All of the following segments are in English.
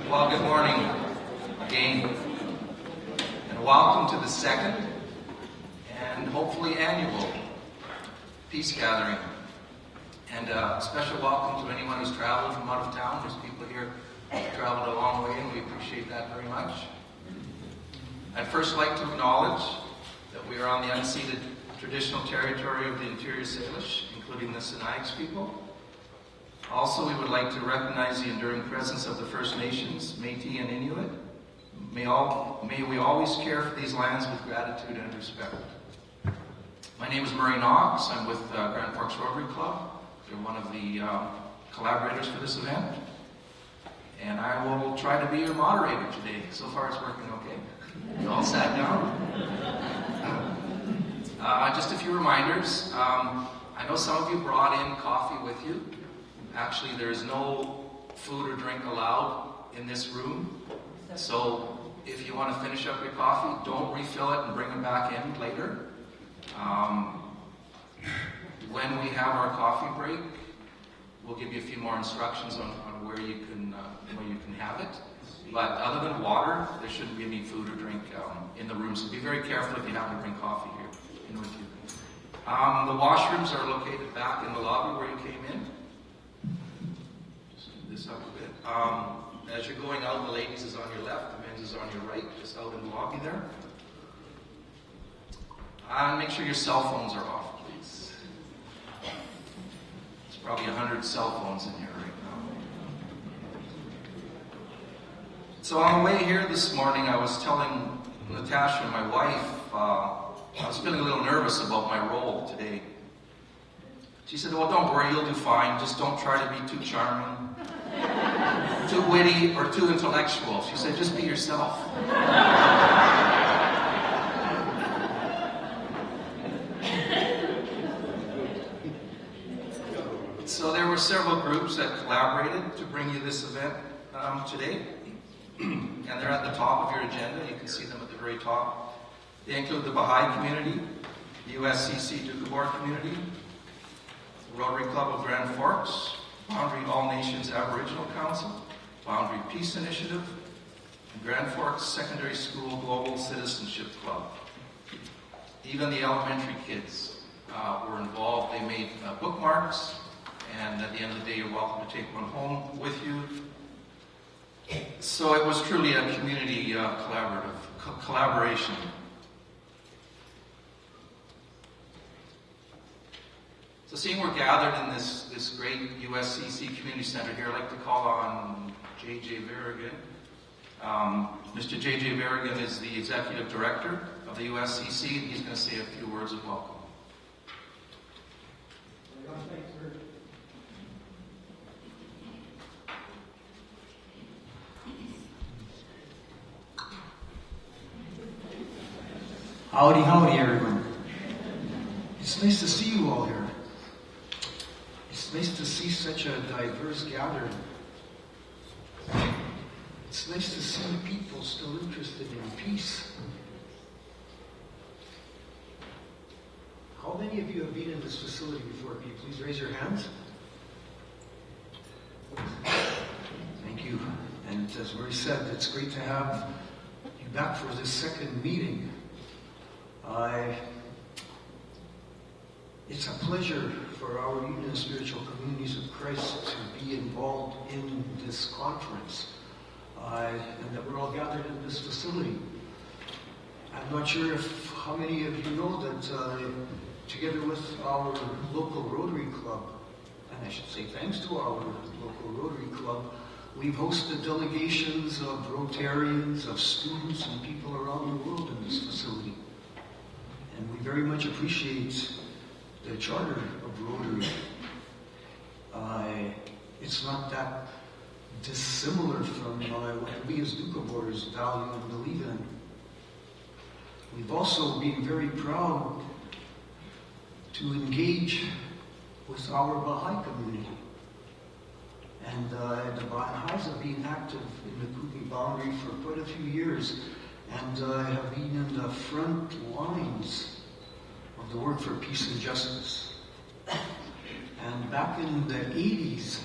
Well, good morning again, and welcome to the second and hopefully annual Peace Gathering. And a special welcome to anyone who's traveled from out of town. There's people here who traveled a long way, and we appreciate that very much. I'd first like to acknowledge that we are on the unceded traditional territory of the Interior Salish, including the Sinixt people. Also, we would like to recognize the enduring presence of the First Nations, Métis and Inuit. May we always care for these lands with gratitude and respect. My name is Knox. I'm with Grand Forks Rotary Club. They're one of the collaborators for this event. And I will try to be your moderator today. So far it's working okay. You all sat down? Just a few reminders. I know some of you brought in coffee with you. Actually, there is no food or drink allowed in this room. So if you want to finish up your coffee, don't refill it and bring it back in later. When we have our coffee break, we'll give you a few more instructions on where you can have it. But other than water, there shouldn't be any food or drink in the room. So be very careful if you have to bring coffee here in with you. The washrooms are located back in the lobby where you came in. Just do this up a bit. As you're going out, the ladies is on your left, the men's is on your right, just out in the lobby there. And make sure your cell phones are off, please. There's probably 100 cell phones in here right now. So on the way here this morning, I was telling Natasha, my wife, I was feeling a little nervous about my role today. She said, well, don't worry, you'll do fine. Just don't try to be too charming, too witty, or too intellectual. She said, just be yourself. So there were several groups that collaborated to bring you this event today. And they're at the top of your agenda. You can see them at the very top. They include the Baha'i community, the USCC Doukhobor community, the Rotary Club of Grand Forks, Boundary All Nations Aboriginal Council, Boundary Peace Initiative, and Grand Forks Secondary School Global Citizenship Club. Even the elementary kids were involved. They made bookmarks, and at the end of the day, you're welcome to take one home with you. So it was truly a community collaboration. So seeing we're gathered in this great USCC Community Center here, I'd like to call on J.J. Verigin. Mr. J.J. Verigin is the Executive Director of the USCC, and he's going to say a few words of welcome. Howdy, howdy, everyone. It's nice to see you all here. It's nice to see such a diverse gathering. It's nice to see people still interested in peace. How many of you have been in this facility before? Can you please raise your hands? Thank you. And as Murray said, it's great to have you back for this second meeting. It's a pleasure for our Union Spiritual Communities of Christ to be involved in this conference, and that we're all gathered in this facility. I'm not sure how many of you know that together with our local Rotary Club, and I should say thanks to our local Rotary Club, we've hosted delegations of Rotarians, of students, and people around the world in this facility. And we very much appreciate the charter of Rotary. It's not that dissimilar from what we as Doukhobors value and believe in. We've also been very proud to engage with our Baha'i community. And the Baha'is have been active in the Kootenai boundary for quite a few years, and have been in the front lines of the work for peace and justice. And back in the 80s,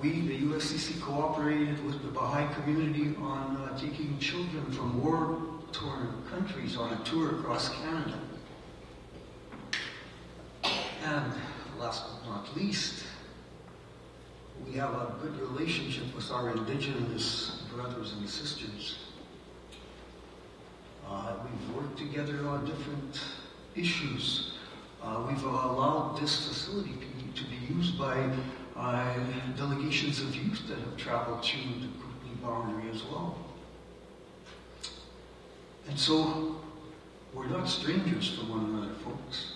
We, the USCC, cooperated with the Baha'i community on taking children from war-torn countries on a tour across Canada. And last but not least, we have a good relationship with our Indigenous brothers and sisters. We've worked together on different issues. We've allowed this facility to be used by delegations of youth that have traveled through the Kootenai boundary as well. And so, we're not strangers to one another, folks.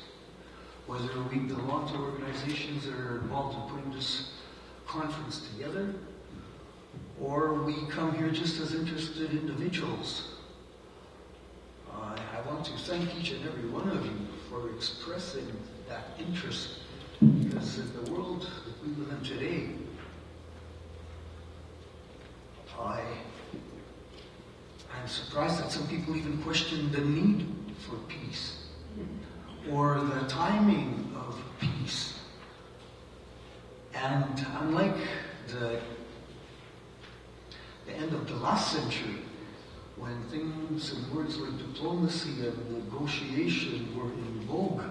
Whether we belong to organizations that are involved in putting this conference together, or we come here just as interested individuals. I want to thank each and every one of you for expressing that interest, because in the world that we live in today, I'm surprised that some people even question the need for peace or the timing of peace. And unlike the end of the last century, when things and words like diplomacy and negotiation were in vogue,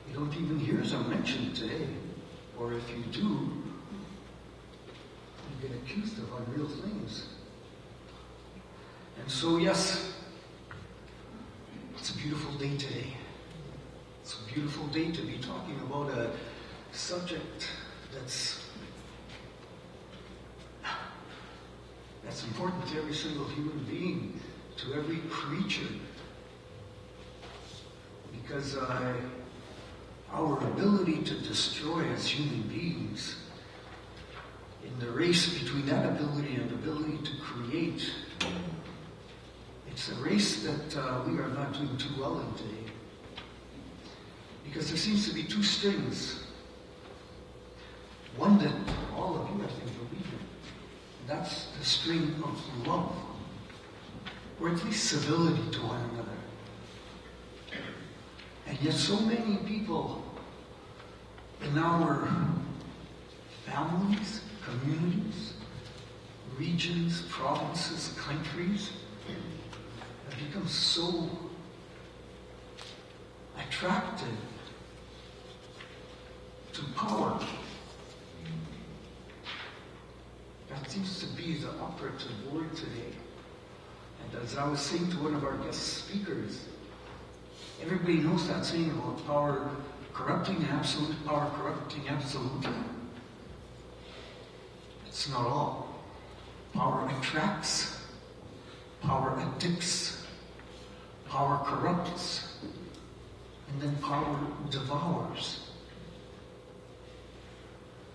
you don't even hear them mentioned today. Or if you do, you get accused of unreal things. And so, yes, it's a beautiful day today. It's a beautiful day to be talking about a subject that's important to every single human being, to every creature. Because our ability to destroy as human beings, in the race between that ability and the ability to create, it's a race that we are not doing too well in today. Because there seems to be two strings. One that all of you, I think, believe in. And that's the string of love. Or at least civility to one another. And yet so many people in our families, communities, regions, provinces, countries have become so attracted to power. That seems to be the operative word today. And as I was saying to one of our guest speakers, everybody knows that saying about power corrupting absolute, power corrupting absolutely. It's not all. Power attracts, power addicts, power corrupts, and then power devours.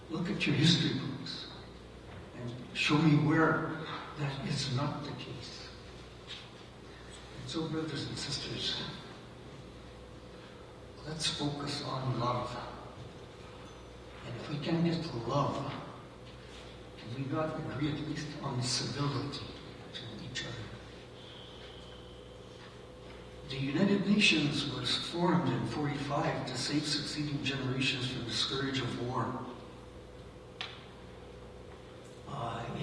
Look at your history books and show me where that is not the case. And so, brothers and sisters, let's focus on love. And if we can get to love, can we not agree at least on civility to each other? The United Nations was formed in 1945 to save succeeding generations from the scourge of war.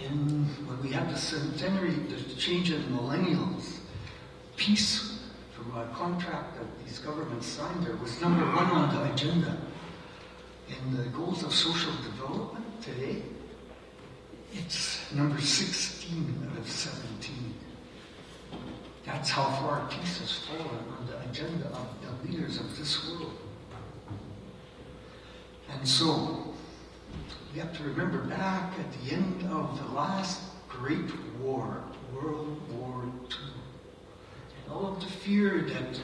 When we had the centenary, the change in millennials, peace from a contract that these governments signed there was number one on the agenda. In the goals of social development today, it's number 16 out of 17. That's how far peace has fallen on the agenda of the leaders of this world. And so, we have to remember back at the end of the last great war, World War II, and all of the fear that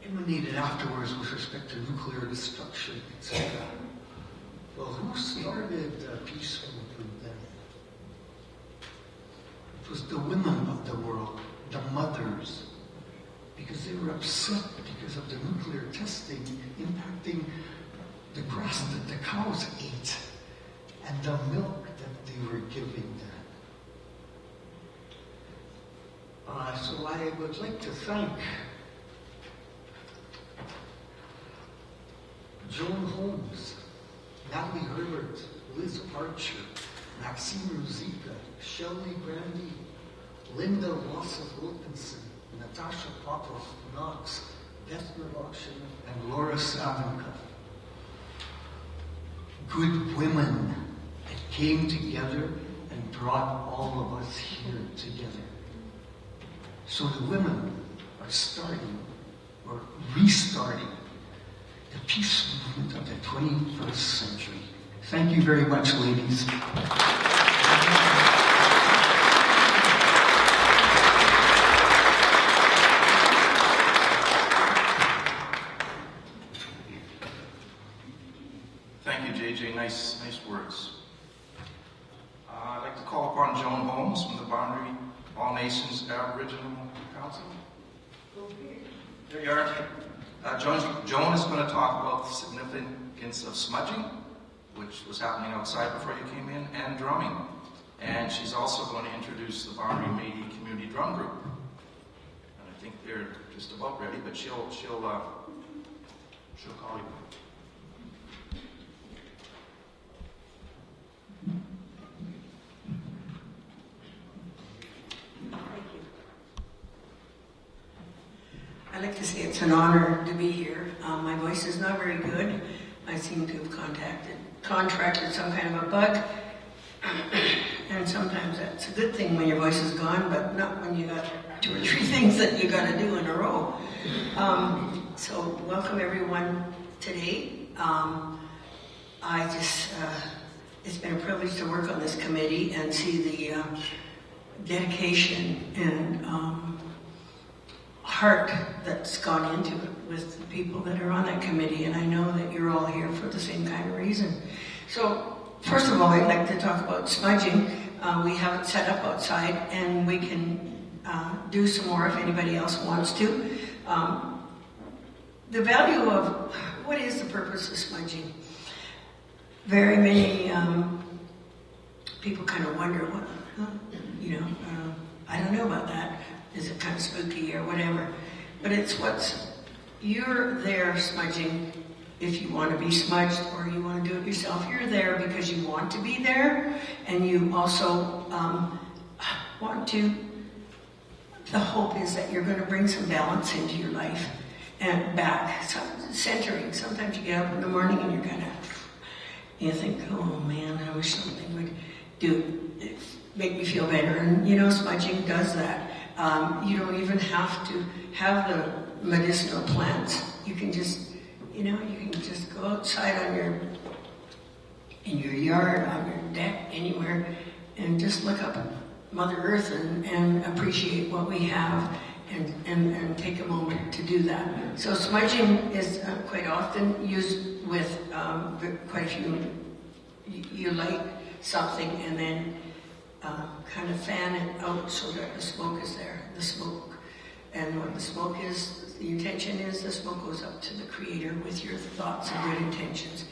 emanated afterwards with respect to nuclear destruction, etc. Well, who started the peace movement then? It was the women of the world, the mothers, because they were upset because of the nuclear testing impacting the grass that the cows ate and the milk that they were giving them. So I would like to thank Joan Holmes, Natalie Herbert, Liz Archer, Maxine Ruzicka, Shelley Grandy, Linda Rosa Wilkinson, Natasha Popov, Knox, Beth Novokshonoff, and Laura Savinkoff. Good women that came together and brought all of us here together. So the women are starting, or restarting, the peace movement of the 21st century. Thank you very much, ladies. Thank you, JJ. Nice words. I'd like to call upon Joan Holmes from the Boundary All Nations Aboriginal Council. There you are. Joan is going to talk about the significance of smudging, which was happening outside before you came in, and drumming. And she's also going to introduce the Boundary Métis Community Drum Group. And I think they're just about ready, but she'll call you. I'd like to say it's an honor to be here. My voice is not very good. I seem to have contracted some kind of a bug. And sometimes that's a good thing when your voice is gone, but not when you got 2 or 3 things that you got to do in a row. So welcome everyone today. It's been a privilege to work on this committee and see the dedication and heart that's gone into it with the people that are on that committee, and I know that you're all here for the same kind of reason. So, first of all, I'd like to talk about smudging. We have it set up outside, and we can do some more if anybody else wants to. The value of, what is the purpose of smudging? Very many people kind of wonder, I don't know about that. Is it kind of spooky or whatever? But it's you're there smudging if you want to be smudged or you want to do it yourself. You're there because you want to be there, and you also want to, the hope is that you're going to bring some balance into your life and back, centering. Sometimes you get up in the morning and you think, oh man, I wish something would make me feel better. And smudging does that. You don't even have to have the medicinal plants. You can just, go outside in your yard, on your deck, anywhere, and just look up at Mother Earth and appreciate what we have and take a moment to do that. So smudging is quite often used with quite a few, you light something and then kind of fan it out so that the smoke is there, the smoke. And what the smoke is, the intention is the smoke goes up to the Creator with your thoughts and good intentions.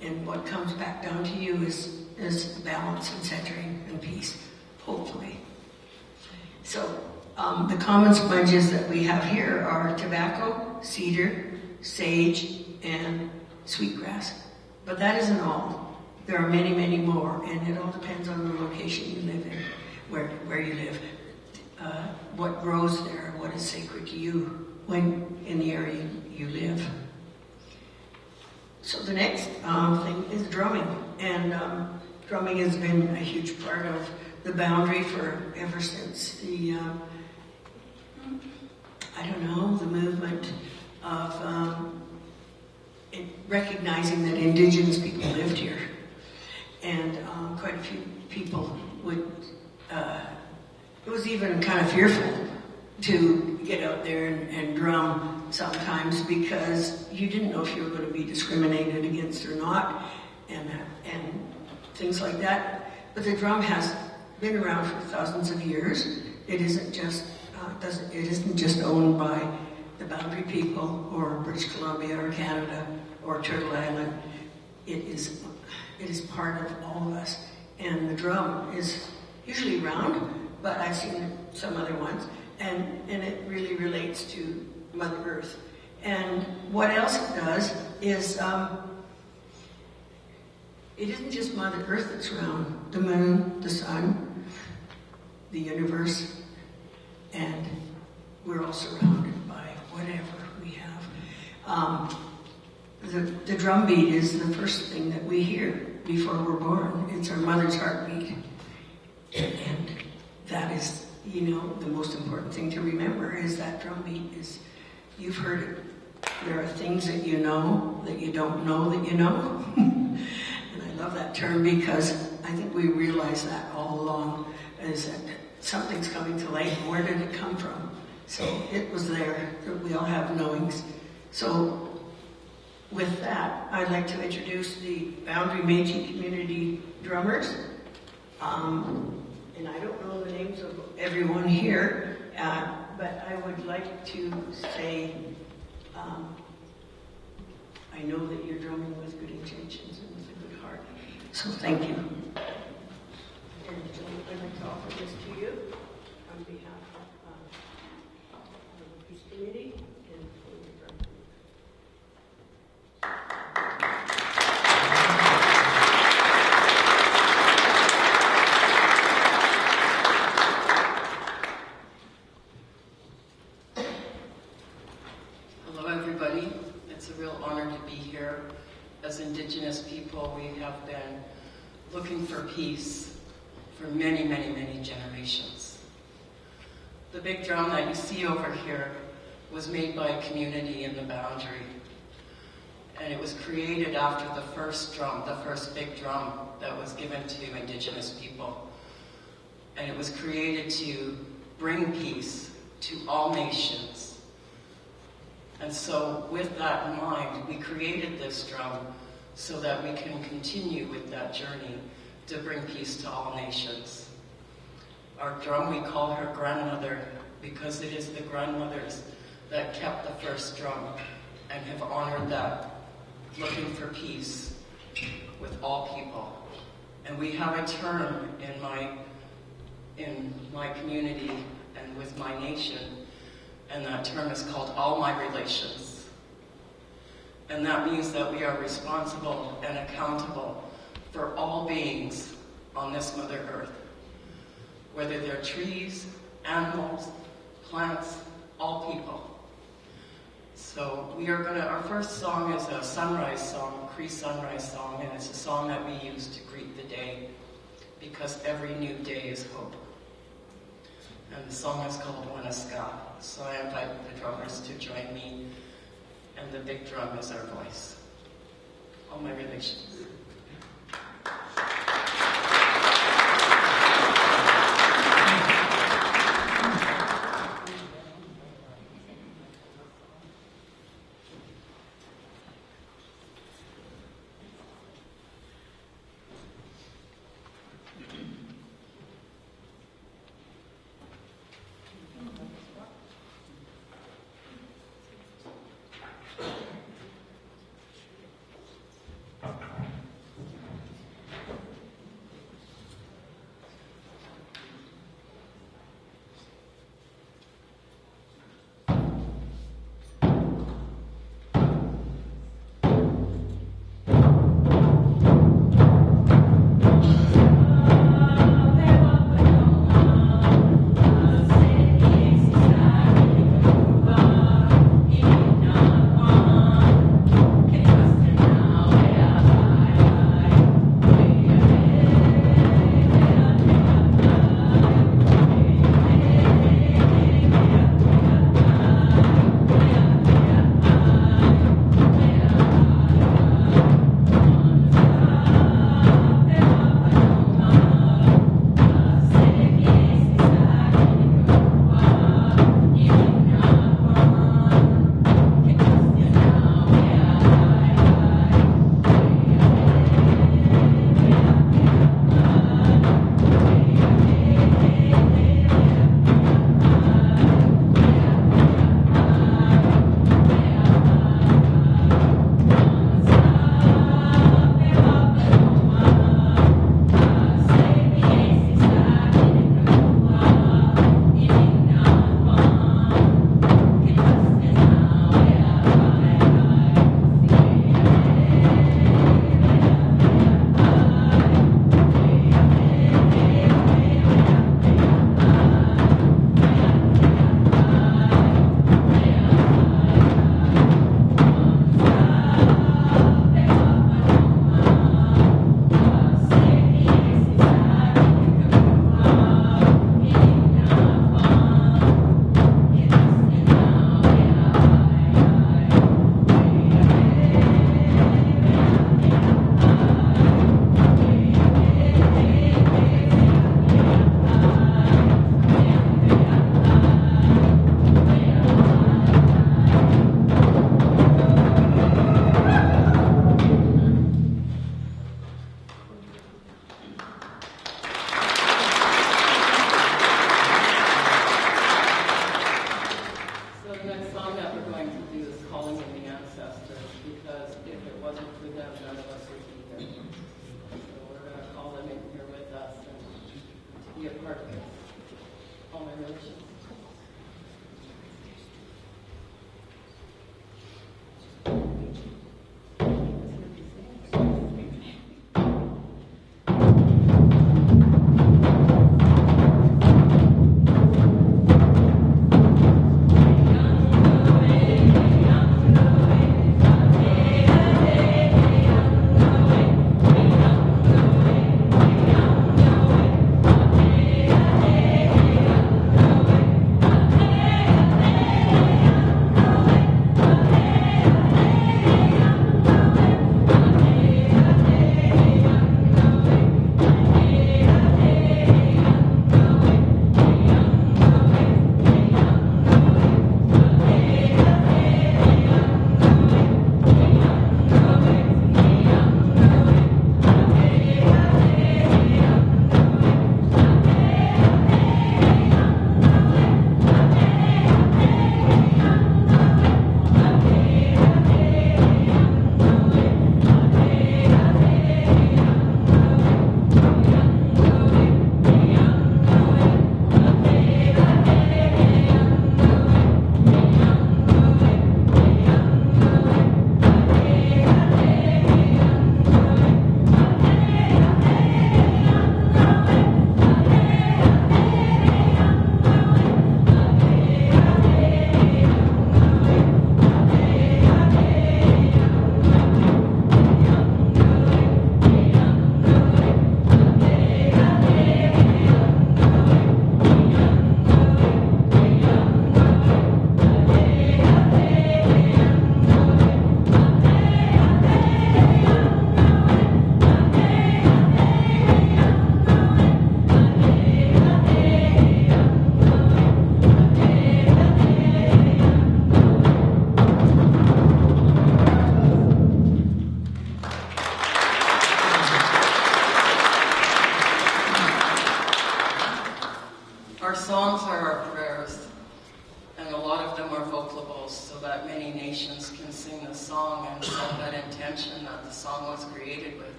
And what comes back down to you is balance and centering and peace, hopefully. So the common smudges that we have here are tobacco, cedar, sage, and sweetgrass. But that isn't all. There are many, many more, and it all depends on the location you live in, where you live, what grows there, what is sacred to you when in the area you live. So the next thing is drumming, and drumming has been a huge part of the boundary ever since the the movement of recognizing that Indigenous people lived here. And quite a few people would, it was even kind of fearful to get out there and drum sometimes because you didn't know if you were going to be discriminated against or not, and things like that. But the drum has been around for thousands of years. It isn't just owned by the Boundary people or British Columbia or Canada or Turtle Island. It is part of all of us. And the drum is usually round, but I've seen some other ones. And it really relates to Mother Earth. And what else it does is it isn't just Mother Earth that's round, the moon, the sun, the universe, and we're all surrounded by whatever we have. The drum beat is the first thing that we hear before we're born. It's our mother's heartbeat. And that is, the most important thing to remember is that drum beat is, you've heard it. There are things that you know that you don't know that you know. And I love that term because I think we realize that all along, is that something's coming to light. Where did it come from? So it was there. We all have knowings. So with that, I'd like to introduce the Boundary Métis community drummers. And I don't know the names of everyone here, but I would like to say, I know that you're drumming with good intentions and with a good heart. So thank you. And Joan, I'd like to offer this to you on behalf of the Peace Committee and for your drum. As Indigenous people, we have been looking for peace for many, many, many generations. The big drum that you see over here was made by a community in the Boundary. And it was created after the first drum, the first big drum that was given to Indigenous people. And it was created to bring peace to all nations. And so with that in mind, we created this drum so that we can continue with that journey to bring peace to all nations. Our drum, we call her grandmother because it is the grandmothers that kept the first drum and have honored that, looking for peace with all people. And we have a term in my community and with my nation, and that term is called all my relations. And that means that we are responsible and accountable for all beings on this Mother Earth, whether they're trees, animals, plants, all people. So our first song is a sunrise song, Cree sunrise song, and it's a song that we use to greet the day, because every new day is hope. And the song is called Wanaska. So I invite the drummers to join me, and the big drum is our voice. All my relations. none of us would be here. So we're going to call them in here with us and to be a part of it. All my relations.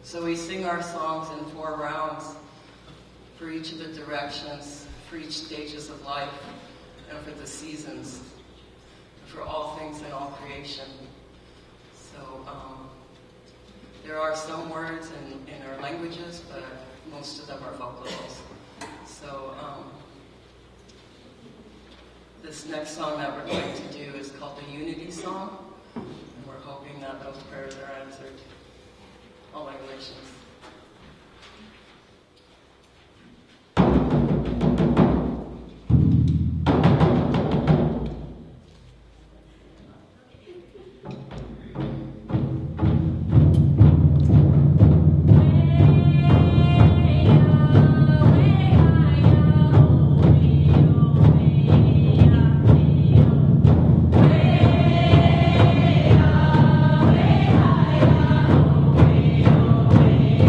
So we sing our songs in 4 rounds for each of the directions, for each stages of life, and for the seasons, for all things in all creation. So there are some words in our languages, but most of them are vocables. So this next song that we're going to do is called the Unity Song, and we're hoping that those prayers are answered. All my relations. Hey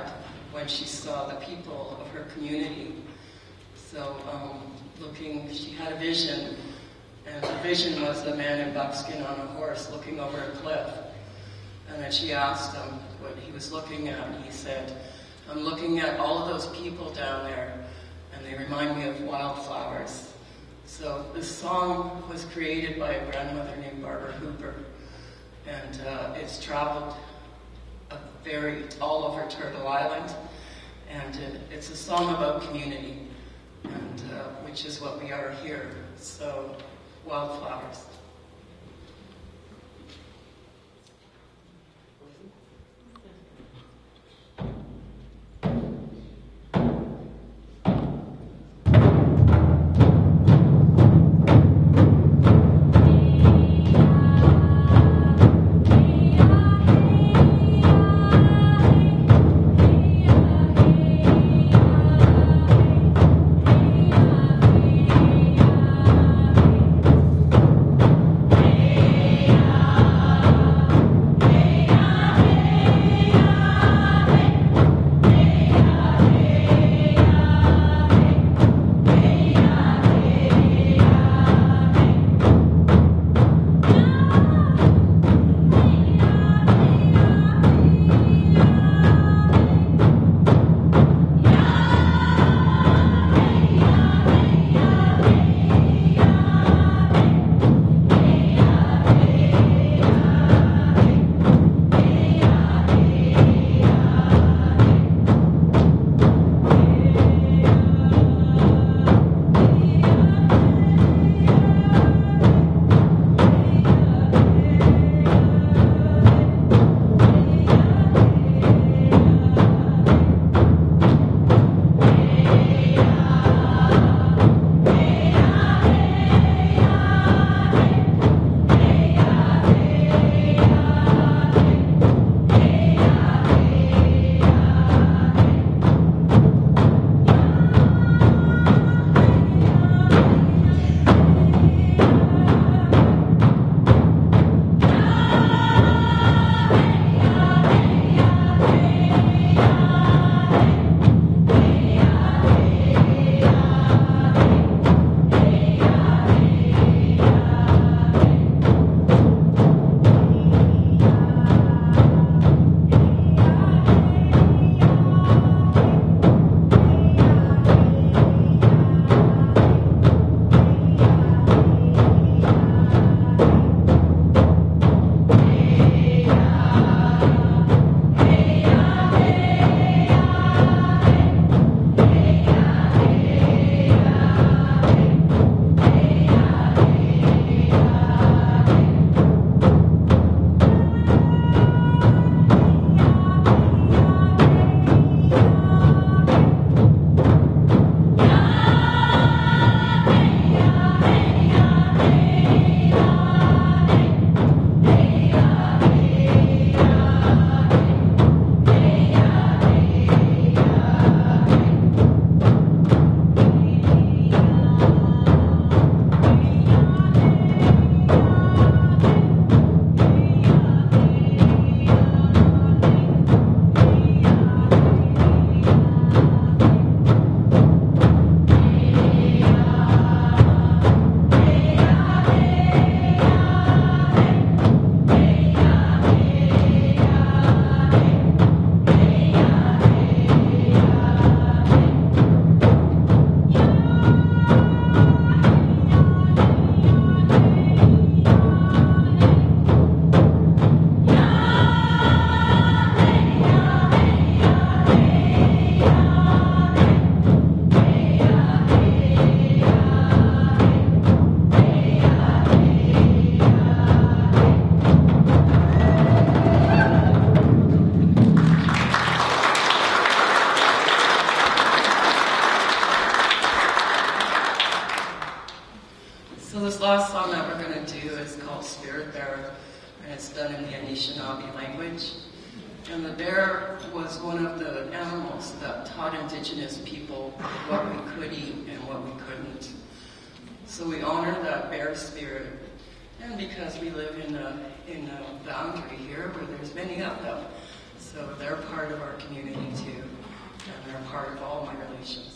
had when she saw the people of her community. So she had a vision, and the vision was a man in buckskin on a horse looking over a cliff. And then she asked him what he was looking at, and he said, "I'm looking at all of those people down there, and they remind me of wildflowers." So this song was created by a grandmother named Barbara Hooper, and it's traveled all over Turtle Island, and it's a song about community, and which is what we are here. So, wildflowers. And the bear was one of the animals that taught Indigenous people what we could eat and what we couldn't. So we honor that bear spirit. And because we live in a boundary here where there's many of them, so So they're part of our community too, and they're part of all my relations.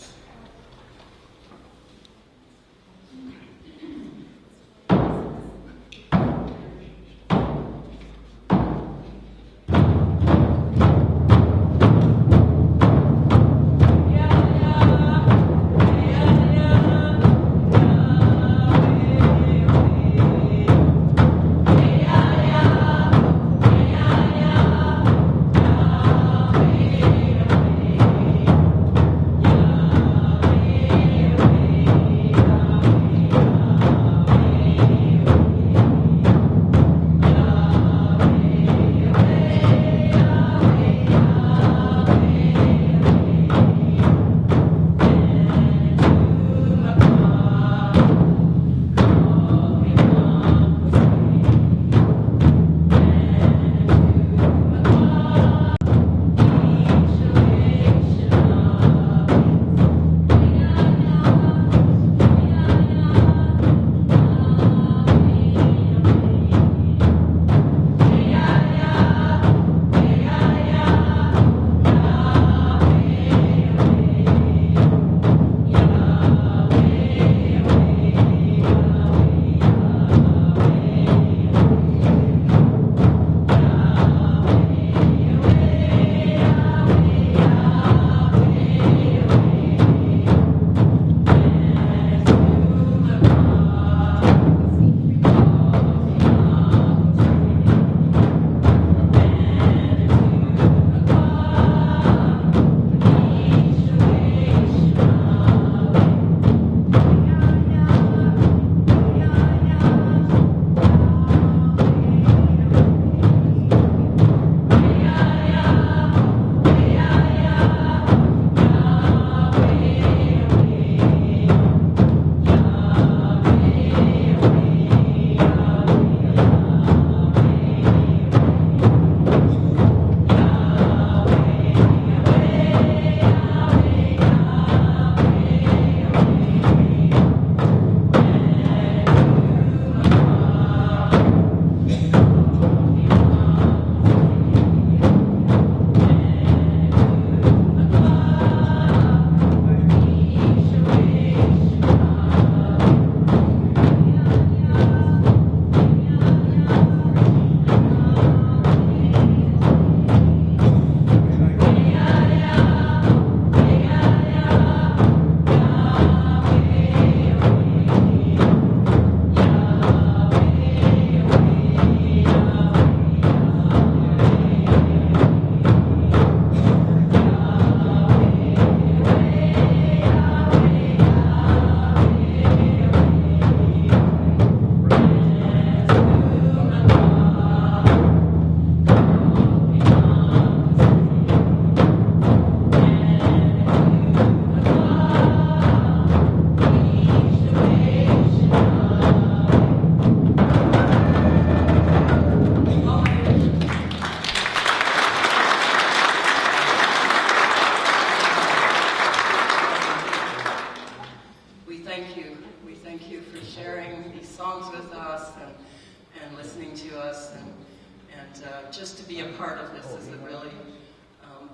Just to be a part of this is a really,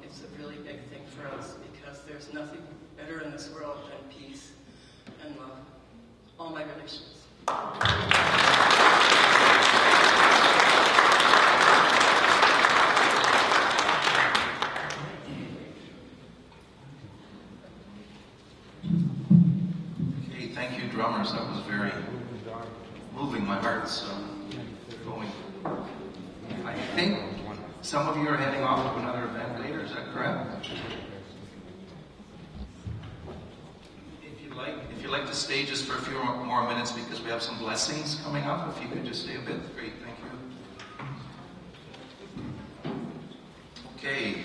it's a really big thing for us, because there's nothing better in this world than peace and love. All my relations. Okay, thank you, drummers. That was very moving. My heart's going. I think some of you are heading off to another event later. Is that correct? If you'd like to stay just for a few more minutes, because we have some blessings coming up. If you could just stay a bit, great. Thank you. Okay.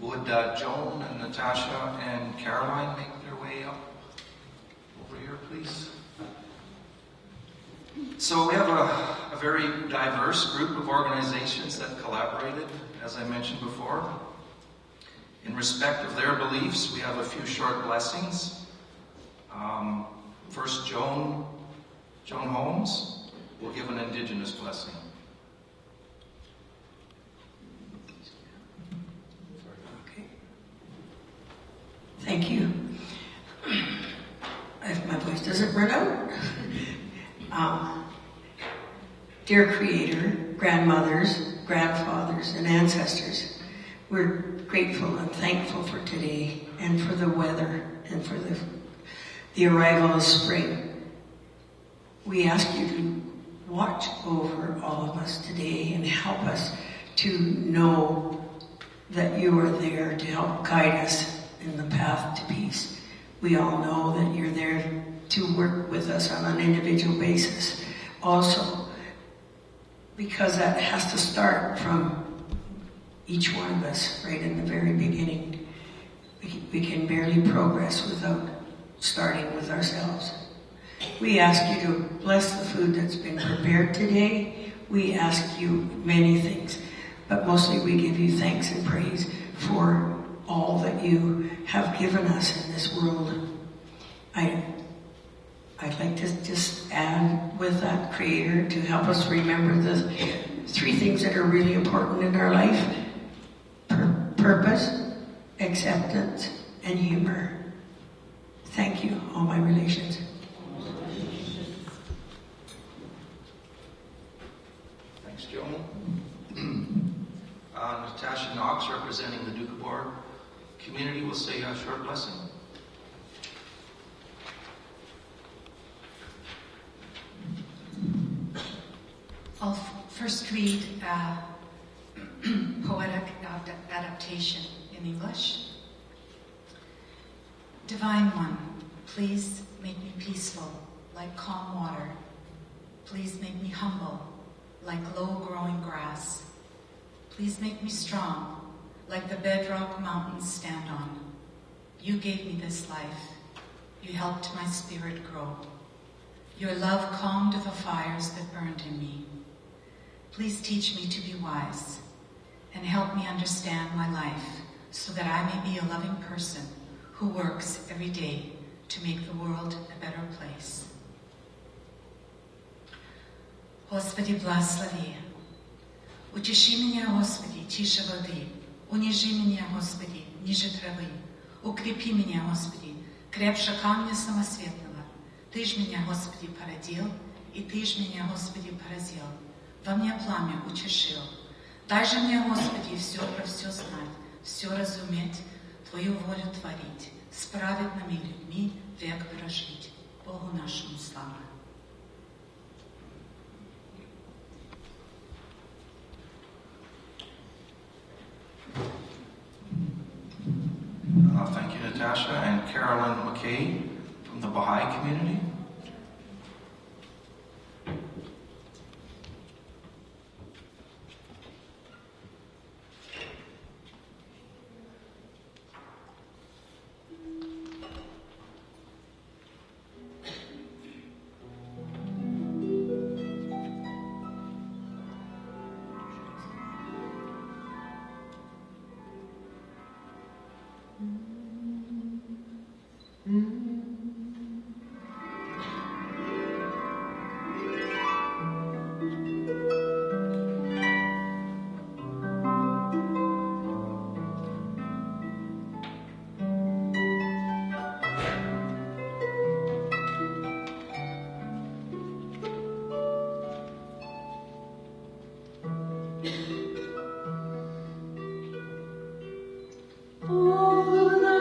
Would Joan and Natasha and Caroline make their way up over here, please? So we have a very diverse group of organizations that collaborated, as I mentioned before. In respect of their beliefs, we have a few short blessings. First, Joan Holmes will give an Indigenous blessing. Thank you. If my voice doesn't run out. Dear Creator, grandmothers, grandfathers, and ancestors, we're grateful and thankful for today and for the weather and for the arrival of spring. We ask you to watch over all of us today and help us to know that you are there to help guide us in the path to peace. We all know that you're there to work with us on an individual basis also, because that has to start from each one of us right in the very beginning. We can barely progress without starting with ourselves. We ask you to bless the food that's been prepared today. We ask you many things, but mostly we give you thanks and praise for all that you have given us in this world. I'd like to just add with that, Creator, to help us remember the 3 things that are really important in our life: purpose, acceptance, and humor. Thank you, all my relations. Thanks, Joan. Natasha Knox, representing the Doukhobor community, will say a short blessing. I'll first read a poetic adaptation in English. Divine One, please make me peaceful, like calm water. Please make me humble, like low-growing grass. Please make me strong, like the bedrock mountains stand on. You gave me this life. You helped my spirit grow. Your love calmed the fires that burned in me. Please teach me to be wise and help me understand my life so that I may be a loving person who works every day to make the world a better place. Господи, благослови. Утеши меня, Господи, тише воды. Унижи меня, Господи, ниже травы. Укрепи меня, Господи, крепше камня самосветного. Ты ж меня, Господи, породил, и Ты ж меня, Господи, поразил. Во мне пламя утешил. Дай же мне, Господи, все про все знать, все разуметь, Твою волю творить, с праведными людьми век прожить. Богу нашему слава. Thank you, Natasha. And Carolyn McKay from the Baha'i community. Oh,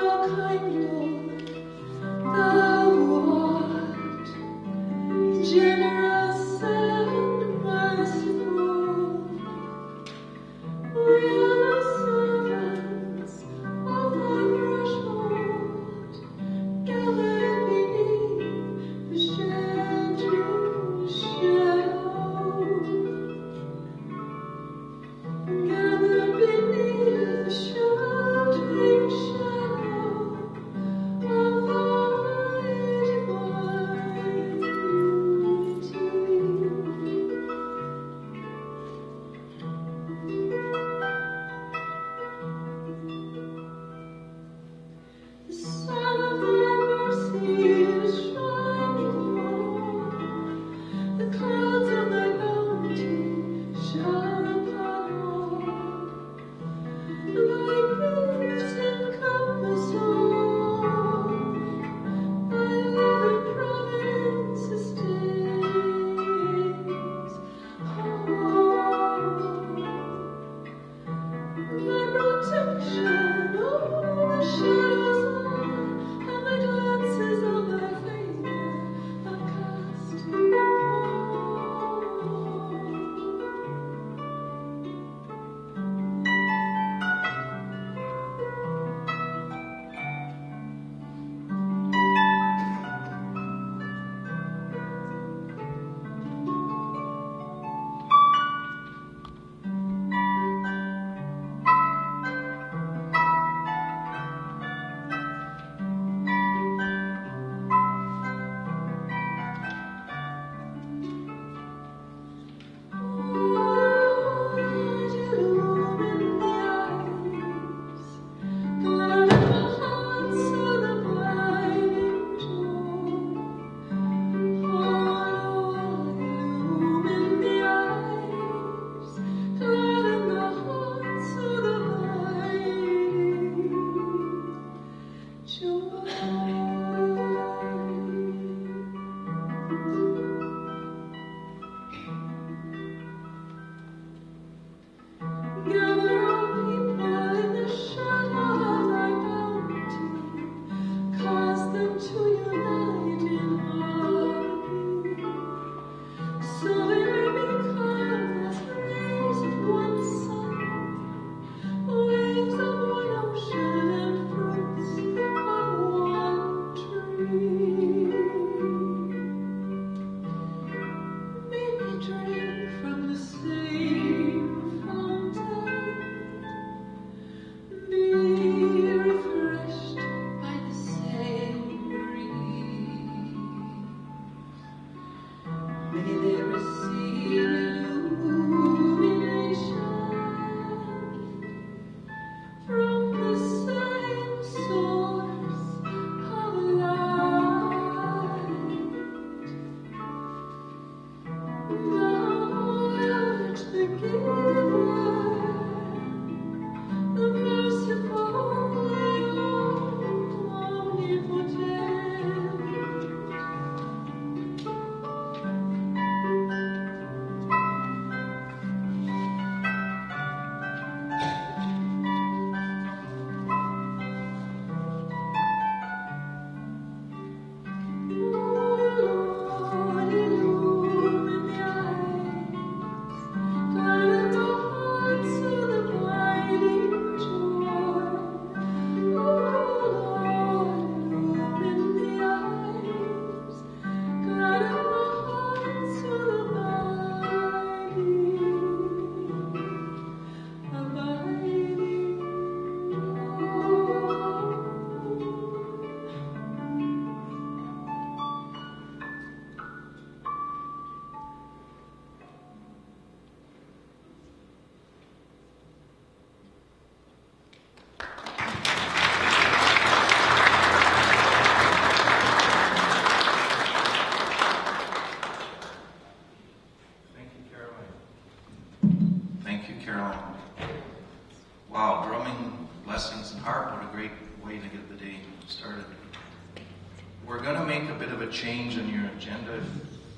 Change in your agenda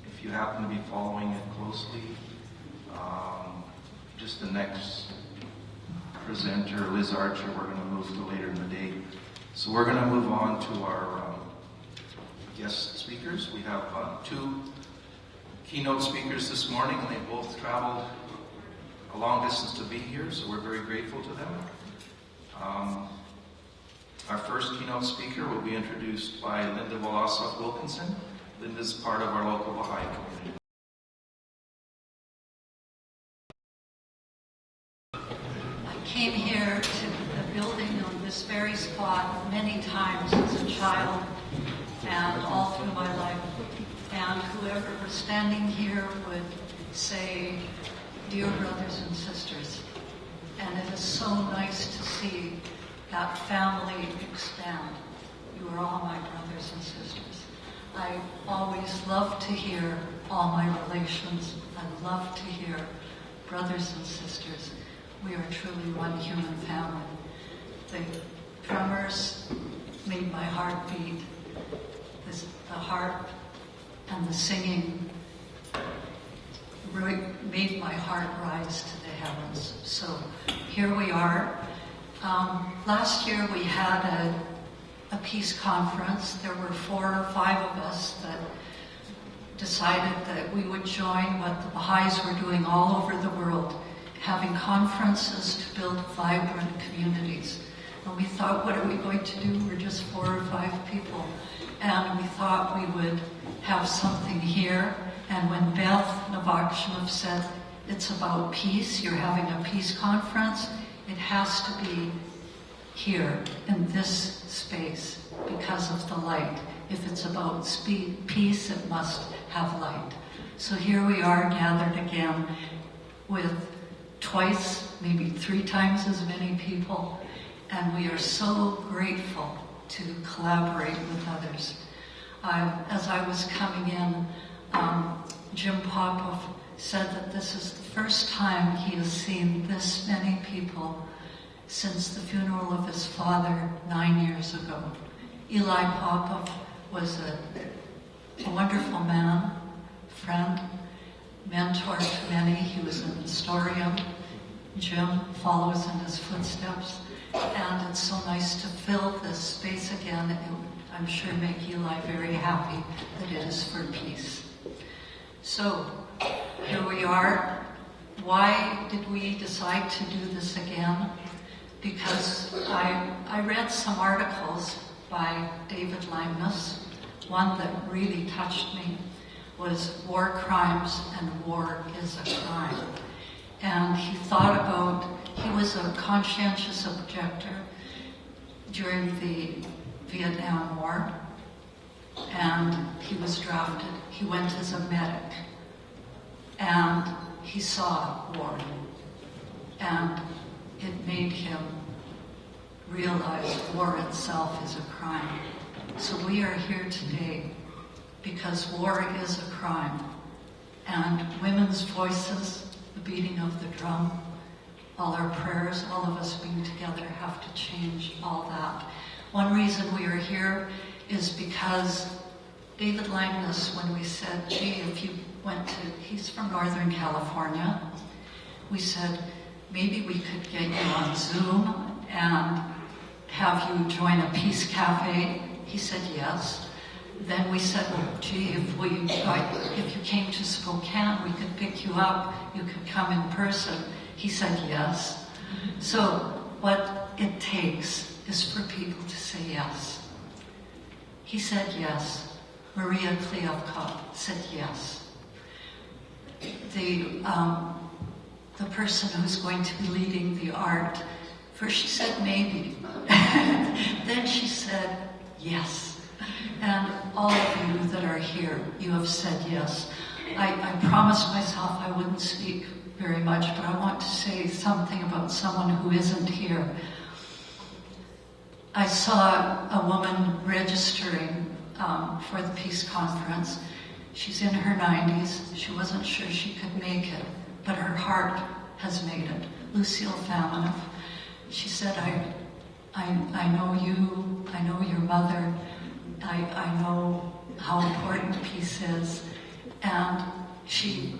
if you happen to be following it closely. Just the next presenter, Liz Archer, we're going to move to later in the day. So we're going to move on to our guest speakers. We have two keynote speakers this morning, and they both traveled a long distance to be here, so we're very grateful to them. Our first keynote speaker will be introduced by Linda Wolosoff Wilkinson. Linda's part of our local Baha'i community. I came here to the building on this very spot many times as a child and all through my life. And whoever was standing here would say, "Dear brothers and sisters." And it is so nice to see that family expand. You are all my brothers and sisters. I always love to hear all my relations. I love to hear brothers and sisters. We are truly one human family. The drummers made my heart beat. The harp and the singing made my heart rise to the heavens. So here we are. Last year we had a peace conference. There were 4 or 5 of us that decided that we would join what the Baha'is were doing all over the world, having conferences to build vibrant communities. And we thought, what are we going to do? We're just 4 or 5 people. And we thought we would have something here. And when Beth Novokshonoff said, it's about peace, you're having a peace conference, it has to be here in this space because of the light. If it's about peace, it must have light. So here we are gathered again with twice, maybe 3 times as many people, and we are so grateful to collaborate with others. As I was coming in, Jim Popoff said that this is the first time he has seen this many people since the funeral of his father 9 years ago. Eli Popoff was a wonderful man, friend, mentor to many. He was an historian. Jim follows in his footsteps. And it's so nice to fill this space again. It would, I'm sure, make Eli very happy that it is for peace. So, here we are. Why did we decide to do this again? Because I read some articles by David Langness. One that really touched me was War Crimes and War is a Crime. And he thought about, he was a conscientious objector during the Vietnam War, and he was drafted. He went as a medic, and he saw war, and it made him realize war itself is a crime. So we are here today because war is a crime, and women's voices, the beating of the drum, all our prayers, all of us being together have to change all that. One reason we are here is because David Langness, when we said, gee, if you went to, he's from Northern California, we said, maybe we could get you on Zoom and have you join a peace cafe. He said yes. Then we said, well, gee, if you came to Spokane, we could pick you up, you could come in person. He said yes. So what it takes is for people to say yes. He said yes. Maria Kliavkoff said yes. The person who's going to be leading the art, first she said maybe, then she said yes. And all of you that are here, you have said yes. I promised myself I wouldn't speak very much, but I want to say something about someone who isn't here. I saw a woman registering for the peace conference. She's in her 90s. She wasn't sure she could make it, but her heart has made it. Lucille Faminoff. She said, I know you, I know your mother, I know how important peace is. And she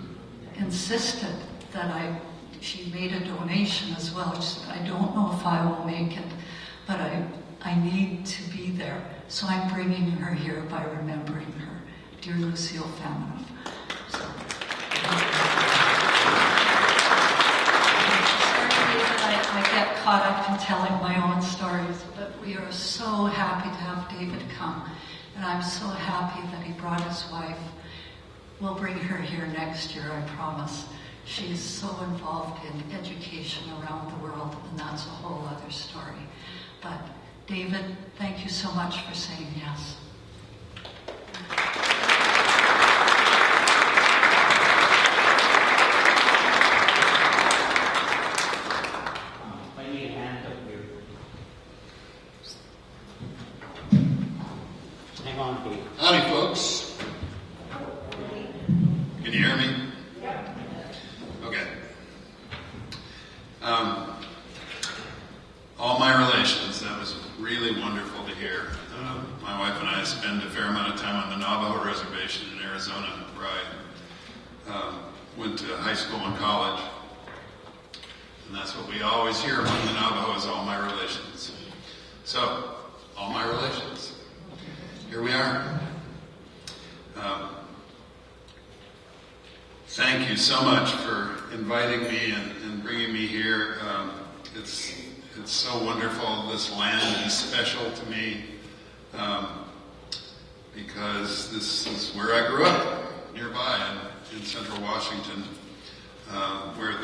insisted that she made a donation as well. She said, I don't know if I will make it, but I need to be there. So I'm bringing her here by remembering her. Dear Lucille Faminoff. I get caught up in telling my own stories, but we are so happy to have David come. And I'm so happy that he brought his wife. We'll bring her here next year, I promise. She's so involved in education around the world, and that's a whole other story. But David, thank you so much for saying yes. I need a hand up here. Hang on, Dave. Howdy, folks. Can you hear me? Yeah. Okay. All my relations, that was really wonderful to hear. My wife and I spend a fair amount of time on the Navajo reservation in Arizona, where I went to high school and college. And that's what we always hear among the Navajos, all my relations. So, all my relations. Here we are. Thank you so much for inviting me and bringing me here. It's so wonderful. This land is special to me because this is where I grew up, nearby in central Washington, where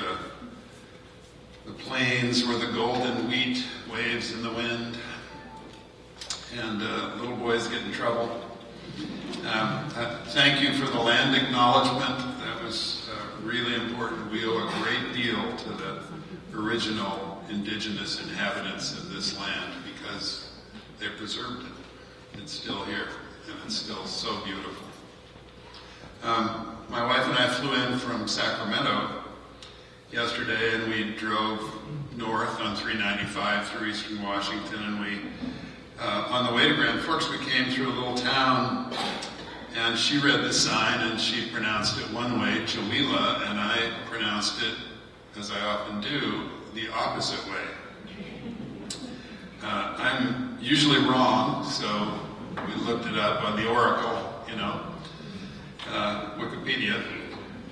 the plains where the golden wheat waves in the wind and little boys get in trouble. Thank you for the land acknowledgement. That was really important. We owe a great deal to the original Indigenous inhabitants of this land because they preserved it. It's still here, and it's still so beautiful. My wife and I flew in from Sacramento yesterday, and we drove north on 395 through eastern Washington, and we on the way to Grand Forks, we came through a little town, and she read the sign, and she pronounced it one way, Chihuila, and I pronounced it, as I often do, the opposite way. I'm usually wrong, so we looked it up on the Oracle, Wikipedia,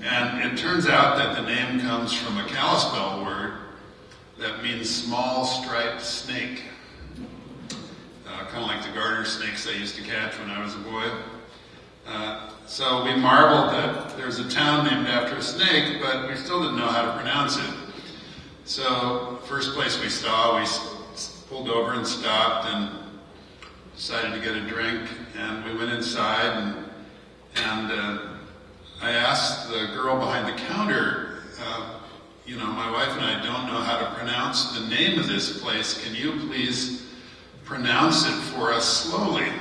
and it turns out that the name comes from a Kalispel word that means small striped snake. Kind of like the garter snakes I used to catch when I was a boy. So we marveled that there's a town named after a snake, but we still didn't know how to pronounce it. So first place we saw, we pulled over and stopped and decided to get a drink, and we went inside, and I asked the girl behind the counter, my wife and I don't know how to pronounce the name of this place. Can you please pronounce it for us slowly?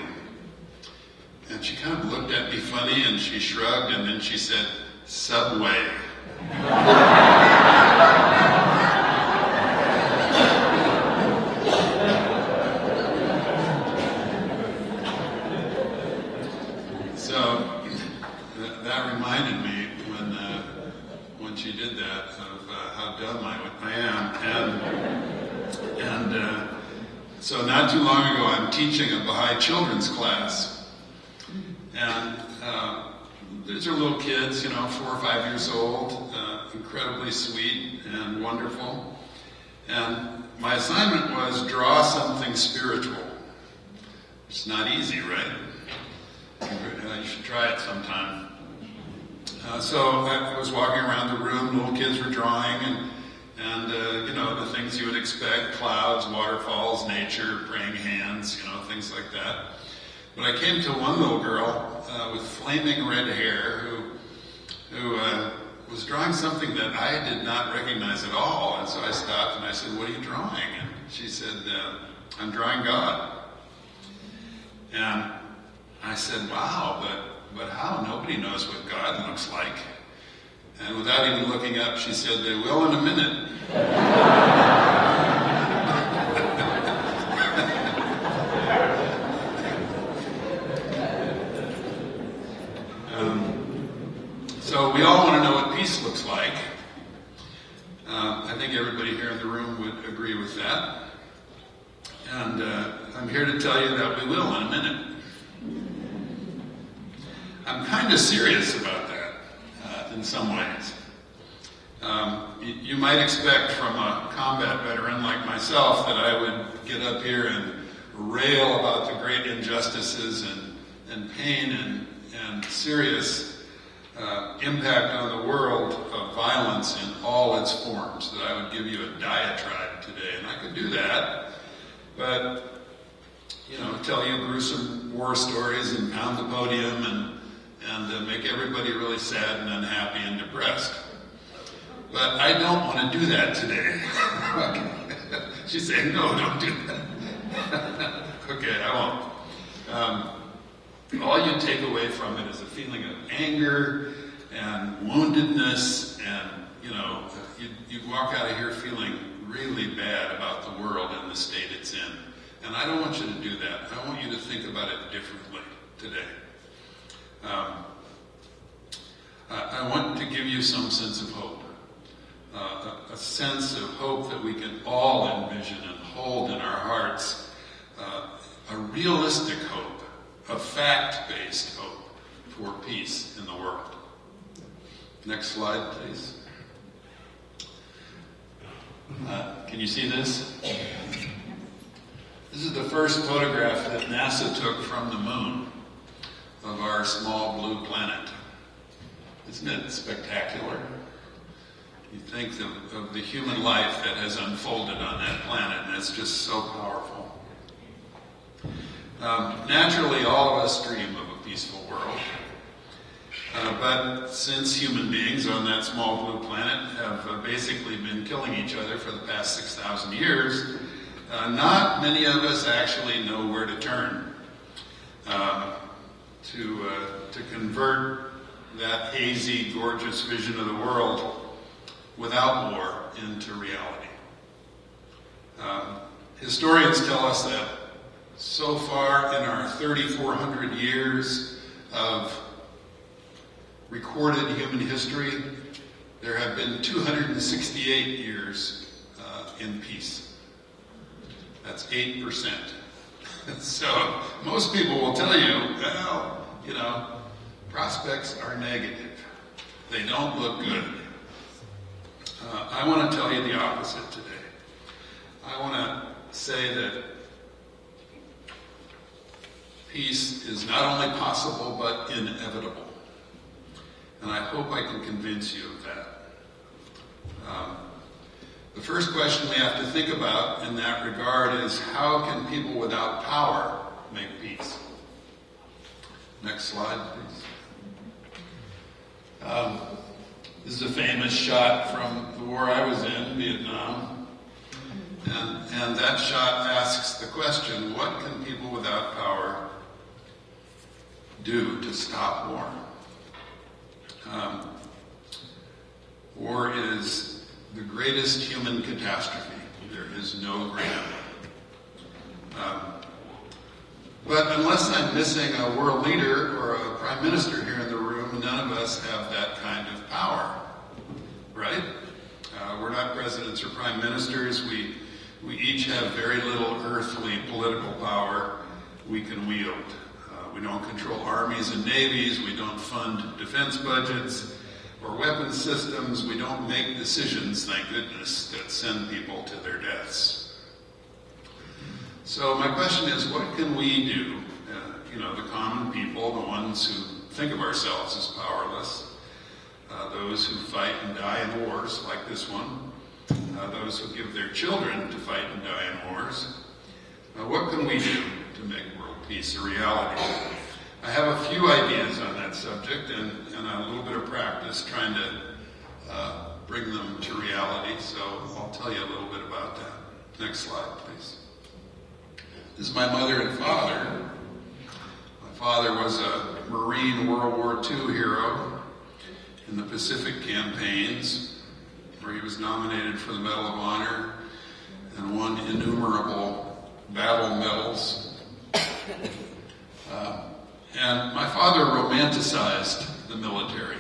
And she kind of looked at me funny, and she shrugged, and then she said, Subway. So that reminded me when she did that of how dumb I am. And so not too long ago, I'm teaching a Baha'i children's class. And these are little kids, 4 or 5 years old, incredibly sweet and wonderful. And my assignment was draw something spiritual. It's not easy, right? You should try it sometime. So I was walking around the room, little kids were drawing, and the things you would expect, clouds, waterfalls, nature, praying hands, things like that. But I came to one little girl with flaming red hair who was drawing something that I did not recognize at all. And so I stopped and I said, "What are you drawing?" And she said, "I'm drawing God." And I said, "Wow, but how? Nobody knows what God looks like." And without even looking up, she said, "They will in a minute." So we all want to know what peace looks like. I think everybody here in the room would agree with that. And I'm here to tell you that we will in a minute. I'm kind of serious about that in some ways. You might expect from a combat veteran like myself that I would get up here and rail about the great injustices and pain and serious impact on the world of violence in all its forms, that I would give you a diatribe today. And I could do that, but, tell you gruesome war stories and pound the podium and make everybody really sad and unhappy and depressed. But I don't want to do that today. She's saying, "No, don't do that." Okay, I won't. All you take away from it is a feeling of anger and woundedness, and you'd walk out of here feeling really bad about the world and the state it's in. And I don't want you to do that. I want you to think about it differently today. I want to give you some sense of hope. a sense of hope that we can all envision and hold in our hearts, a realistic hope, a fact-based hope for peace in the world. Next slide, please. Can you see this? This is the first photograph that NASA took from the moon of our small blue planet. Isn't it spectacular? You think of the human life that has unfolded on that planet, and it's just so powerful. Naturally, all of us dream of a peaceful world. But since human beings on that small blue planet have basically been killing each other for the past 6,000 years, not many of us actually know where to turn to convert that hazy, gorgeous vision of the world without war into reality. Historians tell us that so far in our 3,400 years of recorded human history, there have been 268 years in peace. That's 8%. So most people will tell you, well, prospects are negative. They don't look good. I want to tell you the opposite today. I want to say that peace is not only possible, but inevitable. And I hope I can convince you of that. The first question we have to think about in that regard is, how can people without power make peace? Next slide, please. This is a famous shot from the war I was in, Vietnam. And that shot asks the question, what can people without power do to stop war? War is the greatest human catastrophe. There is no greater. But unless I'm missing a world leader or a prime minister here in the room, none of us have that kind of power, right? We're not presidents or prime ministers. We each have very little earthly political power we can wield. We don't control armies and navies. We don't fund defense budgets or weapons systems. We don't make decisions, thank goodness, that send people to their deaths. So my question is, what can we do? The common people, the ones who think of ourselves as powerless, those who fight and die in wars like this one, those who give their children to fight and die in wars. What can we do to make world peace a reality? I have a few ideas on that subject and a little bit of practice trying to bring them to reality, so I'll tell you a little bit about that. Next slide, please. This is my mother and father. My father was a Marine World War II hero in the Pacific campaigns, where he was nominated for the Medal of Honor and won innumerable battle medals. And my father romanticized the military,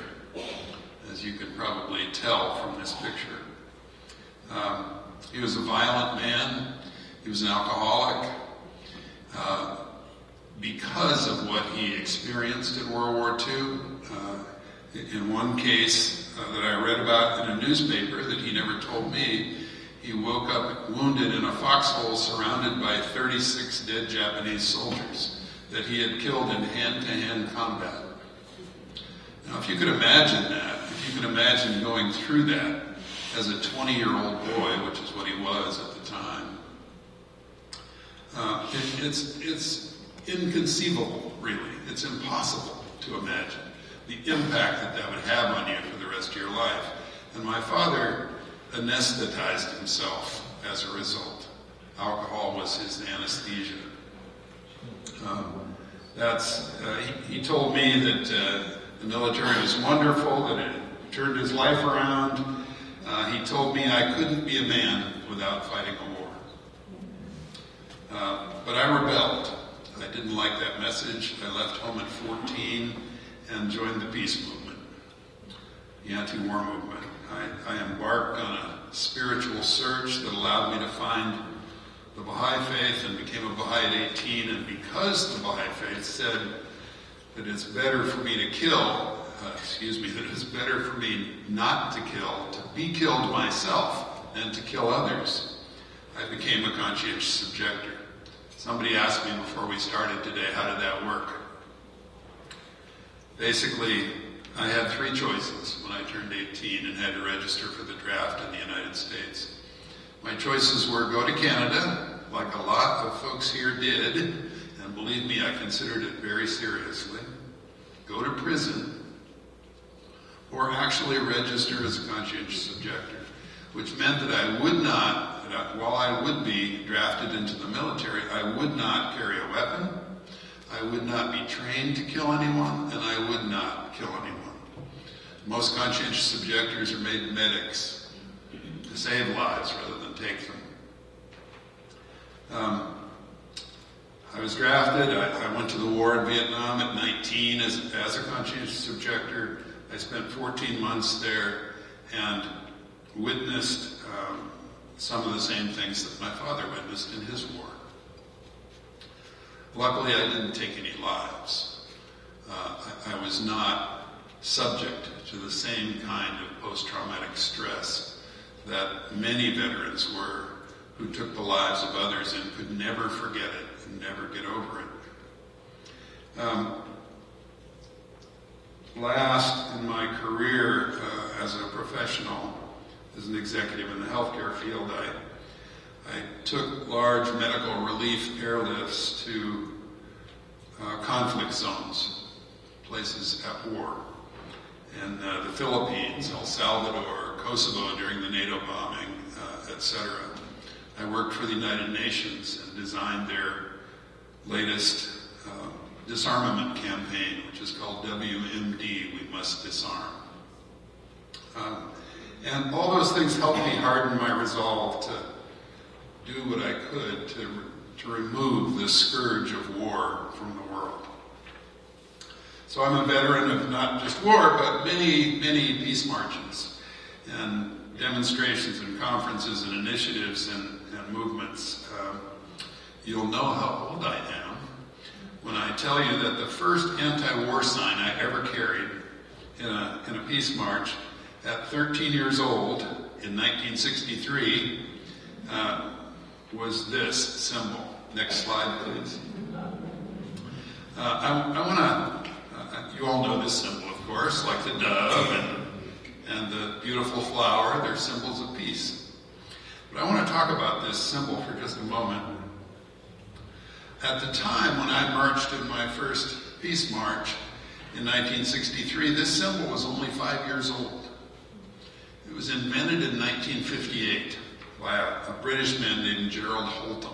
as you can probably tell from this picture. He was a violent man. He was an alcoholic. Because of what he experienced in World War II, in one case that I read about in a newspaper that he never told me, he woke up wounded in a foxhole surrounded by 36 dead Japanese soldiers that he had killed in hand-to-hand combat. Now, if you could imagine that, if you can imagine going through that as a 20-year-old boy, which is what he was at the time, it's inconceivable, really. It's impossible to imagine the impact that would have on you for the rest of your life. And my father anesthetized himself as a result. Alcohol was his anesthesia. He told me that the military was wonderful, that it turned his life around. He told me I couldn't be a man without fighting a war. But I rebelled. I didn't like that message. I left home at 14 and joined the peace movement, the anti-war movement. I embarked on a spiritual search that allowed me to find the Baha'i faith and became a Baha'i at 18. And because the Baha'i faith said that it's better for me to kill, that it's better for me not to kill, to be killed myself than to kill others, I became a conscientious objector. Somebody asked me before we started today, how did that work? Basically, I had three choices when I turned 18 and had to register for the draft in the United States. My choices were go to Canada, like a lot of folks here did, and believe me, I considered it very seriously, go to prison, or actually register as a conscientious objector, which meant that I would not, while I would be drafted into the military, I would not carry a weapon, I would not be trained to kill anyone, and I would not kill anyone. Most conscientious objectors are made medics to save lives rather than take them. I was drafted. I went to the war in Vietnam at 19 as a conscientious objector. I spent 14 months there and witnessed some of the same things that my father witnessed in his war. Luckily, I didn't take any lives. I was not subject to the same kind of post-traumatic stress that many veterans were who took the lives of others and could never forget it and never get over it. Last in my career as a professional, as an executive in the healthcare field, I took large medical relief airlifts to conflict zones, places at war. In the Philippines, El Salvador, Kosovo during the NATO bombing, etc. I worked for the United Nations and designed their latest disarmament campaign, which is called WMD, We Must Disarm. And all those things helped me harden my resolve to do what I could to remove the scourge of war from the world. So I'm a veteran of not just war, but many, many peace marches and demonstrations and conferences and initiatives and movements. You'll know how old I am when I tell you that the first anti-war sign I ever carried in a peace march at 13 years old in 1963 was this symbol. Next slide, please. You all know this symbol, of course, like the dove and the beautiful flower. They're symbols of peace. But I want to talk about this symbol for just a moment. At the time when I marched in my first peace march in 1963, this symbol was only 5 years old. It was invented in 1958 by a British man named Gerald Holmes.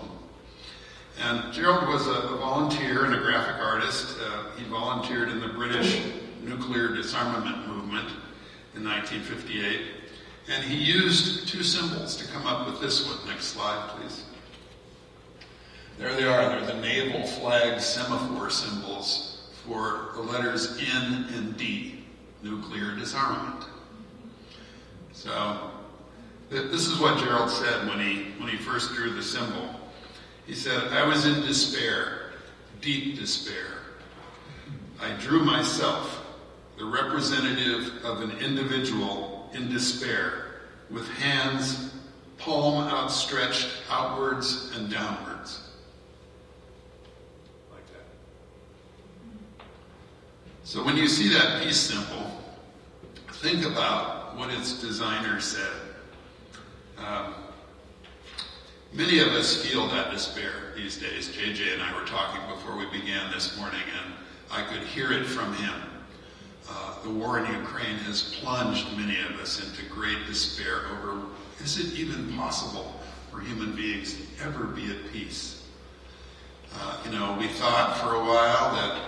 And Gerald was a volunteer and a graphic artist. He volunteered in the British nuclear disarmament movement in 1958. And he used two symbols to come up with this one. Next slide, please. There they are. They're the naval flag semaphore symbols for the letters N and D, nuclear disarmament. So this is what Gerald said when he first drew the symbol. He said, I was in despair, deep despair. I drew myself, the representative of an individual in despair, with hands, palm outstretched outwards and downwards. Like that. So when you see that peace symbol, think about what its designer said. Many of us feel that despair these days. JJ and I were talking before we began this morning, and I could hear it from him. The war in Ukraine has plunged many of us into great despair over, is it even possible for human beings to ever be at peace? We thought for a while that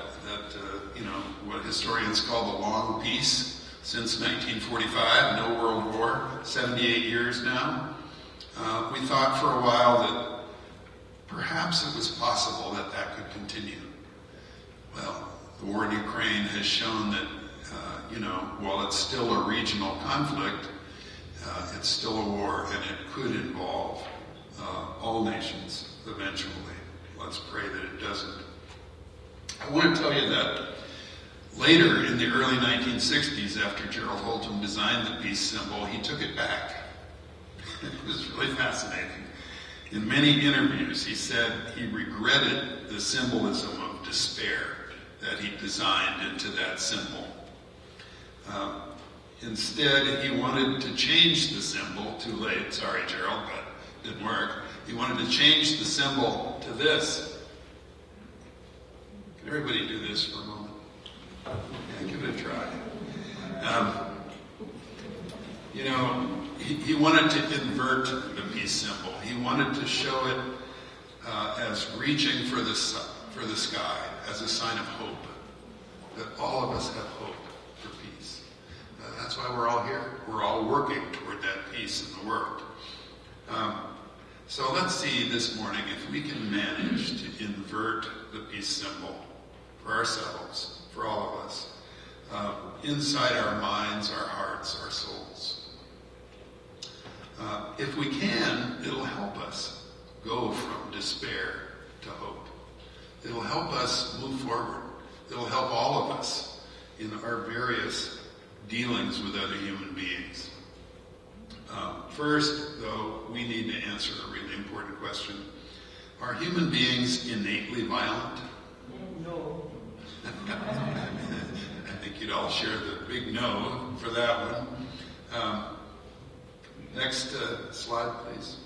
what historians call the long peace since 1945, no world war, 78 years now. We thought for a while that perhaps it was possible that could continue. Well, the war in Ukraine has shown that, while it's still a regional conflict, It's still a war, and it could involve all nations eventually. Let's pray that it doesn't. I want to tell you that later in the early 1960s, after Gerald Holmes designed the peace symbol, he took it back. It was really fascinating. In many interviews, he said he regretted the symbolism of despair that he designed into that symbol. Instead, he wanted to change the symbol. Too late, sorry, Gerald, but it didn't work. He wanted to change the symbol to this. Can everybody do this for a moment? Yeah, give it a try. He wanted to invert the peace symbol. He wanted to show it as reaching for the sky, as a sign of hope, that all of us have hope for peace. That's why we're all here. We're all working toward that peace in the world. So let's see this morning if we can manage to invert the peace symbol for ourselves, for all of us, inside our minds, our hearts, our souls. If we can, it'll help us go from despair to hope. It'll help us move forward. It'll help all of us in our various dealings with other human beings. First, though, we need to answer a really important question. Are human beings innately violent? No. I think you'd all share the big no for that one. Next slide, please.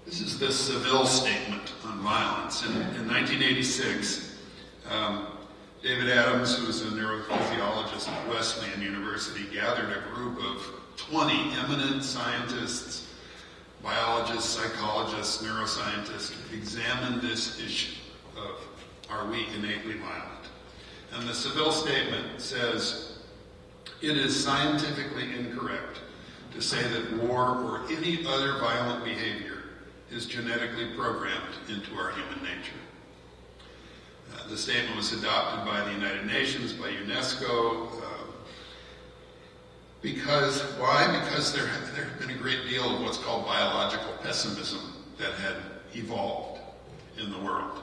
This is the Seville Statement on Violence. In 1986, David Adams, who was a neurophysiologist at Wesleyan University, gathered a group of 20 eminent scientists, biologists, psychologists, neuroscientists, examined this issue of, are we innately violent? And the Seville Statement says, it is scientifically incorrect to say that war or any other violent behavior is genetically programmed into our human nature. The statement was adopted by the United Nations, by UNESCO. Why? Because there had been a great deal of what's called biological pessimism that had evolved in the world.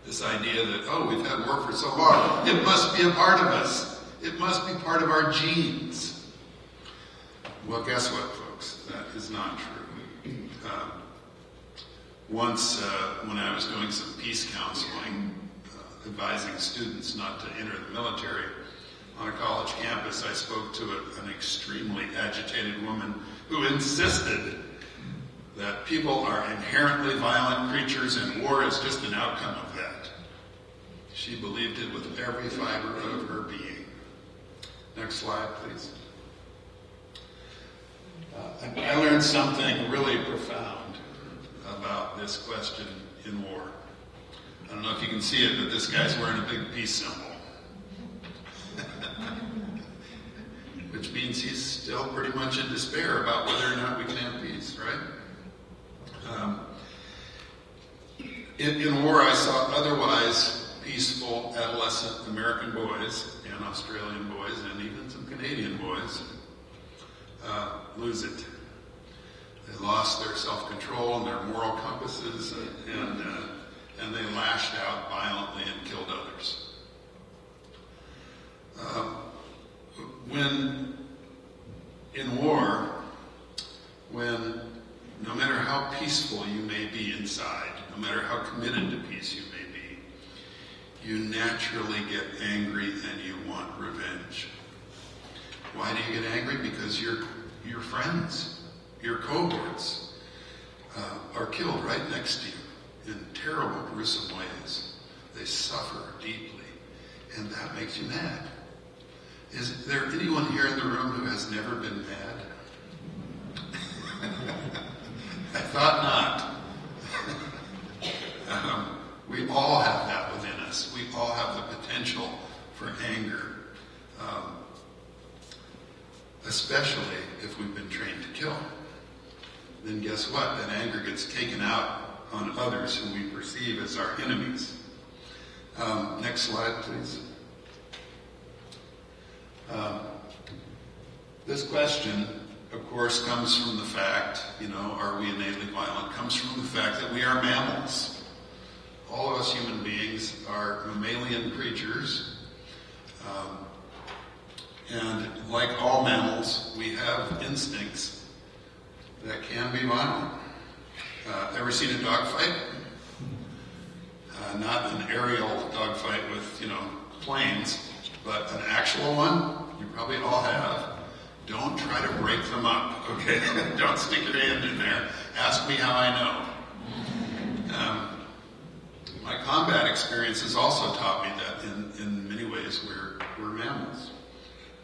This idea that, we've had war for so long, it must be a part of us. It must be part of our genes. Well, guess what, folks? That is not true. Once, when I was doing some peace counseling, advising students not to enter the military, on a college campus, I spoke to an extremely agitated woman who insisted that people are inherently violent creatures and war is just an outcome of that. She believed it with every fiber of her being. Next slide, please. I learned something really profound about this question in war. I don't know if you can see it, but this guy's wearing a big peace symbol. Which means he's still pretty much in despair about whether or not we can have peace, right? In war, I saw otherwise peaceful adolescent American boys and Australian boys and even some Canadian boys lose it. They lost their self-control and their moral compasses, and they lashed out violently and killed others. When in war, when no matter how peaceful you may be inside, no matter how committed to peace you may be, you naturally get angry and you want revenge. Why do you get angry? Because your friends, your cohorts, are killed right next to you in terrible, gruesome ways. They suffer deeply, and that makes you mad. Is there anyone here in the room who has never been mad? I thought not. We all have that within us. We all have the potential for anger, especially if we've been trained to kill. Then guess what? That anger gets taken out on others who we perceive as our enemies. Next slide, please. This question of course, comes from the fact, are we innately violent, comes from the fact that we are mammals. All of us human beings are mammalian creatures. And like all mammals, we have instincts that can be violent. Ever seen a dog fight? Not an aerial dog fight with, planes, but an actual one. You probably all have. Don't try to break them up, okay? Don't stick your hand in there. Ask me how I know. My combat experience has also taught me that in many ways we're mammals.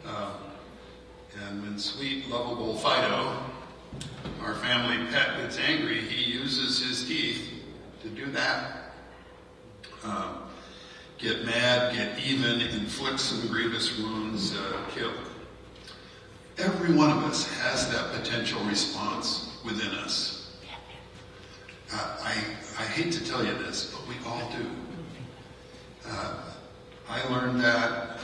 And when sweet, lovable Fido, our family pet, gets angry, he uses his teeth to do that. Get mad, get even, inflict some grievous wounds, kill. Every one of us has that potential response within us. I hate to tell you this, but we all do. I learned that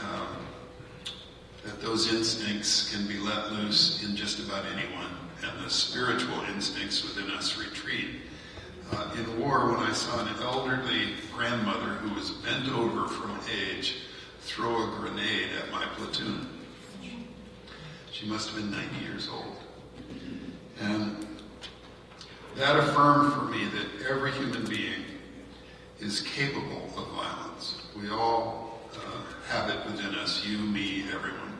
those instincts can be let loose in just about anyone, and the spiritual instincts within us retreat. In war, when I saw an elderly grandmother who was bent over from age throw a grenade at my platoon. She must have been 90 years old. And that affirmed for me that every human being is capable of violence. We all have it within us, you, me, everyone.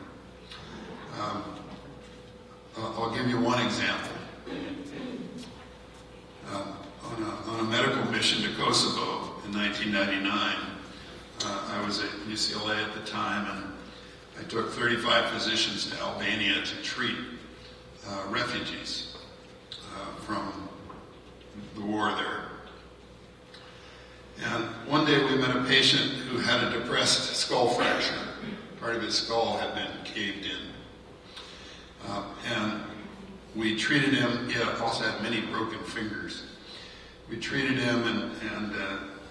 I'll give you one example. On a medical mission to Kosovo in 1999, I was at UCLA at the time, and I took 35 physicians to Albania to treat refugees from the war there. And one day we met a patient who had a depressed skull fracture. Part of his skull had been caved in. And we treated him. He also had many broken fingers. We treated him, and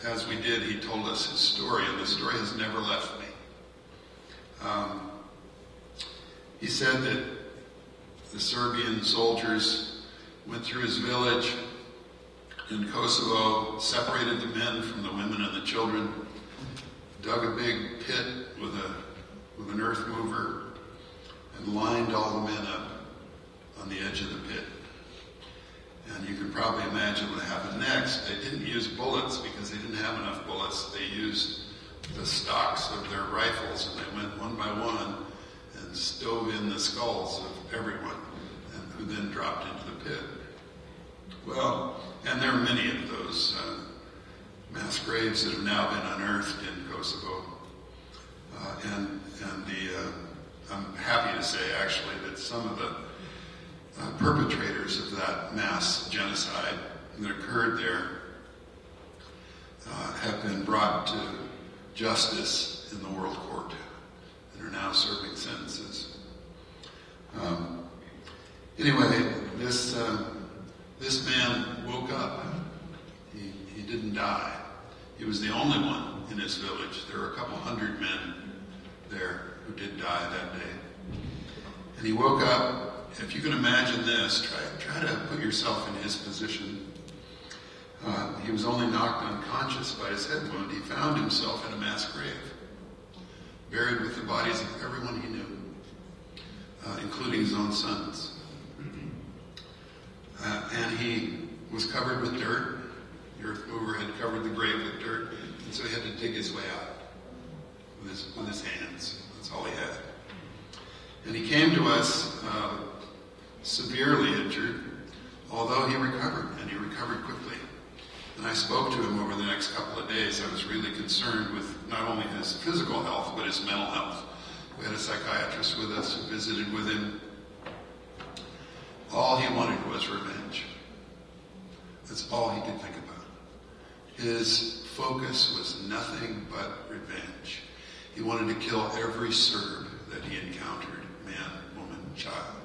as we did, he told us his story, and the story has never left me. He said that the Serbian soldiers went through his village in Kosovo, separated the men from the women and the children, dug a big pit with an earth mover, and lined all the men up on the edge of the pit. And you can probably imagine what happened next. They didn't use bullets because they didn't have enough bullets. They used the stocks of their rifles, and they went one by one and stove in the skulls of everyone, and who then dropped into the pit. Well, and there are many of those mass graves that have now been unearthed in Kosovo. I'm happy to say, actually, that some of the perpetrators of that mass genocide that occurred there have been brought to justice in the World Court and are now serving sentences. Anyway, this man woke up. He didn't die. He was the only one in his village. There were a couple hundred men there who did die that day. And he woke up. If you can imagine this, try to put yourself in his position. He was only knocked unconscious by his head wound. He found himself in a mass grave, buried with the bodies of everyone he knew, including his own sons. And he was covered with dirt. The earth mover had covered the grave with dirt, and so he had to dig his way out with his hands. That's all he had. And he came to us severely injured, although he recovered, and he recovered quickly. And I spoke to him over the next couple of days. I was really concerned with not only his physical health, but his mental health. We had a psychiatrist with us who visited with him. All he wanted was revenge. That's all he could think about. His focus was nothing but revenge. He wanted to kill every Serb that he encountered, man, woman, child.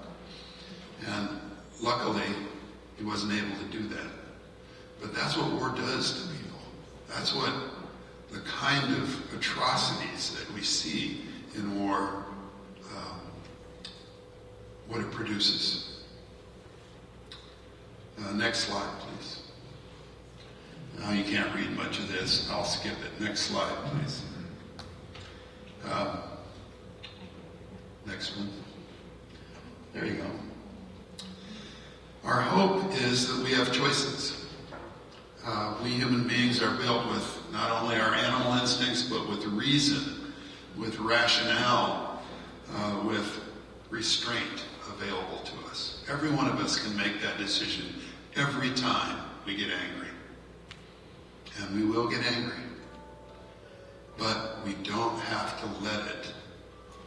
And luckily, he wasn't able to do that. But that's what war does to people. That's what the kind of atrocities that we see in war, what it produces. Next slide, please. Now you can't read much of this. I'll skip it. Next slide, please. Next one. There you go. Our hope is that we have choices. We human beings are built with not only our animal instincts, but with reason, with rationale, with restraint available to us. Every one of us can make that decision every time we get angry. And we will get angry. But we don't have to let it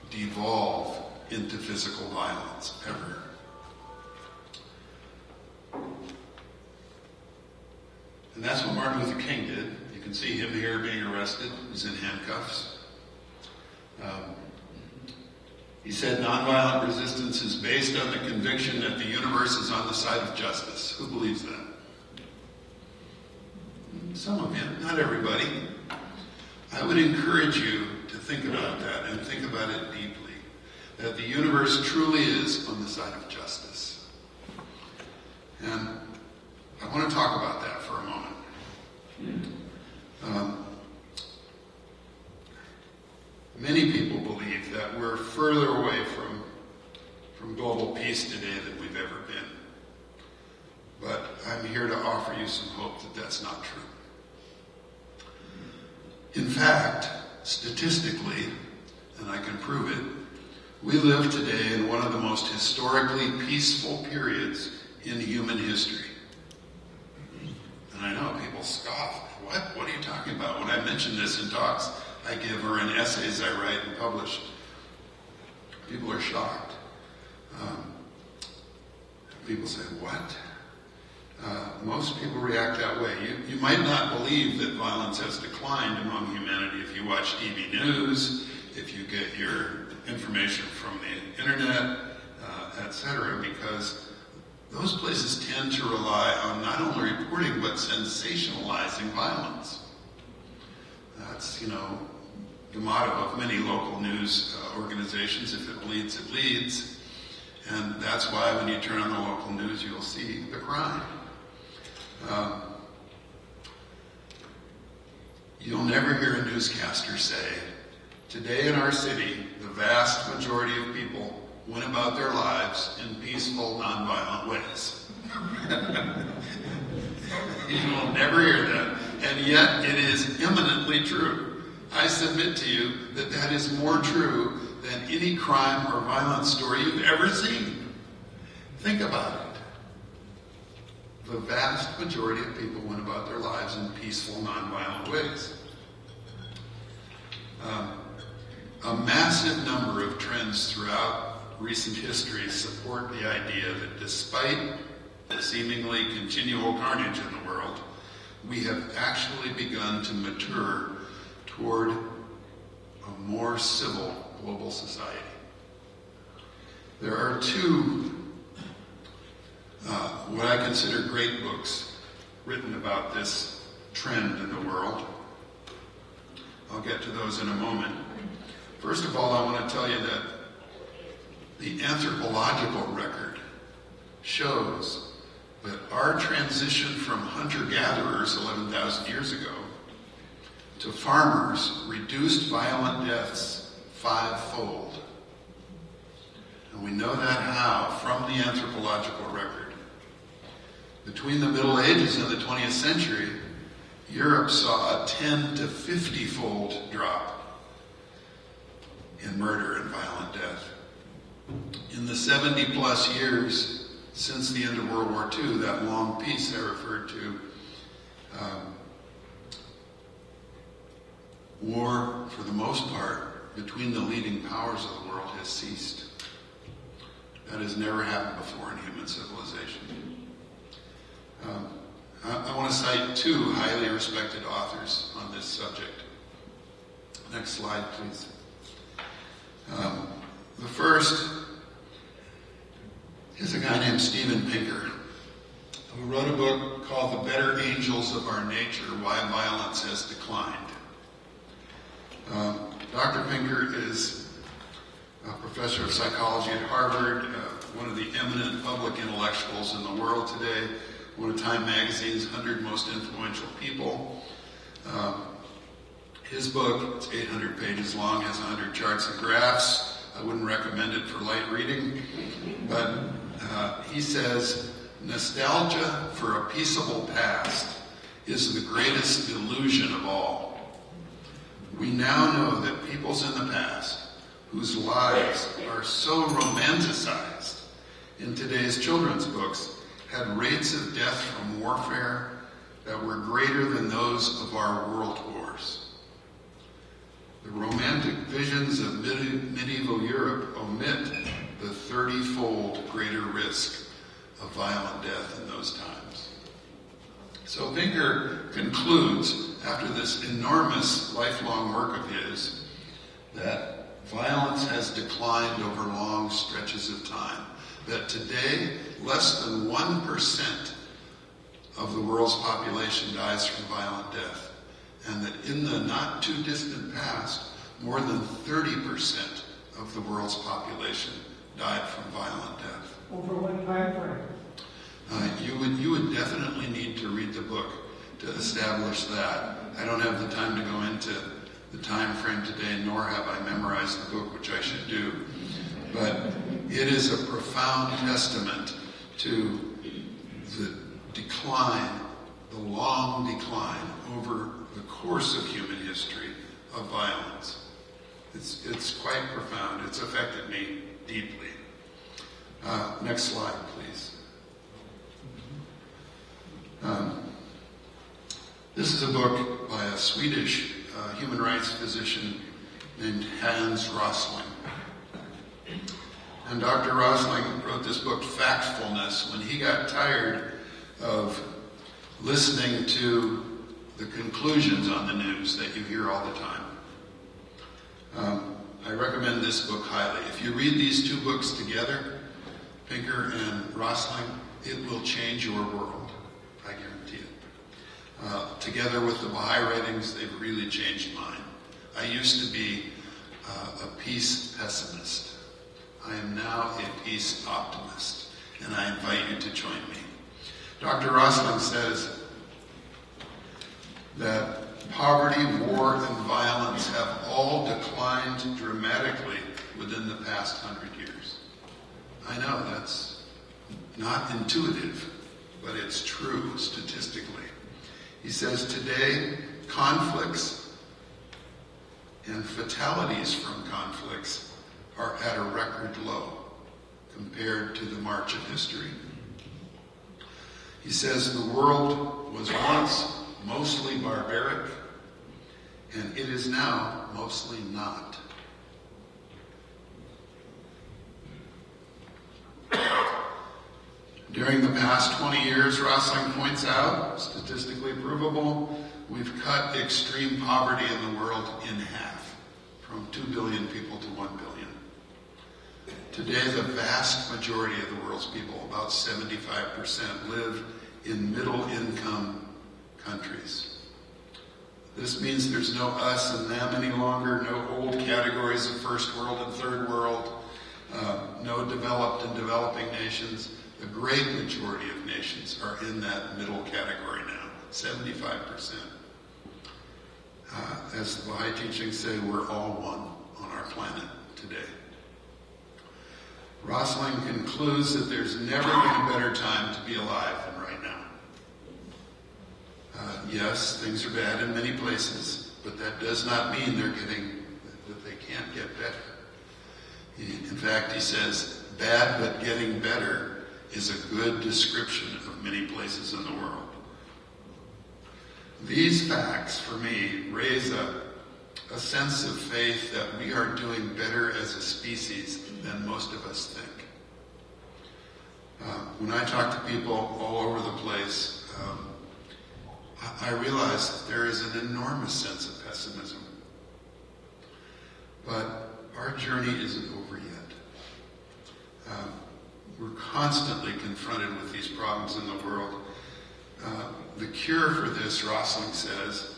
devolve into physical violence, ever. And that's what Martin Luther King did. You can see him here being arrested. He's in handcuffs. He said nonviolent resistance is based on the conviction that the universe is on the side of justice. Who believes that? Some of you, not everybody. I would encourage you to think about that and think about it deeply. That the universe truly is on the side of justice. And I want to talk about that for a moment. Many people believe that we're further away from global peace today than we've ever been. But I'm here to offer you some hope that that's not true. In fact, statistically, and I can prove it, we live today in one of the most historically peaceful periods in human history. And I know people scoff. What are you talking about? When I mention this in talks I give or in essays I write and publish, people are shocked. People say, what? Most people react that way. You might not believe that violence has declined among humanity if you watch TV news, if you get your information from the internet, etc., because those places tend to rely on not only reporting but sensationalizing violence. That's, the motto of many local news organizations. If it bleeds, it leads. And that's why when you turn on the local news, you'll see the crime. You'll never hear a newscaster say, today in our city, the vast majority of people went about their lives in peaceful, nonviolent ways. You will never hear that. And yet it is eminently true. I submit to you that that is more true than any crime or violence story you've ever seen. Think about it. The vast majority of people went about their lives in peaceful, nonviolent ways. A massive number of trends throughout recent history support the idea that despite the seemingly continual carnage in the world, we have actually begun to mature toward a more civil global society. There are two what I consider great books written about this trend in the world. I'll get to those in a moment. First of all, I want to tell you that the anthropological record shows that our transition from hunter-gatherers 11,000 years ago to farmers reduced violent deaths 5-fold. And we know that how? From the anthropological record. Between the Middle Ages and the 20th century, Europe saw a 10 to 50-fold drop in murder and violent death. In the 70-plus years since the end of World War II, that long peace I referred to, war, for the most part, between the leading powers of the world has ceased. That has never happened before in human civilization. I want to cite two highly respected authors on this subject. Next slide, please. The first is a guy named Steven Pinker, who wrote a book called The Better Angels of Our Nature, Why Violence Has Declined. Dr. Pinker is a professor of psychology at Harvard, one of the eminent public intellectuals in the world today, one of Time Magazine's 100 most influential people. His book, it's 800 pages long, has 100 charts and graphs. I wouldn't recommend it for light reading, but he says, nostalgia for a peaceable past is the greatest illusion of all. We now know that peoples in the past, whose lives are so romanticized in today's children's books, had rates of death from warfare that were greater than those of our world wars. The romantic visions of medieval Europe omit the 30-fold greater risk of violent death in those times. So Pinker concludes, after this enormous lifelong work of his, that violence has declined over long stretches of time, that today less than 1% of the world's population dies from violent death, and that in the not too distant past, more than 30% of the world's population died from violent death. Over what time frame? You would definitely need to read the book to establish that. I don't have the time to go into the time frame today, nor have I memorized the book, which I should do. But it is a profound testament to the decline, the long decline over the course of human history of violence. It's quite profound. It's affected me deeply. Next slide, please. This is a book by a Swedish human rights physician named Hans Rosling. And Dr. Rosling wrote this book, Factfulness, when he got tired of listening to the conclusions on the news that you hear all the time. I recommend this book highly. If you read these two books together, Pinker and Rosling, it will change your world. I guarantee it. Together with the Baha'i writings, they've really changed mine. I used to be a peace pessimist. I am now a peace optimist, and I invite you to join me. Dr. Rosling says that poverty, war, and violence have all declined dramatically within the past 100 years. I know that's not intuitive, but it's true statistically. He says today, conflicts and fatalities from conflicts are at a record low compared to the march of history. He says the world was once mostly barbaric, and it is now mostly not. During the past 20 years, Rosling points out, statistically provable, we've cut extreme poverty in the world in half, from 2 billion people to 1 billion. Today, the vast majority of the world's people, about 75%, live in middle-income countries. This means there's no us and them any longer, no old categories of first world and third world, no developed and developing nations. The great majority of nations are in that middle category now, 75%. As the Baha'i teachings say, we're all one on our planet today. Rosling concludes that there's never been a better time to be alive than right now. Yes, things are bad in many places, but that does not mean that they can't get better. In fact, he says, bad but getting better is a good description of many places in the world. These facts, for me, raise a sense of faith that we are doing better as a species than most of us think. When I talk to people all over the place, I realize that there is an enormous sense of pessimism. But our journey isn't over yet. We're constantly confronted with these problems in the world. The cure for this, Rosling says,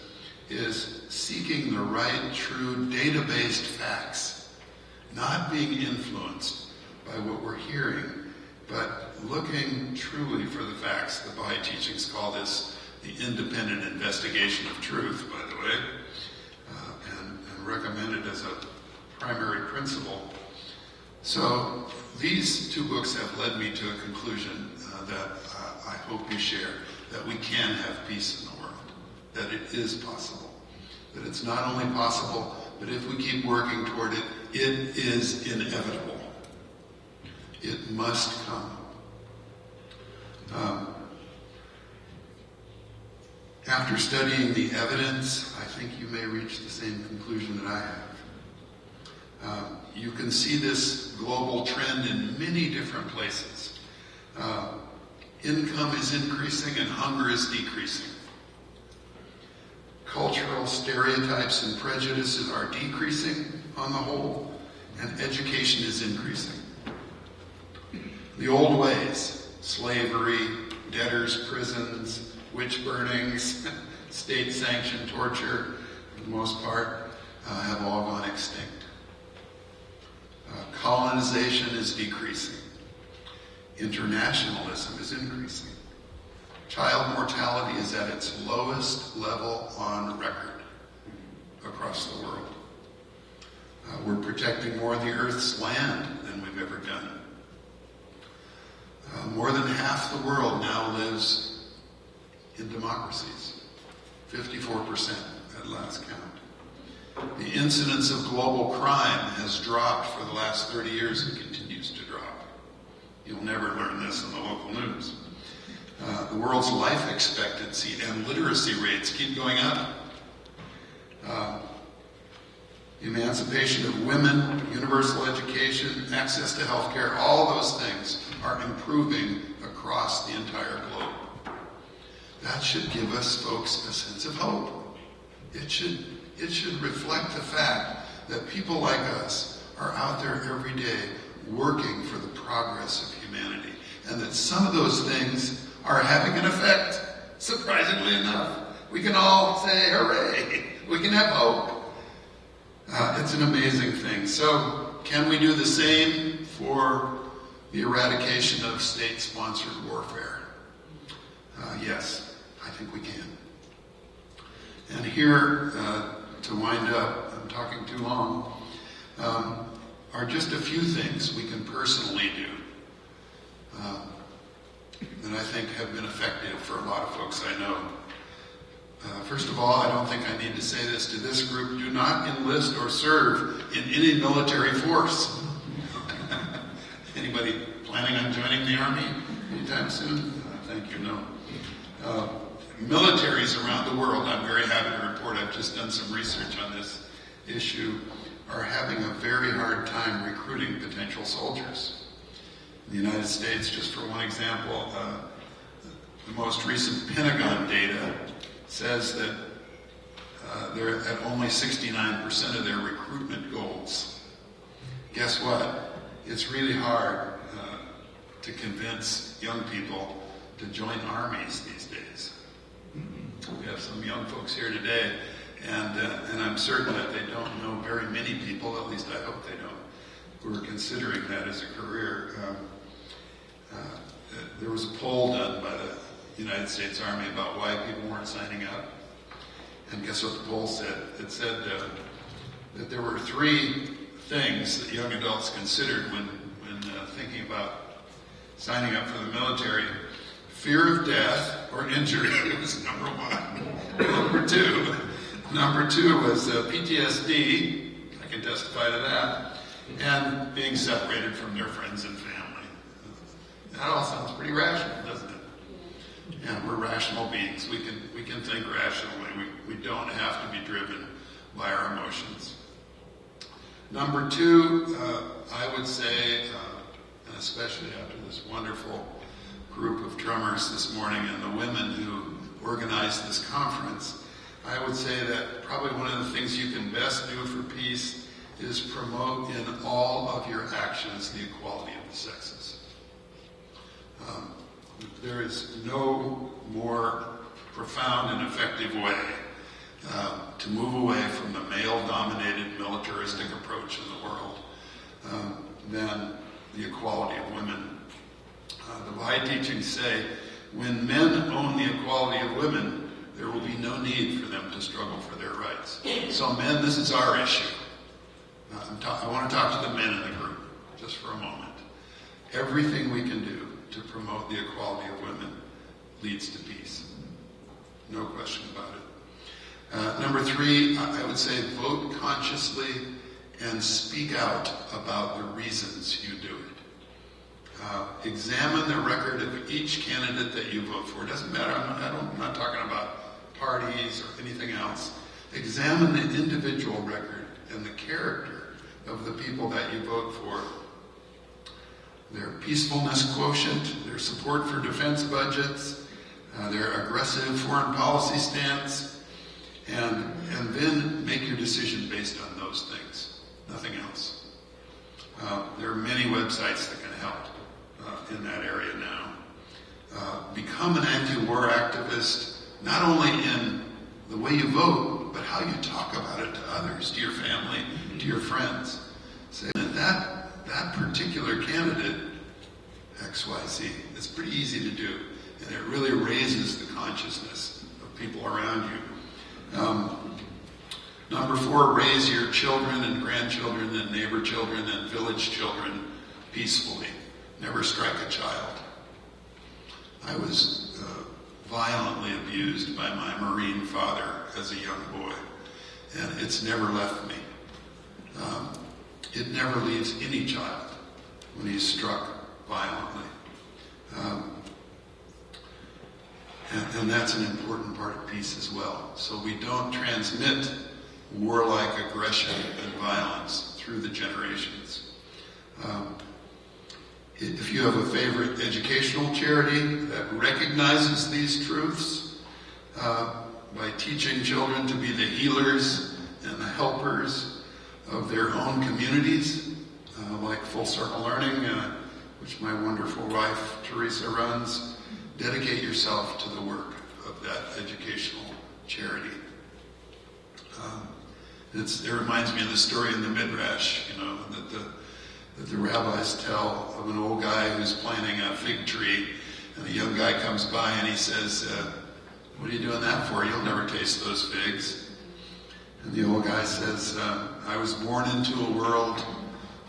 is seeking the right, true, data-based facts, not being influenced by what we're hearing, but looking truly for the facts. The Baha'i teachings call this the independent investigation of truth, by the way, and recommend it as a primary principle. So these two books have led me to a conclusion that I hope you share, that we can have peace in the world, that it is possible, that it's not only possible, but if we keep working toward it, it is inevitable. It must come. After studying the evidence, I think you may reach the same conclusion that I have. You can see this global trend in many different places. Income is increasing and hunger is decreasing. Cultural stereotypes and prejudices are decreasing on the whole, and education is increasing. The old ways, slavery, debtors' prisons, witch burnings, state-sanctioned torture, for the most part, have all gone extinct. Colonization is decreasing. Internationalism is increasing. Child mortality is at its lowest level on record across the world. We're protecting more of the Earth's land than we've ever done. More than half the world now lives in democracies, 54% at last count. The incidence of global crime has dropped for the last 30 years and continues to drop. You'll never learn this in the local news. The world's life expectancy and literacy rates keep going up. Emancipation of women, universal education, access to health care, all those things are improving across the entire globe. That should give us, folks, a sense of hope. It should reflect the fact that people like us are out there every day working for the progress of humanity, and that some of those things are having an effect, surprisingly enough. We can all say, hooray! We can have hope. It's an amazing thing. So, can we do the same for the eradication of state-sponsored warfare? Yes, I think we can. And here, to wind up, I'm talking too long, are just a few things we can personally do that I think have been effective for a lot of folks I know. First of all, I don't think I need to say this to this group: do not enlist or serve in any military force. Anybody planning on joining the Army anytime soon? Thank you, no. Militaries around the world, I'm very happy to report, I've just done some research on this issue, are having a very hard time recruiting potential soldiers. In the United States, just for one example, the most recent Pentagon data says that they're at only 69% of their recruitment goals. Guess what? It's really hard to convince young people to join armies these days. We have some young folks here today, and I'm certain that they don't know very many people, at least I hope they don't, who are considering that as a career. There was a poll done by the United States Army about why people weren't signing up. And guess what the poll said? It said that there were 3 things that young adults considered when thinking about signing up for the military. Fear of death or injury was number 1. Number two was PTSD. I can testify to that. And being separated from their friends and family. That all sounds pretty rational, doesn't it? Yeah, we're rational beings. We can think rationally. We don't have to be driven by our emotions. Number 2, I would say, and especially after this wonderful group of drummers this morning and the women who organized this conference, I would say that probably one of the things you can best do for peace is promote in all of your actions the equality of the sexes. There is no more profound and effective way to move away from the male-dominated militaristic approach in the world than the equality of women. The Baha'i teachings say, when men own the equality of women, there will be no need for them to struggle for their rights. So men, this is our issue. I want to talk to the men in the group just for a moment. Everything we can do to promote the equality of women leads to peace. No question about it. Number 3, I would say vote consciously and speak out about the reasons you do it. Examine the record of each candidate that you vote for. It doesn't matter, I'm not talking about parties or anything else. Examine the individual record and the character of the people that you vote for. Their peacefulness quotient, their support for defense budgets, their aggressive foreign policy stance, and then make your decision based on those things, nothing else. There are many websites that can help in that area now. Become an anti-war activist, not only in the way you vote, but how you talk about it to others, to your family, to your friends. Say that particular candidate, XYZ, it's pretty easy to do, and it really raises the consciousness of people around you. Number 4, raise your children and grandchildren and neighbor children and village children peacefully. Never strike a child. I was violently abused by my Marine father as a young boy, and it's never left me. It never leaves any child when he's struck violently. And that's an important part of peace as well. So we don't transmit warlike aggression and violence through the generations. If you have a favorite educational charity that recognizes these truths by teaching children to be the healers and the helpers of their own communities, like Full Circle Learning, which my wonderful wife Teresa runs, dedicate yourself to the work of that educational charity. It reminds me of the story in the Midrash, that the rabbis tell of an old guy who's planting a fig tree, and a young guy comes by and he says, what are you doing that for? You'll never taste those figs. And the old guy says, I was born into a world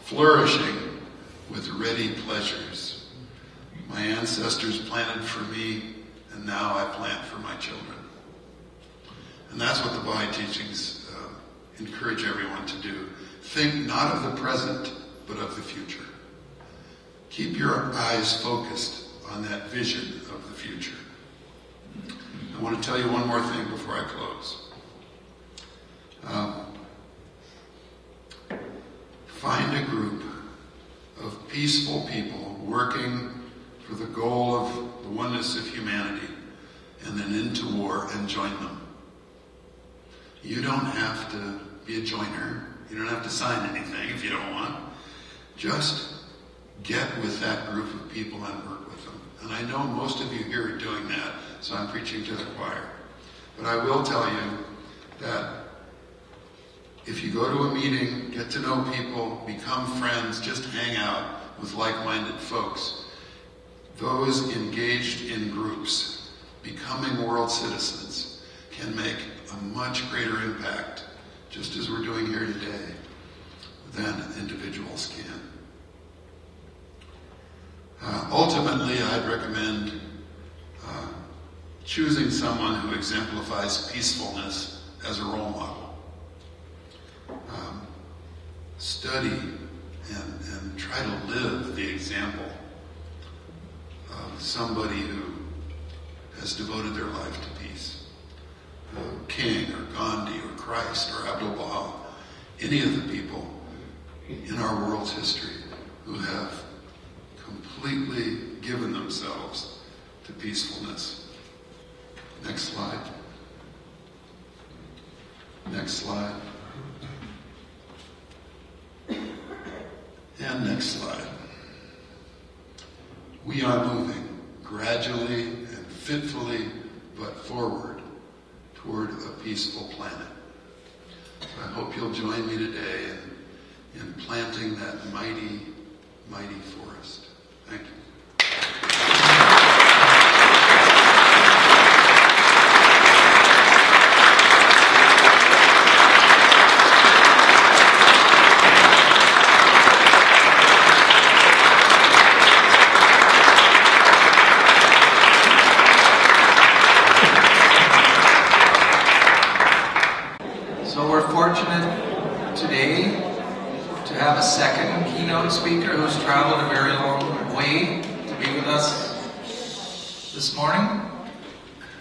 flourishing with ready pleasures. My ancestors planted for me, and now I plant for my children. And that's what the Baha'i teachings encourage everyone to do. Think not of the present, but of the future. Keep your eyes focused on that vision of the future. I want to tell you one more thing before I close. Find a group of peaceful people working for the goal of the oneness of humanity and an end to war, and join them. You don't have to be a joiner. You don't have to sign anything if you don't want. Just get with that group of people and work with them. And I know most of you here are doing that, so I'm preaching to the choir. But I will tell you that if you go to a meeting, get to know people, become friends, just hang out with like-minded folks, those engaged in groups, becoming world citizens, can make a much greater impact, just as we're doing here today, than individuals can. Ultimately, I'd recommend choosing someone who exemplifies peacefulness as a role model. Study and try to live the example of somebody who has devoted their life to peace. King or Gandhi or Christ or Abdu'l-Baha, any of the people in our world's history who have completely given themselves to peacefulness. Next slide. Next slide. And next slide. We are moving gradually and fitfully, but forward toward a peaceful planet. I hope you'll join me today in planting that mighty, mighty forest. Thank you. second keynote speaker who's traveled a very long way to be with us this morning.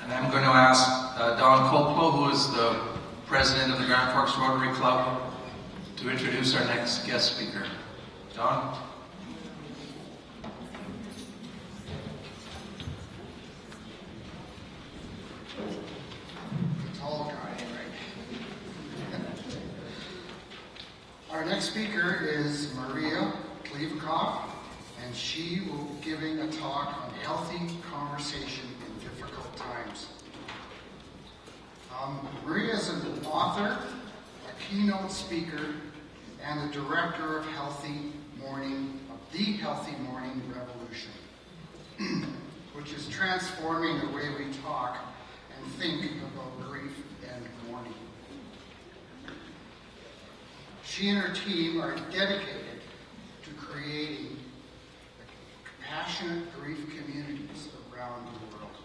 And I'm going to ask Don Colclough, who is the president of the Grand Forks Rotary Club, to introduce our next guest speaker. Don? Tall guy, right? Our next speaker is Maria Kliavkoff, and she will be giving a talk on healthy conversation in difficult times. Maria is an author, a keynote speaker, and the director of the Healthy Morning Revolution, which is transforming the way we talk and think about grief and mourning. She and her team are dedicated to creating compassionate grief communities around the world.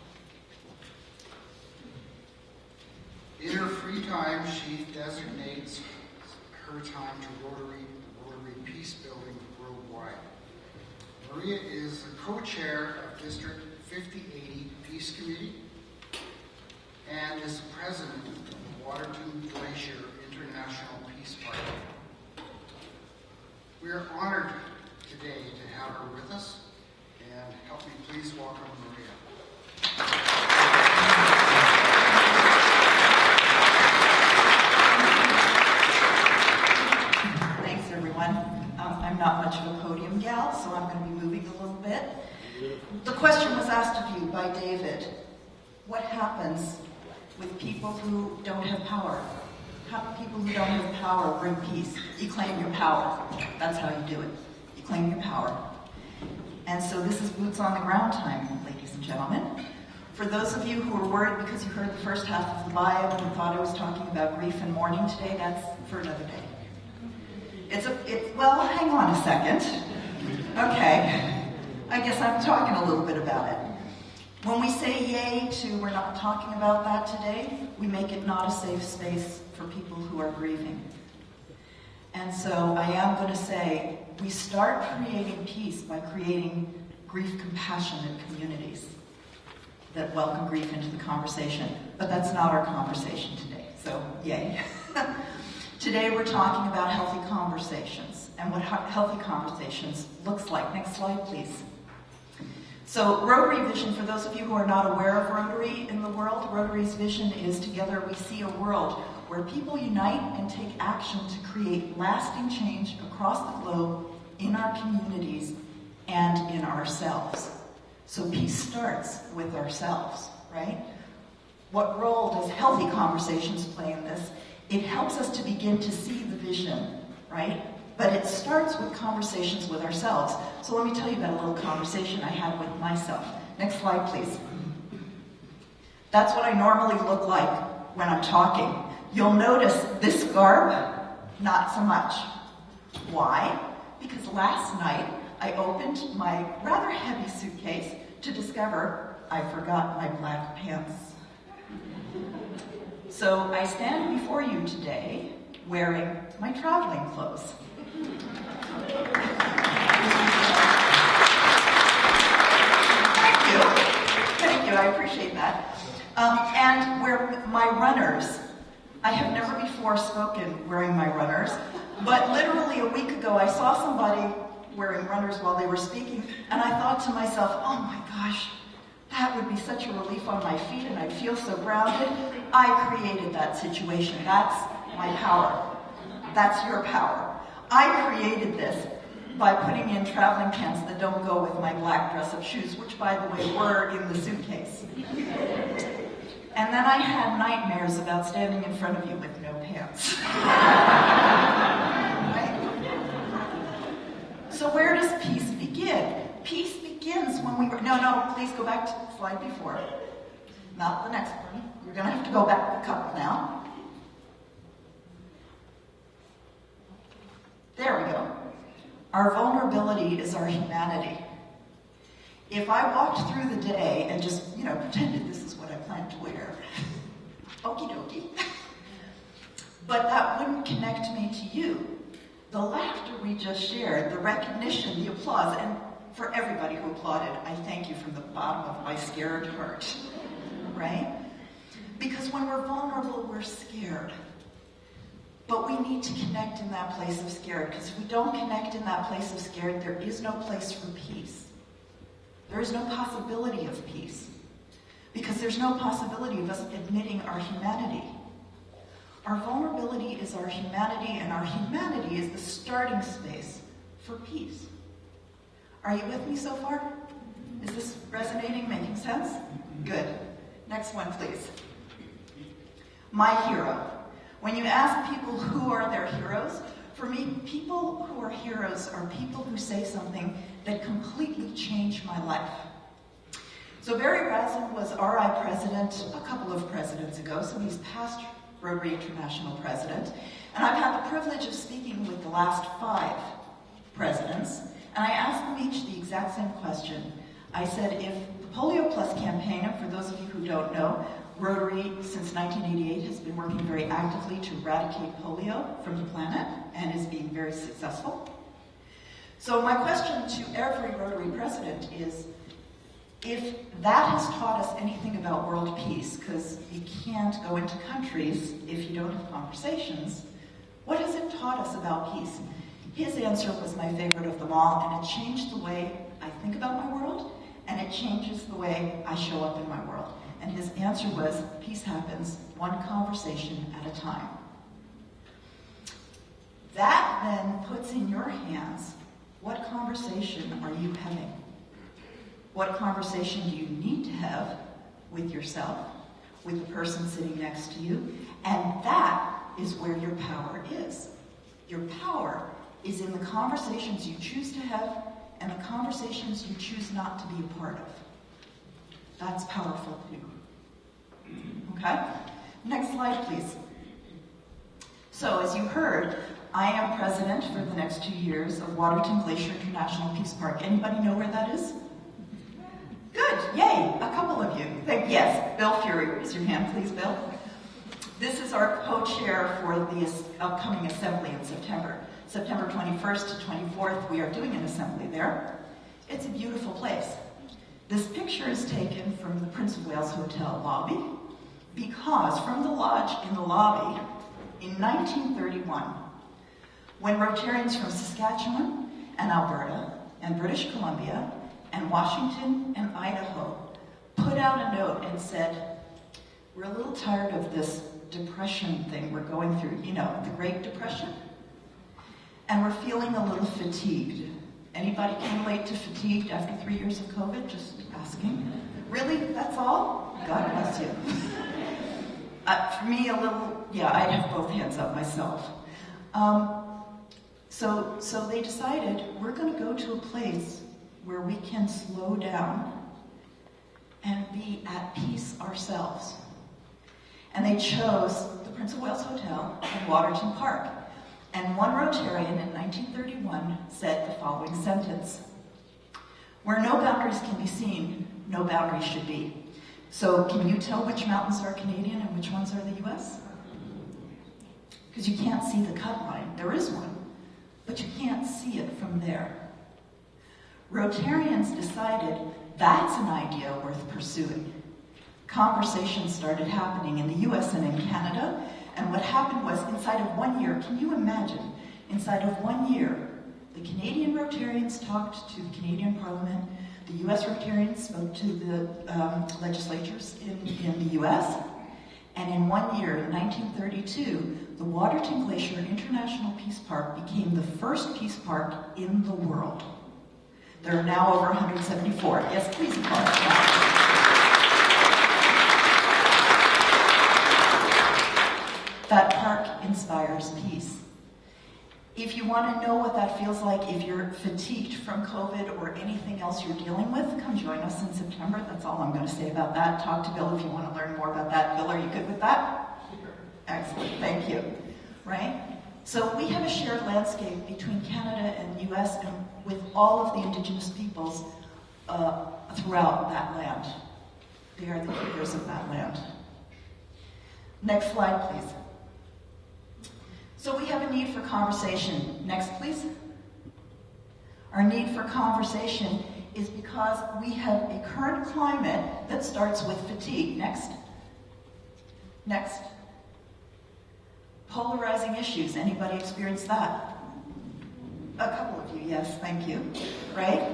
In her free time, she designates her time to Rotary Peace Building worldwide. Maria is the co-chair of District 5080 Peace Committee and is the president of the Waterton Glacier International Peace Party. We are honored today to have her with us, and help me please welcome Maria. Thanks, everyone. I'm not much of a podium gal, so I'm going to be moving a little bit. The question was asked of you by David. What happens with people who don't have power? How do people who don't have power bring peace? You claim your power. That's how you do it. You claim your power. And so this is boots on the ground time, ladies and gentlemen. For those of you who are worried because you heard the first half of the bio and thought I was talking about grief and mourning today, that's for another day. Well, hang on a second. Okay. I guess I'm talking a little bit about it. When we say yay to we're not talking about that today, we make it not a safe space for people who are grieving. And so I am going to say we start creating peace by creating grief compassionate communities that welcome grief into the conversation. But that's not our conversation today, so yay. Today we're talking about healthy conversations and what healthy conversations looks like. Next slide, please. So Rotary Vision, for those of you who are not aware of Rotary in the world, Rotary's vision is together we see a world where people unite and take action to create lasting change across the globe in our communities and in ourselves. So peace starts with ourselves, right? What role does healthy conversations play in this? It helps us to begin to see the vision, right? But it starts with conversations with ourselves. So let me tell you about a little conversation I had with myself. Next slide, please. That's what I normally look like when I'm talking. You'll notice this garb, not so much. Why? Because last night I opened my rather heavy suitcase to discover I forgot my black pants. So I stand before you today wearing my traveling clothes. Thank you, I appreciate that. And wear my runners. I have never before spoken wearing my runners, but literally a week ago I saw somebody wearing runners while they were speaking, and I thought to myself, oh my gosh, that would be such a relief on my feet and I'd feel so grounded. I created that situation. That's my power. That's your power. I created this by putting in traveling pants that don't go with my black dress-up shoes, which, by the way, were in the suitcase. And then I had nightmares about standing in front of you with no pants. Right? So where does peace begin? Peace begins when we... No, please go back to the slide before. Not the next one. You're going to have to go back a couple now. There we go. Our vulnerability is our humanity. If I walked through the day and just, pretended this is what I plan to wear, okie dokie, but that wouldn't connect me to you. the laughter we just shared, the recognition, the applause, and for everybody who applauded, I thank you from the bottom of my scared heart, right? Because when we're vulnerable, we're scared. But we need to connect in that place of scared, because if we don't connect in that place of scared, there is no place for peace. There is no possibility of peace, because there's no possibility of us admitting our humanity. Our vulnerability is our humanity, and our humanity is the starting space for peace. Are you with me so far? Is this resonating, making sense? Good. Next one, please. My hero. When you ask people who are their heroes, for me, people who are heroes are people who say something that completely changed my life. So Verigin was RI president a couple of presidents ago, so he's past Rotary International president. And I've had the privilege of speaking with the last 5 presidents, and I asked them each the exact same question. I said, if the Polio Plus campaign, and for those of you who don't know, Rotary, since 1988, has been working very actively to eradicate polio from the planet and is being very successful. So my question to every Rotary president is, if that has taught us anything about world peace, because you can't go into countries if you don't have conversations, what has it taught us about peace? His answer was my favorite of them all, and it changed the way I think about my world, and it changes the way I show up in my world. And his answer was, peace happens one conversation at a time. That then puts in your hands, what conversation are you having? What conversation do you need to have with yourself, with the person sitting next to you? And that is where your power is. Your power is in the conversations you choose to have and the conversations you choose not to be a part of. That's powerful too. Okay? Next slide, please. So, as you heard, I am president for the next 2 years of Waterton Glacier International Peace Park. Anybody know where that is? Good, yay, a couple of you. Yes, Bill Fury, raise your hand, please, Bill. This is our co-chair for the upcoming assembly in September. September 21st to 24th, we are doing an assembly there. It's a beautiful place. This picture is taken from the Prince of Wales Hotel lobby, because from the lodge in the lobby, in 1931, when Rotarians from Saskatchewan and Alberta and British Columbia and Washington and Idaho put out a note and said, we're a little tired of this depression thing we're going through, you know, the Great Depression, and we're feeling a little fatigued. Anybody can relate to fatigued after 3 years of COVID? Just asking. Really? That's all? God bless you. For me, a little, yeah, I'd have both hands up myself. So they decided, we're going to go to a place where we can slow down and be at peace ourselves. And they chose the Prince of Wales Hotel in Waterton Park. And one Rotarian in 1931 said the following sentence: where no boundaries can be seen, no boundaries should be. So can you tell which mountains are Canadian and which ones are the US? Because you can't see the cut line. There is one, but you can't see it from there. Rotarians decided that's an idea worth pursuing. Conversations started happening in the US and in Canada, and what happened was, inside of 1 year, can you imagine, inside of 1 year, the Canadian Rotarians talked to the Canadian Parliament, the US Rotarians spoke to the legislatures in the US, and in 1 year, in 1932, the Waterton Glacier International Peace Park became the first peace park in the world. There are now over 174. Yes, please applaud. That park inspires peace. If you want to know what that feels like, if you're fatigued from COVID or anything else you're dealing with, come join us in September. That's all I'm going to say about that. Talk to Bill if you want to learn more about that. Bill, are you good with that? Excellent, thank you. Right? So we have a shared landscape between Canada and the US and with all of the Indigenous peoples throughout that land. They are the keepers of that land. Next slide, please. So we have a need for conversation. Next, please. Our need for conversation is because we have a current climate that starts with fatigue. Next. Next. Polarizing issues. Anybody experience that? A couple of you, yes, thank you. Right?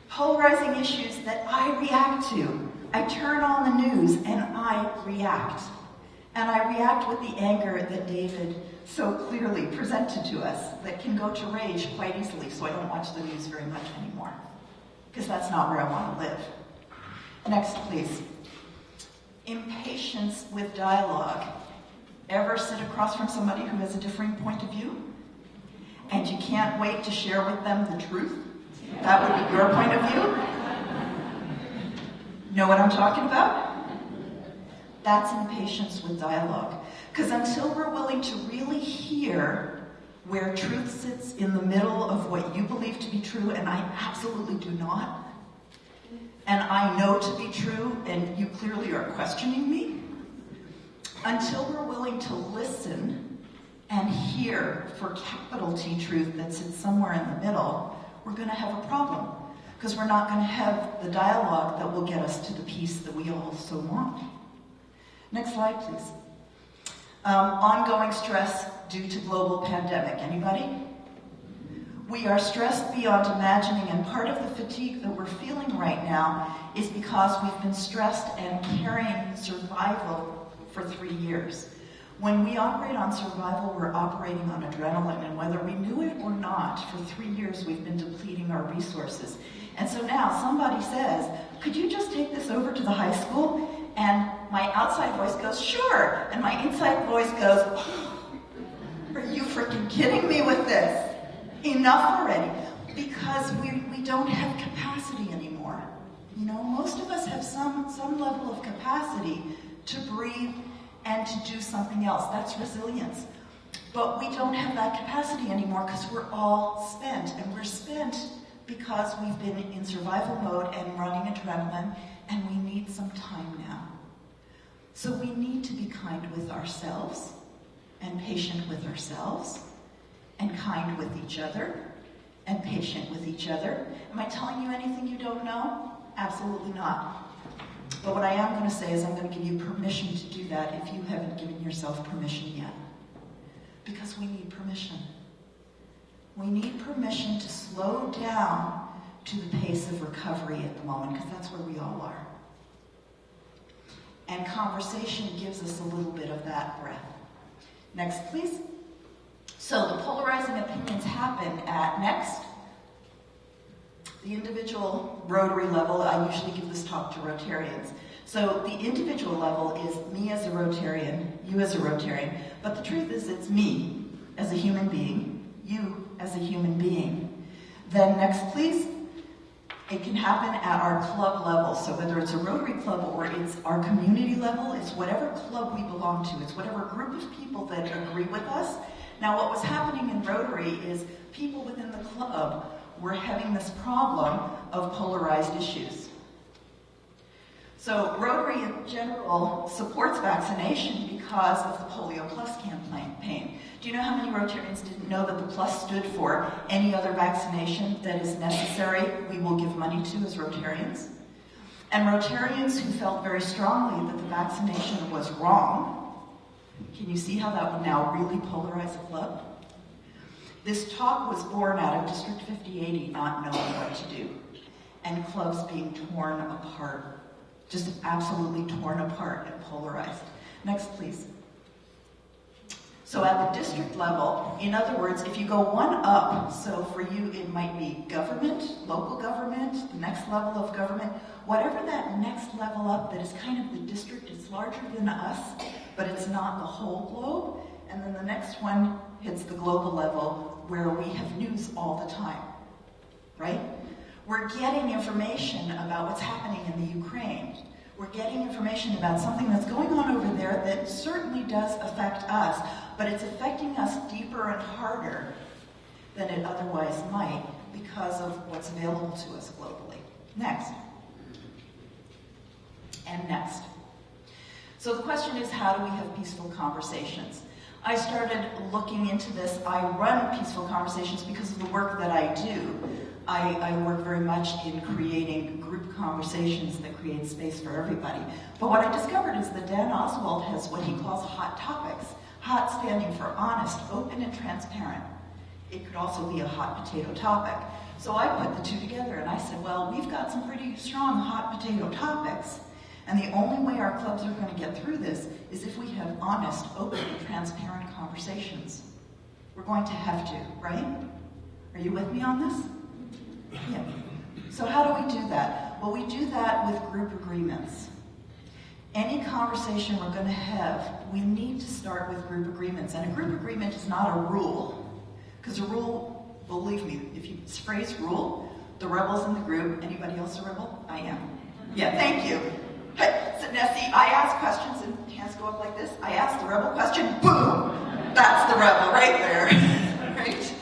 Polarizing issues that I react to. I turn on the news and I react. And I react with the anger that David so clearly presented to us, that can go to rage quite easily, so I don't watch the news very much anymore, because that's not where I want to live. Next, please. Impatience with dialogue. Ever sit across from somebody who has a differing point of view, and you can't wait to share with them the truth? That would be your point of view? Know what I'm talking about? That's impatience with dialogue. Because until we're willing to really hear where truth sits in the middle of what you believe to be true, and I absolutely do not, and I know to be true, and you clearly are questioning me, until we're willing to listen and hear for capital T truth that sits somewhere in the middle, we're going to have a problem. Because we're not going to have the dialogue that will get us to the peace that we all so want. Next slide, please. Ongoing stress due to global pandemic. Anybody? We are stressed beyond imagining, and part of the fatigue that we're feeling right now is because we've been stressed and carrying survival for 3 years. When we operate on survival, we're operating on adrenaline, and whether we knew it or not, for 3 years we've been depleting our resources. And so now somebody says, could you just take this over to the high school? And my outside voice goes, sure. And my inside voice goes, oh, are you freaking kidding me with this? Enough already. Because we don't have capacity anymore. You know, most of us have some level of capacity to breathe and to do something else. That's resilience. But we don't have that capacity anymore because we're all spent. And we're spent because we've been in survival mode and running adrenaline, and we need some time now. So we need to be kind with ourselves, and patient with ourselves, and kind with each other, and patient with each other. Am I telling you anything you don't know? Absolutely not. But what I am going to say is I'm going to give you permission to do that if you haven't given yourself permission yet. Because we need permission. We need permission to slow down to the pace of recovery at the moment, because that's where we all are. And conversation gives us a little bit of that breath. Next, please. So the polarizing opinions happen at next. The individual Rotary level, I usually give this talk to Rotarians. So the individual level is me as a Rotarian, you as a Rotarian, but the truth is it's me as a human being, you as a human being. Then next, please. It can happen at our club level. So whether it's a Rotary club or it's our community level, it's whatever club we belong to. It's whatever group of people that agree with us. Now what was happening in Rotary is people within the club were having this problem of polarized issues. So Rotary in general supports vaccination because of the Polio Plus campaign. Do you know how many Rotarians didn't know that the plus stood for any other vaccination that is necessary we will give money to as Rotarians? And Rotarians who felt very strongly that the vaccination was wrong, can you see how that would now really polarize a club? This talk was born out of District 5080 not knowing what to do, and clubs being torn apart, just absolutely torn apart and polarized. Next, please. So at the district level, in other words, if you go one up, so for you it might be government, local government, the next level of government, whatever that next level up that is kind of the district, it's larger than us, but it's not the whole globe. And then the next one hits the global level where we have news all the time, right? We're getting information about what's happening in the Ukraine. We're getting information about something that's going on over there that certainly does affect us, but it's affecting us deeper and harder than it otherwise might because of what's available to us globally. Next. And next. So the question is, how do we have peaceful conversations? I started looking into this. I run Peaceful Conversations because of the work that I do. I work very much in creating group conversations that create space for everybody. But what I discovered is that Dan Oswald has what he calls hot topics. Hot standing for honest, open, and transparent. It could also be a hot potato topic. So I put the two together and I said, well, we've got some pretty strong hot potato topics. And the only way our clubs are going to get through this is if we have honest, open, and transparent conversations. We're going to have to, right? Are you with me on this? Yeah. So how do we do that? Well, we do that with group agreements. Any conversation we're going to have, we need to start with group agreements. And a group agreement is not a rule. Because a rule, believe me, if you phrase rule, the rebels in the group, anybody else a rebel? I am. Yeah, thank you. Hey, so now see, I ask questions and hands go up like this. I ask the rebel question, boom! That's the rebel right there, right?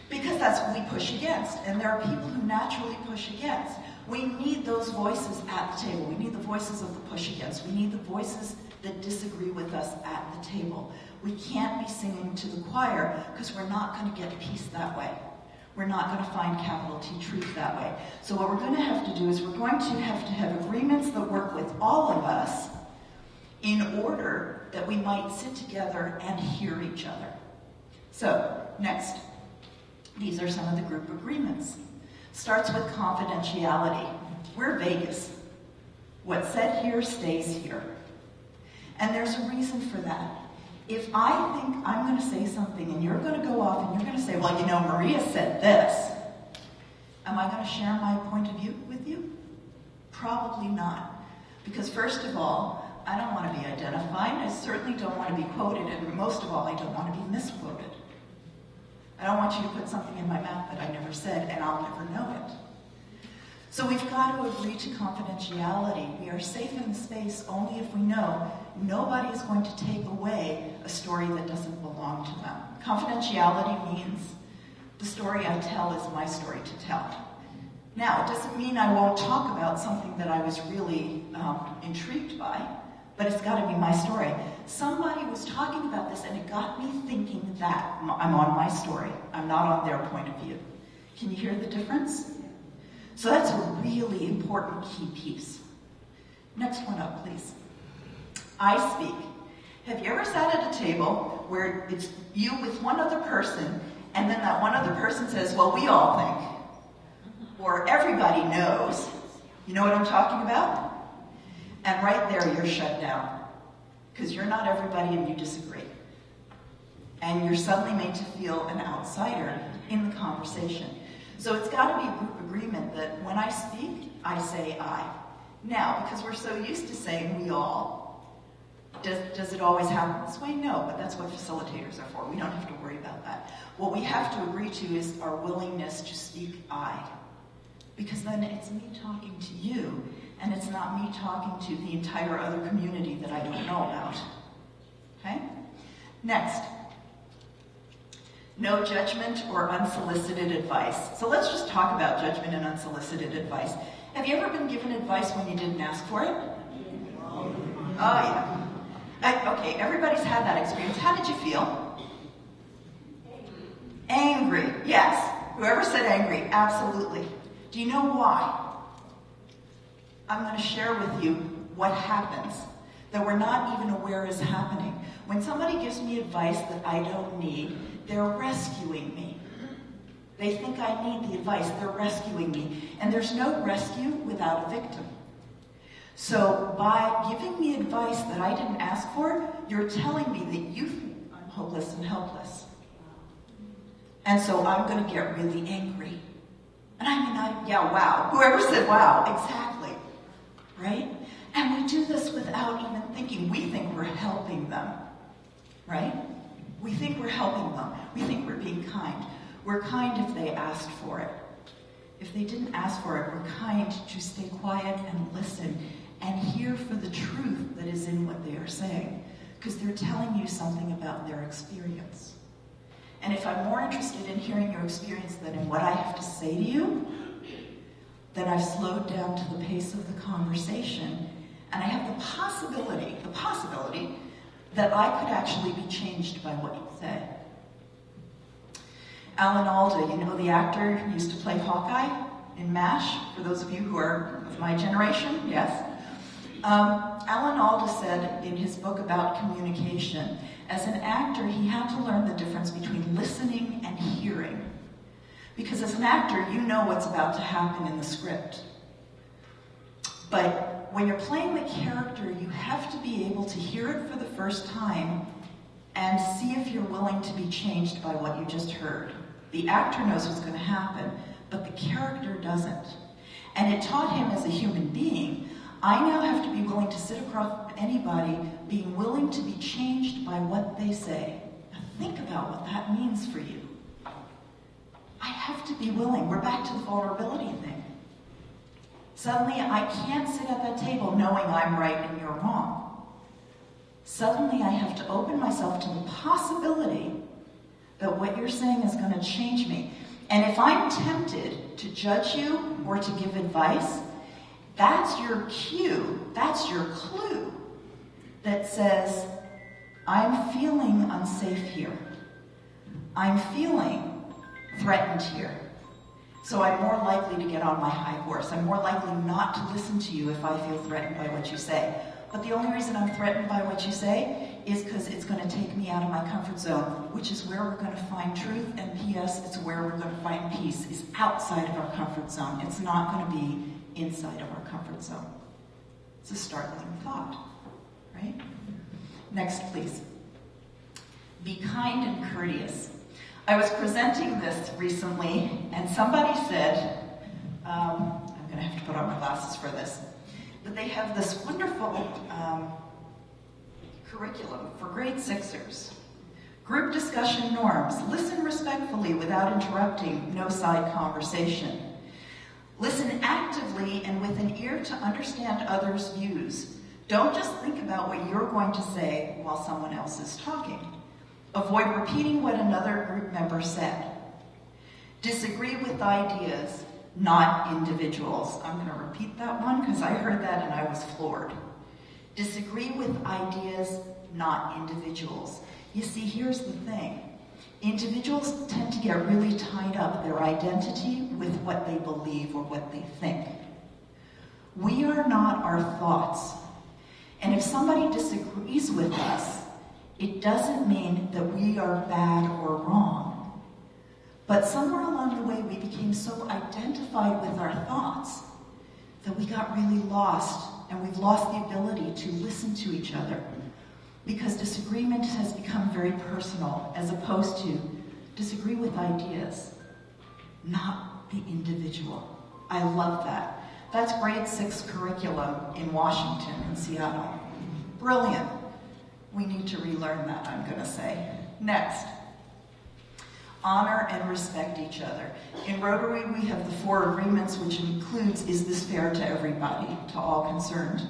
Because that's what we push against. And there are people who naturally push against. We need those voices at the table. We need the voices of the push against. We need the voices that disagree with us at the table. We can't be singing to the choir because we're not going to get peace that way. We're not going to find capital T truth that way. So what we're going to have to do is we're going to have agreements that work with all of us in order that we might sit together and hear each other. So, next. These are some of the group agreements. Starts with confidentiality. We're Vegas. What's said here stays here. And there's a reason for that. If I think I'm going to say something and you're going to go off and you're going to say, well, you know, Maria said this, am I going to share my point of view with you? Probably not. Because first of all, I don't want to be identified. I certainly don't want to be quoted. And most of all, I don't want to be misquoted. I don't want you to put something in my mouth that I never said, and I'll never know it. So we've got to agree to confidentiality. We are safe in the space only if we know nobody is going to take away a story that doesn't belong to them. Confidentiality means the story I tell is my story to tell. Now, it doesn't mean I won't talk about something that I was really intrigued by, but it's got to be my story. Somebody was talking about this, and it got me thinking that I'm on my story. I'm not on their point of view. Can you hear the difference? So that's a really important key piece. Next one up, please. I speak. Have you ever sat at a table where it's you with one other person, and then that one other person says, well, we all think, or everybody knows. You know what I'm talking about? And right there, you're shut down. Because you're not everybody and you disagree. And you're suddenly made to feel an outsider in the conversation. So it's got to be a group agreement that when I speak, I say I. Now, because we're so used to saying we all, does it always happen this way? No, but that's what facilitators are for. We don't have to worry about that. What we have to agree to is our willingness to speak I. Because then it's me talking to you, and it's not me talking to the entire other community that I don't know about. Okay? Next. No judgment or unsolicited advice. So let's just talk about judgment and unsolicited advice. Have you ever been given advice when you didn't ask for it? Oh, yeah. Okay, everybody's had that experience. How did you feel? Angry. Yes. Whoever said angry, absolutely. Do you know why? I'm going to share with you what happens that we're not even aware is happening. When somebody gives me advice that I don't need, they're rescuing me. They think I need the advice. They're rescuing me. And there's no rescue without a victim. So by giving me advice that I didn't ask for, you're telling me that you think I'm hopeless and helpless. And so I'm going to get really angry. And yeah, wow. Whoever said wow, exactly. Right? And we do this without even thinking. We think we're helping them. Right? We think we're helping them. We think we're being kind. We're kind if they asked for it. If they didn't ask for it, we're kind to stay quiet and listen and hear for the truth that is in what they are saying. Because they're telling you something about their experience. And if I'm more interested in hearing your experience than in what I have to say to you, then I've slowed down to the pace of the conversation, and I have the possibility that I could actually be changed by what you say. Alan Alda, you know the actor who used to play Hawkeye in MASH, for those of you who are of my generation, yes? Alan Alda said in his book about communication, as an actor, he had to learn the difference between listening and hearing. Because as an actor, you know what's about to happen in the script. But when you're playing the character, you have to be able to hear it for the first time and see if you're willing to be changed by what you just heard. The actor knows what's going to happen, but the character doesn't. And it taught him as a human being, I now have to be willing to sit across anybody, being willing to be changed by what they say. Now think about what that means for you. I have to be willing. We're back to the vulnerability thing. Suddenly, I can't sit at that table knowing I'm right and you're wrong. Suddenly, I have to open myself to the possibility that what you're saying is going to change me. And if I'm tempted to judge you or to give advice, that's your cue, that's your clue that says, I'm feeling unsafe here. I'm feeling threatened here. So I'm more likely to get on my high horse. I'm more likely not to listen to you if I feel threatened by what you say. But the only reason I'm threatened by what you say is because it's going to take me out of my comfort zone, which is where we're going to find truth, and P.S., it's where we're going to find peace, is outside of our comfort zone. It's not going to be inside of our comfort zone. It's a startling thought, right? Next, please. Be kind and courteous. I was presenting this recently, and somebody said, I'm going to have to put on my glasses for this, but they have this wonderful curriculum for grade sixers. Group discussion norms. Listen respectfully without interrupting, no side conversation. Listen actively and with an ear to understand others' views. Don't just think about what you're going to say while someone else is talking. Avoid repeating what another group member said. Disagree with ideas, not individuals. I'm going to repeat that one because I heard that and I was floored. Disagree with ideas, not individuals. You see, here's the thing. Individuals tend to get really tied up, their identity, with what they believe or what they think. We are not our thoughts. And if somebody disagrees with us, it doesn't mean that we are bad or wrong. But somewhere along the way, we became so identified with our thoughts that we got really lost, and we've lost the ability to listen to each other. Because disagreement has become very personal, as opposed to disagree with ideas, not the individual. I love that. That's grade 6 curriculum in Washington, in Seattle. Brilliant. We need to relearn that, I'm going to say. Next. Honor and respect each other. In Rotary, we have the 4 agreements, which includes, is this fair to everybody, to all concerned?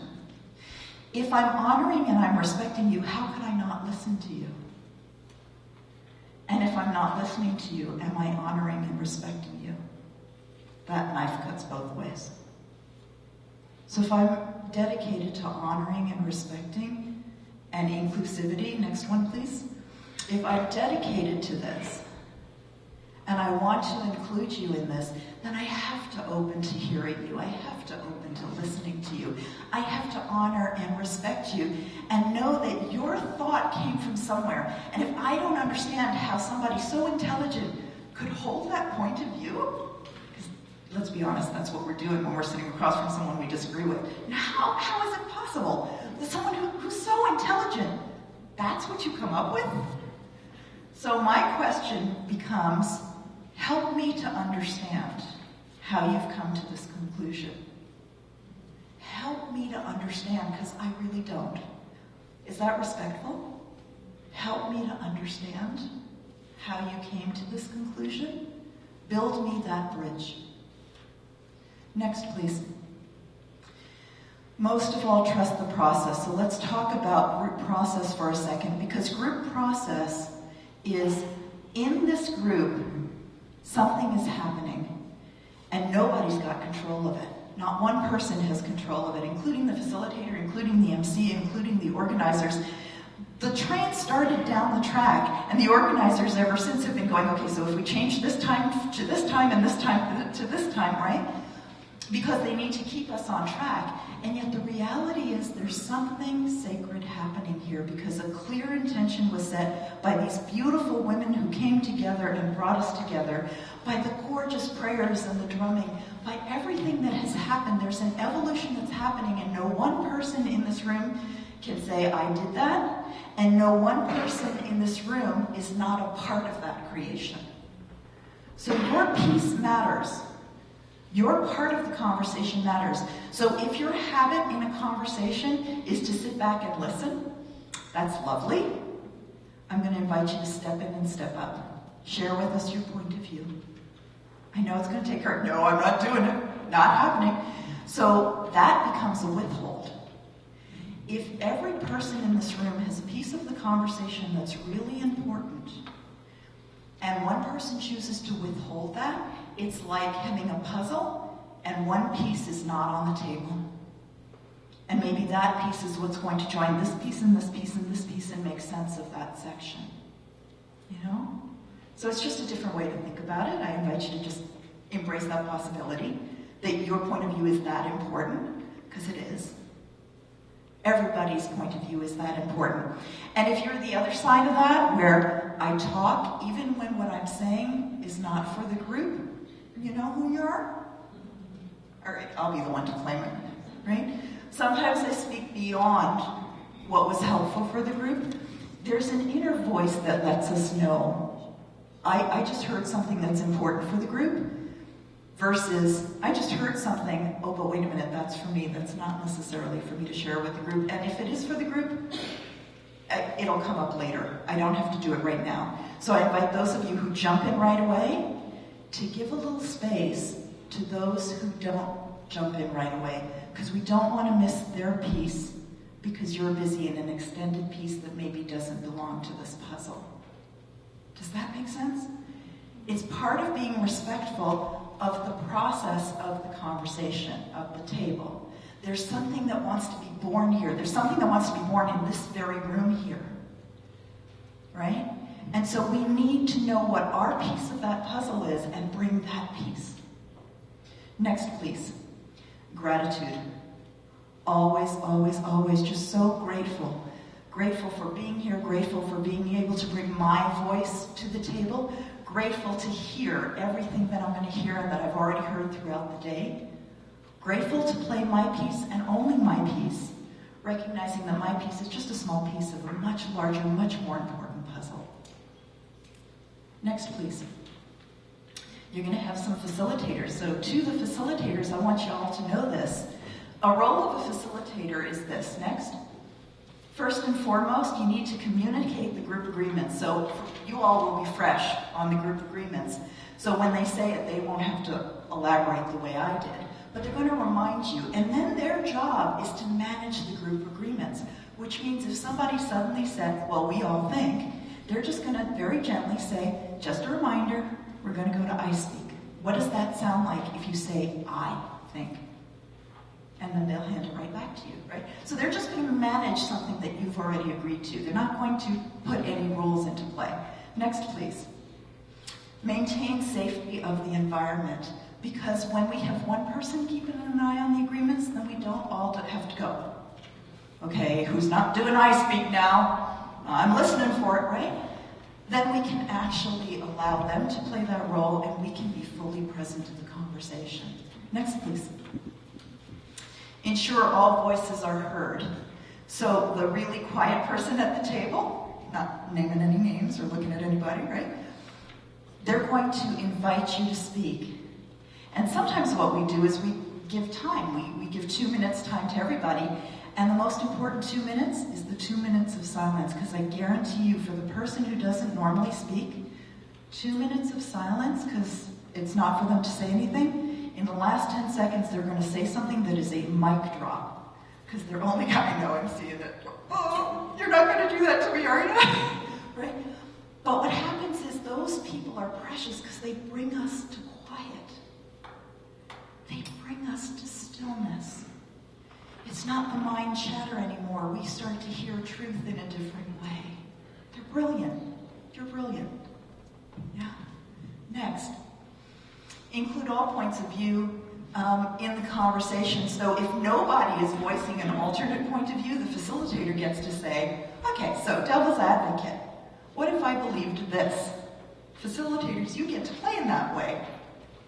If I'm honoring and I'm respecting you, how could I not listen to you? And if I'm not listening to you, am I honoring and respecting you? That knife cuts both ways. So if I'm dedicated to honoring and respecting and inclusivity, next one please. If I'm dedicated to this, and I want to include you in this, then I have to open to hearing you. I have to open to listening to you. I have to honor and respect you and know that your thought came from somewhere. And if I don't understand how somebody so intelligent could hold that point of view, because let's be honest, that's what we're doing when we're sitting across from someone we disagree with. Now, how is it possible that someone who's so intelligent, that's what you come up with? So my question becomes, help me to understand how you've come to this conclusion. Help me to understand, because I really don't. Is that respectful? Help me to understand how you came to this conclusion. Build me that bridge. Next, please. Most of all, trust the process. So let's talk about group process for a second, because group process is, in this group, something is happening, and nobody's got control of it. Not one person has control of it, including the facilitator, including the MC, including the organizers. The train started down the track, and the organizers ever since have been going, okay, so if we change this time to this time and this time to this time, right? Because they need to keep us on track. And yet the reality is there's something sacred happening here, because a clear intention was set by these beautiful women who came together and brought us together, by the gorgeous prayers and the drumming, by everything that has happened. There's an evolution that's happening, and no one person in this room can say, I did that, and no one person in this room is not a part of that creation. So your piece matters. Your part of the conversation matters. So if your habit in a conversation is to sit back and listen, that's lovely. I'm going to invite you to step in and step up. Share with us your point of view. I know it's going to take her. No, I'm not doing it. Not happening. So that becomes a withhold. If every person in this room has a piece of the conversation that's really important, and one person chooses to withhold that, it's like having a puzzle and one piece is not on the table. And maybe that piece is what's going to join this piece and this piece and this piece and make sense of that section. You know? So it's just a different way to think about it. I invite you to just embrace that possibility that your point of view is that important, because it is. Everybody's point of view is that important. And if you're the other side of that, where I talk even when what I'm saying is not for the group, you know who you are? All right, I'll be the one to claim it, right? Sometimes I speak beyond what was helpful for the group. There's an inner voice that lets us know, I just heard something that's important for the group, versus, I just heard something, oh, but wait a minute, that's for me, that's not necessarily for me to share with the group. And if it is for the group, it'll come up later. I don't have to do it right now. So I invite those of you who jump in right away to give a little space to those who don't jump in right away, because we don't want to miss their piece because you're busy in an extended piece that maybe doesn't belong to this puzzle. Does that make sense? It's part of being respectful of the process of the conversation, of the table. There's something that wants to be born here. There's something that wants to be born in this very room here. Right? And so we need to know what our piece of that puzzle is and bring that piece. Next, please. Gratitude. Always, always, always just so grateful. Grateful for being here, grateful for being able to bring my voice to the table, grateful to hear everything that I'm going to hear and that I've already heard throughout the day. Grateful to play my piece and only my piece, recognizing that my piece is just a small piece of a much larger, much more important puzzle. Next, please. You're going to have some facilitators. So to the facilitators, I want you all to know this. A role of a facilitator is this. Next. First and foremost, you need to communicate the group agreements. So you all will be fresh on the group agreements. So when they say it, they won't have to elaborate the way I did. But they're going to remind you. And then their job is to manage the group agreements, which means if somebody suddenly said, well, we all think, they're just going to very gently say, just a reminder, we're going to go to I speak. What does that sound like if you say, I think? And then they'll hand it right back to you, right? So they're just going to manage something that you've already agreed to. They're not going to put any rules into play. Next, please. Maintain safety of the environment, because when we have one person keeping an eye on the agreements, then we don't all have to go. Okay, who's not doing I speak now? I'm listening for it, right? Then we can actually allow them to play that role and we can be fully present in the conversation. Next, please. Ensure all voices are heard. So the really quiet person at the table, not naming any names or looking at anybody, right? They're going to invite you to speak. And sometimes what we do is we give time. We give 2 minutes time to everybody. And the most important 2 minutes is the 2 minutes of silence, because I guarantee you, for the person who doesn't normally speak, 2 minutes of silence, because it's not for them to say anything, in the last 10 seconds they're going to say something that is a mic drop, because they're only, I know I'm seeing it, oh, you're not going to do that to me, are you? Right? But what happens is those people are precious because they bring us to quiet. They bring us to stillness. It's not the mind chatter anymore. We start to hear truth in a different way. They're brilliant. You're brilliant. Yeah. Next. Include all points of view in the conversation. So if nobody is voicing an alternate point of view, the facilitator gets to say, okay, so devil's advocate. What if I believed this? Facilitators, you get to play in that way.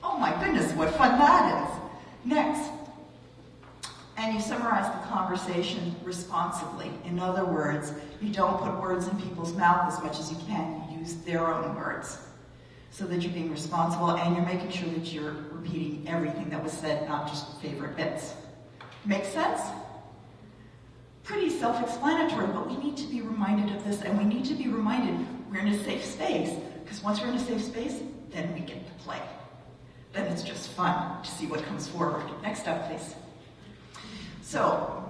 Oh my goodness, what fun that is. Next. And you summarize the conversation responsibly. In other words, you don't put words in people's mouth as much as you can. You use their own words so that you're being responsible and you're making sure that you're repeating everything that was said, not just favorite bits. Make sense? Pretty self-explanatory, but we need to be reminded of this, and we need to be reminded we're in a safe space, because once we're in a safe space, then we get to play. Then it's just fun to see what comes forward. Next up, please. So,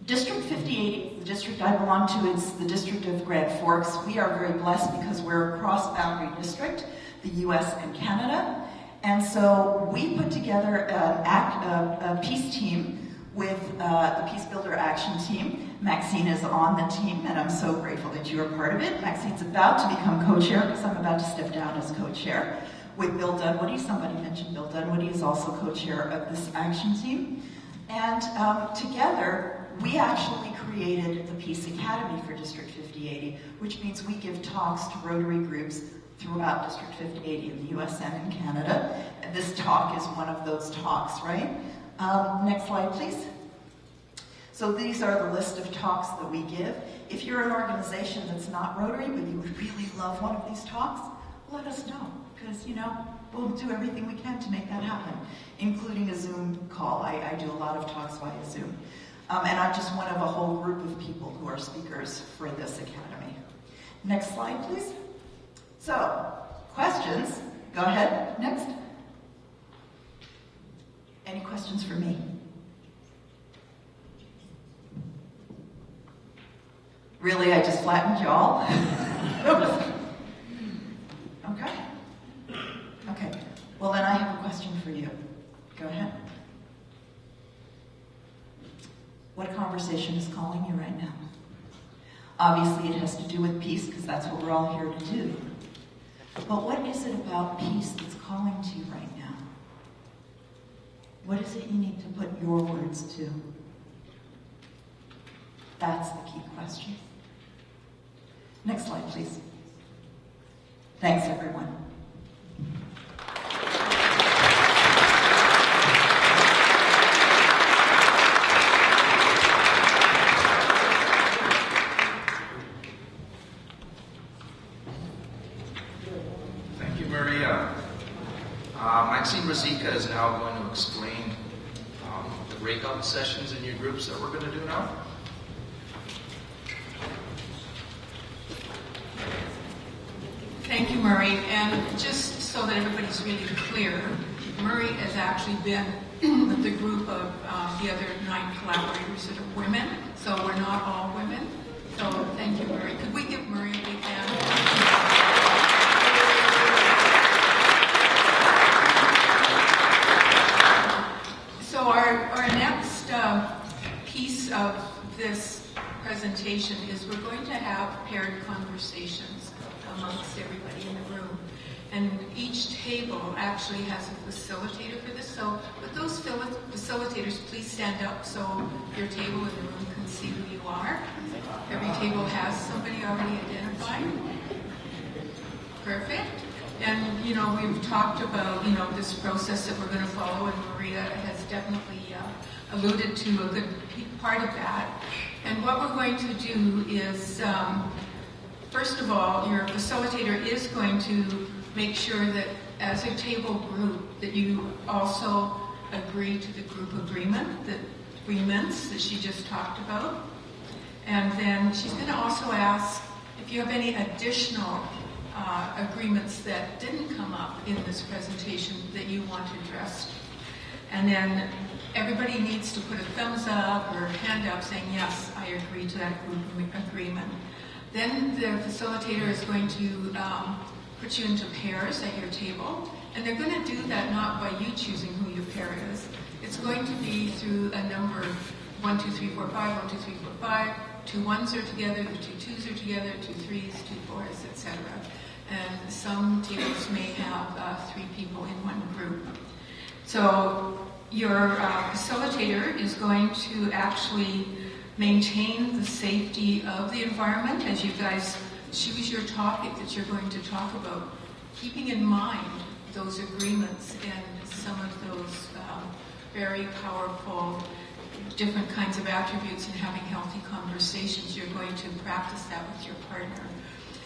District 5080, the district I belong to, is the district of Grand Forks. We are very blessed because we're a cross-boundary district, the US and Canada. And so we put together a peace team with the Peace Builder Action Team. Maxine is on the team, and I'm so grateful that you are part of it. Maxine's about to become co-chair, because I'm about to step down as co-chair with Bill Dunwoody. Somebody mentioned Bill Dunwoody is also co-chair of this action team. And together, we actually created the Peace Academy for District 5080, which means we give talks to Rotary groups throughout District 5080 in the US and in Canada. And this talk is one of those talks, right? Next slide, please. So these are the list of talks that we give. If you're an organization that's not Rotary, but you would really love one of these talks, let us know, because, we'll do everything we can to make that happen, including a Zoom call. I do a lot of talks via Zoom. And I'm just one of a whole group of people who are speakers for this academy. Next slide, please. So, questions? Go ahead. Next. Any questions for me? Really, I just flattened y'all? Okay. Okay. Well, then I have a question for you. Go ahead. What conversation is calling you right now? Obviously, it has to do with peace, because that's what we're all here to do. But what is it about peace that's calling to you right now? What is it you need to put your words to? That's the key question. Next slide, please. Thanks, everyone. Maxine Ruzicka is now going to explain the breakout sessions in your groups that we're going to do now. Thank you, Murray. And just so that everybody's really clear, Murray has actually been with the group of the other 9 collaborators that are women, so we're not all women. So thank you, Murray. Could we give Murray a big hand? So our next piece of this presentation is we're going to have paired conversations amongst everybody in the room. And each table actually has a facilitator for this. So with those facilitators, please stand up so your table in the room can see who you are. Every table has somebody already identified. Perfect. And, we've talked about, this process that we're going to follow, and Maria has definitely alluded to a good part of that. And what we're going to do is, first of all, your facilitator is going to make sure that as a table group that you also agree to the group agreements that she just talked about. And then she's going to also ask if you have any additional agreements that didn't come up in this presentation that you want addressed. And then everybody needs to put a thumbs up or a hand up saying, yes, I agree to that group agreement. Then the facilitator is going to put you into pairs at your table. And they're going to do that not by you choosing who your pair is. It's going to be through a number 1, 2, 3, 4, 5, 1, 2, 3, 4, 5. 2 1s are together, the 2 2s are together, 2 3s, 2 4s, etc. And some tables may have 3 people in one group. So your facilitator is going to actually maintain the safety of the environment as you guys choose your topic that you're going to talk about, keeping in mind those agreements and some of those very powerful different kinds of attributes in having healthy conversations. You're going to practice that with your partner.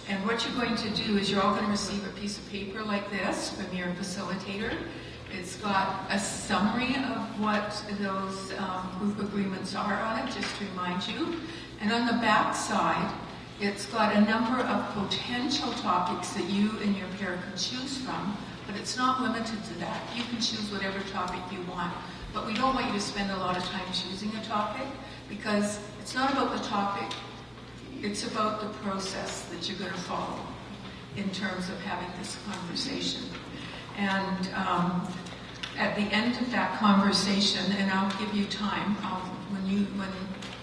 And what you're going to do is you're all going to receive a piece of paper like this from your facilitator. It's got a summary of what those group agreements are on it, just to remind you. And on the back side, it's got a number of potential topics that you and your pair can choose from, but it's not limited to that. You can choose whatever topic you want. But we don't want you to spend a lot of time choosing a topic, because it's not about the topic, it's about the process that you're going to follow in terms of having this conversation. And at the end of that conversation, and I'll give you time, when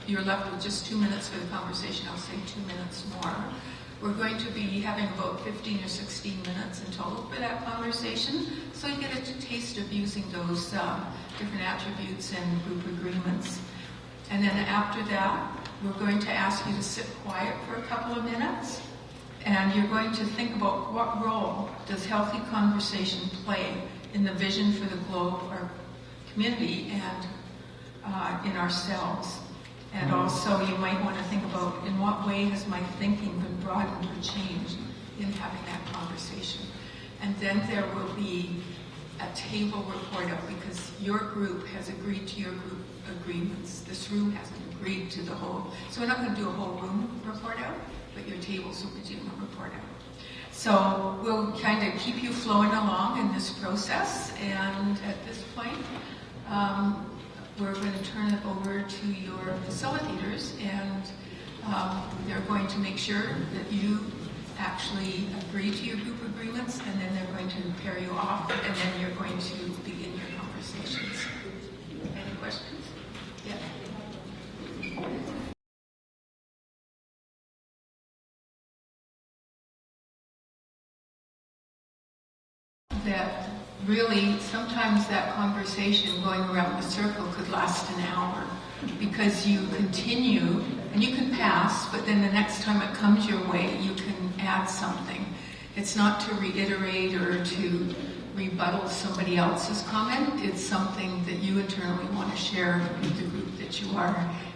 you're left with just 2 minutes for the conversation, I'll say 2 minutes more. We're going to be having about 15 or 16 minutes in total for that conversation, so you get a taste of using those different attributes and group agreements. And then after that, we're going to ask you to sit quiet for a couple of minutes, and you're going to think about what role does healthy conversation play in the vision for the globe, our community, and in ourselves. And also you might want to think about in what way has my thinking been broadened or changed in having that conversation. And then there will be a table report out, because your group has agreed to your group agreements. This room hasn't agreed to the whole. So we're not going to do a whole room report out, but your tables will be doing a report out. So we'll kind of keep you flowing along in this process. And at this point, we're going to turn it over to your facilitators, and they're going to make sure that you actually agree to your group agreements, and then they're going to pair you off, and then you're going to begin your conversations. Any questions? Yeah. That really, sometimes that conversation going around the circle could last an hour, because you continue, and you can pass, but then the next time it comes your way, you can add something. It's not to reiterate or to rebuttal somebody else's comment. It's something that you internally want to share with the group that you are,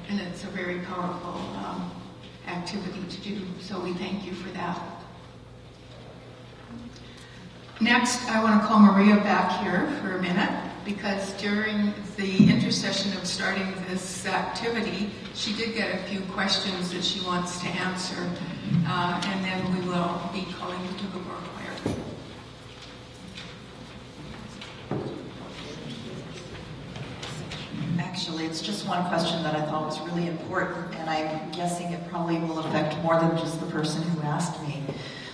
and it's a very powerful activity to do. So we thank you for that. Next, I want to call Maria back here for a minute, because during the intercession of starting this activity, she did get a few questions that she wants to answer, and then we will be calling the Doukhobor choir. Actually, it's just one question that I thought was really important, and I'm guessing it probably will affect more than just the person who asked me.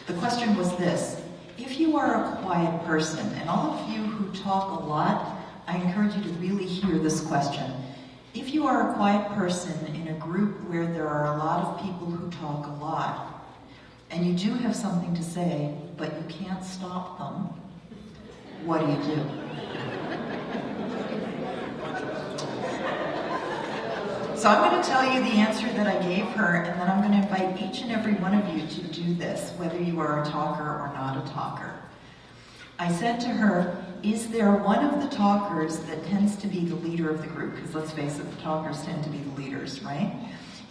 The question was this: if you are a quiet person, and all of you who talk a lot, I encourage you to really hear this question. If you are a quiet person in a group where there are a lot of people who talk a lot, and you do have something to say, but you can't stop them, what do you do? So I'm going to tell you the answer that I gave her, and then I'm going to invite each and every one of you to do this, whether you are a talker or not a talker. I said to her, is there one of the talkers that tends to be the leader of the group? Because let's face it, the talkers tend to be the leaders, right?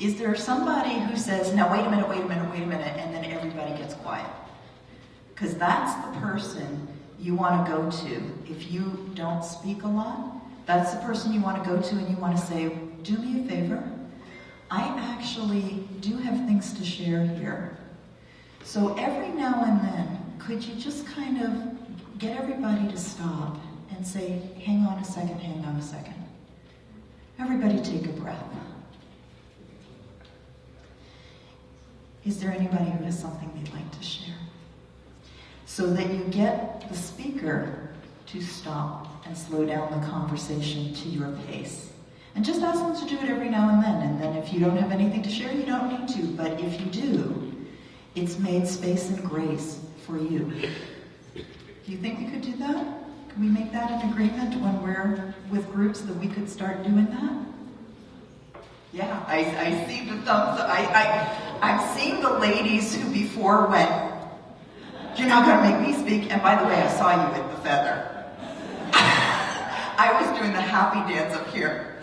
Is there somebody who says, now wait a minute, and then everybody gets quiet? Because that's the person you want to go to. If you don't speak a lot, that's the person you want to go to, and you want to say, do me a favor. I actually do have things to share here. So every now and then, could you just kind of get everybody to stop and say, hang on a second. Everybody take a breath. Is there anybody who has something they'd like to share? So that you get the speaker to stop and slow down the conversation to your pace. And just ask them to do it every now and then if you don't have anything to share, you don't need to. But if you do, it's made space and grace for you. Do you think we could do that? Can we make that an agreement when we're with groups that we could start doing that? Yeah, I see the thumbs up. I'm seeing the ladies who before went, "You're not going to make me speak." And by the way, I saw you with the feather. I was doing the happy dance up here.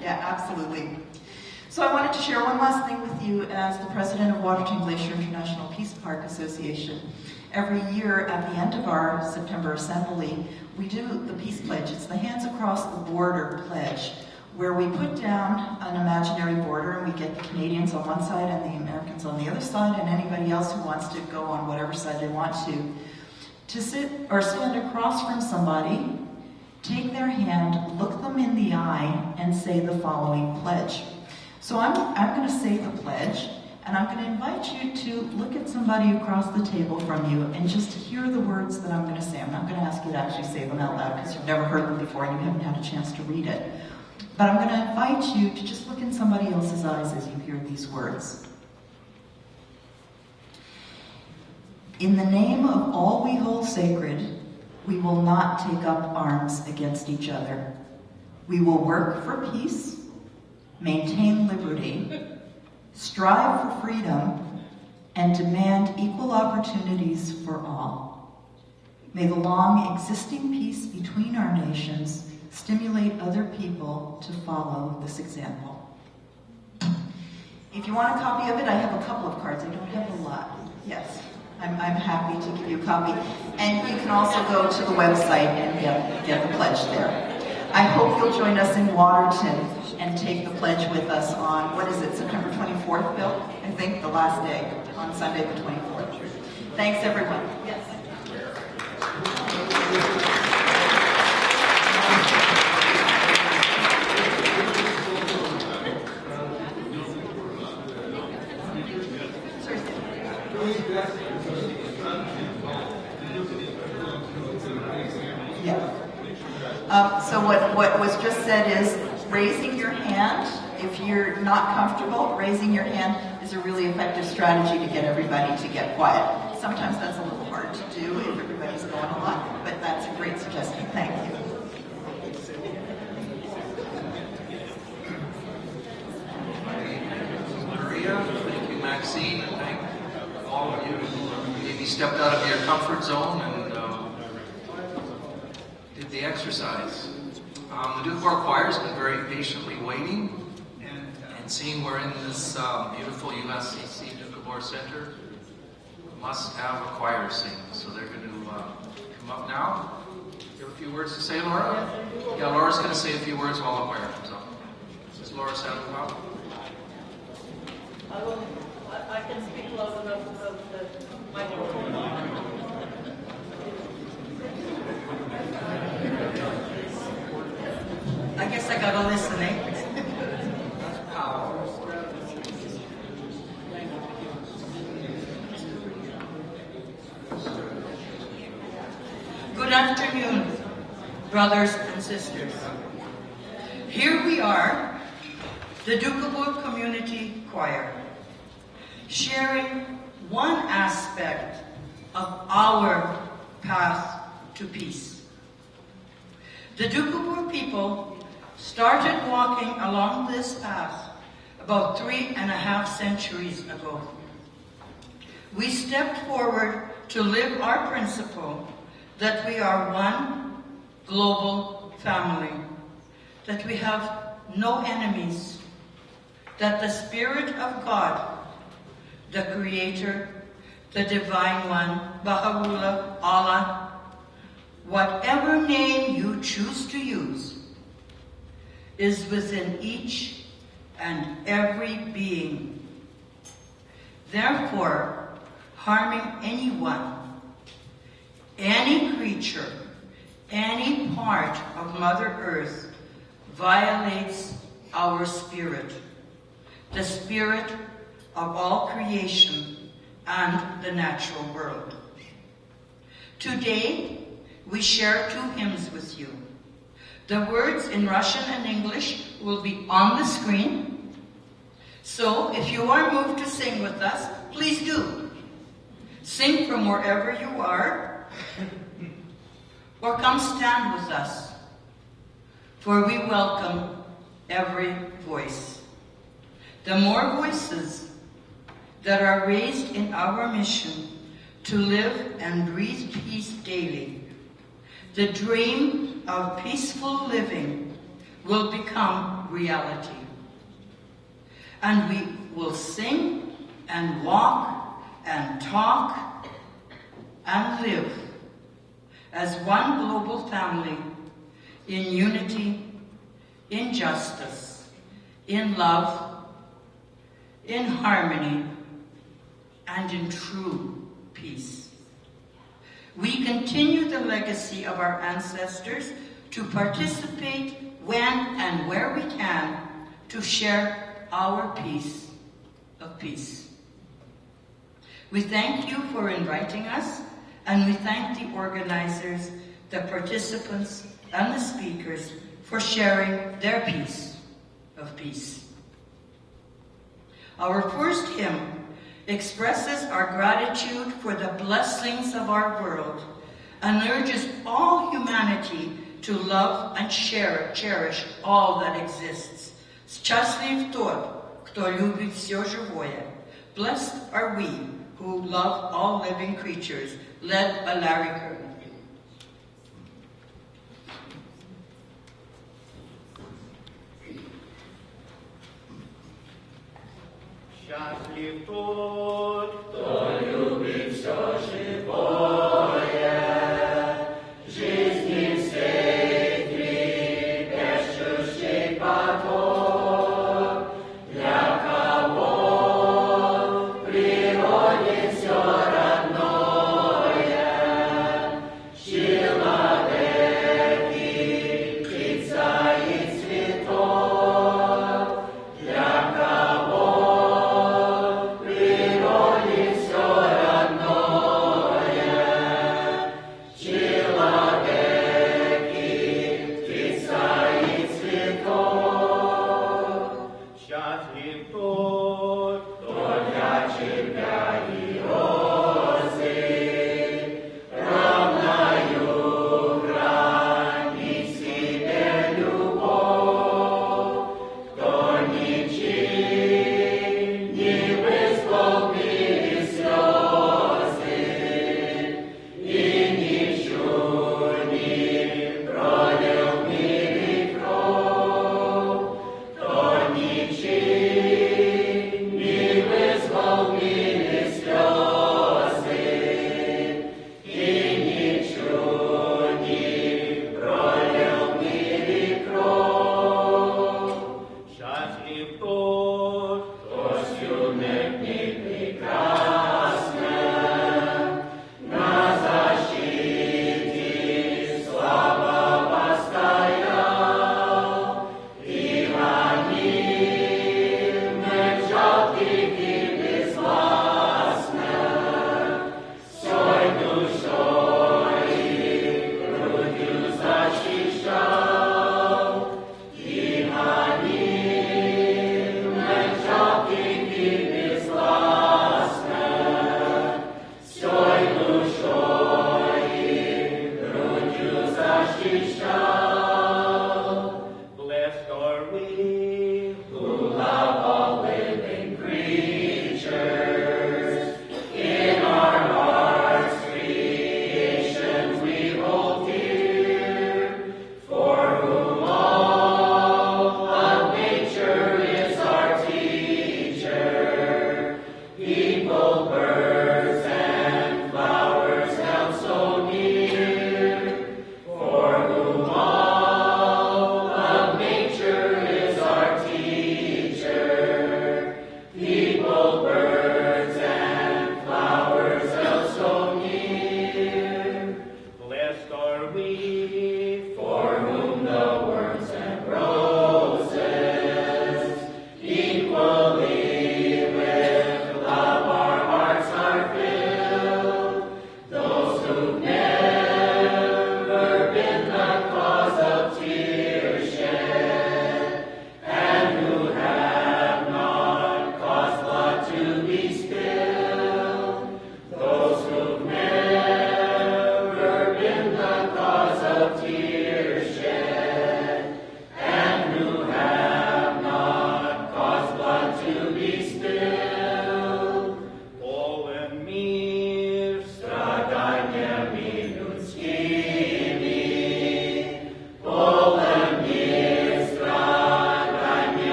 Yeah, absolutely. So I wanted to share one last thing with you as the president of Waterton Glacier International Peace Park Association. Every year at the end of our September assembly, we do the Peace Pledge. It's the Hands Across the Border Pledge, where we put down an imaginary border and we get the Canadians on one side and the Americans on the other side and anybody else who wants to go on whatever side they want to sit or stand across from somebody, take their hand, look them in the eye, and say the following pledge. So I'm going to say the pledge, and I'm going to invite you to look at somebody across the table from you and just hear the words that I'm going to say. I'm not going to ask you to actually say them out loud because you've never heard them before and you haven't had a chance to read it. But I'm going to invite you to just look in somebody else's eyes as you hear these words. In the name of all we hold sacred, we will not take up arms against each other. We will work for peace, maintain liberty, strive for freedom, and demand equal opportunities for all. May the long existing peace between our nations stimulate other people to follow this example. If you want a copy of it, I have a couple of cards. I don't have a lot. Yes, I'm happy to give you a copy. And you can also go to the website and get the pledge there. I hope you'll join us in Waterton and take the pledge with us on, what is it, September 24th, Bill? I think the last day, on Sunday the 24th. Thanks, everyone. Yes. So what was just said is raising your hand. If you're not comfortable, raising your hand is a really effective strategy to get everybody to get quiet. Sometimes that's a little hard to do if everybody's going a lot, but that's a great suggestion. Thank you. Maria, thank you, Maxine, and thank all of you who maybe stepped out of your comfort zone and did the exercise. The Doukhobor Choir has been very patiently waiting and seeing we're in this beautiful USCC Doukhobor Center. Must have a choir sing, so they're going to come up now. You have a few words to say, Laura? Yeah, Laura's going to say a few words while the choir comes up. Does Laura sound loud? I can speak loud enough of the microphone. I guess I gotta listen, eh? Good afternoon, brothers and sisters. Here we are, the Doukhobor Community Choir, sharing one aspect of our path to peace. The Doukhobor people started walking along this path about 3.5 centuries ago. We stepped forward to live our principle that we are one global family, that we have no enemies, that the Spirit of God, the Creator, the Divine One, Baha'u'llah, Allah, whatever name you choose to use, is within each and every being. Therefore, harming anyone, any creature, any part of Mother Earth violates our spirit, the spirit of all creation and the natural world. Today, we share 2 hymns with you. The words in Russian and English will be on the screen. So if you are moved to sing with us, please do. Sing from wherever you are, or come stand with us, for we welcome every voice. The more voices that are raised in our mission to live and breathe peace daily, the dream of peaceful living will become reality. And we will sing and walk and talk and live as one global family in unity, in justice, in love, in harmony, and in true peace. We continue the legacy of our ancestors to participate when and where we can to share our piece of peace. We thank you for inviting us, and we thank the organizers, the participants, and the speakers for sharing their piece of peace. Our first hymn expresses our gratitude for the blessings of our world and urges all humanity to love and cherish all that exists. Счастлив тот, кто любит все живое. Blessed are we who love all living creatures, led by Larry Curtin. Счастлив тот, кто любит все живое, жизни всей трепещущий поток, для кого в природе все родное, человеки, птица и цветок, для кого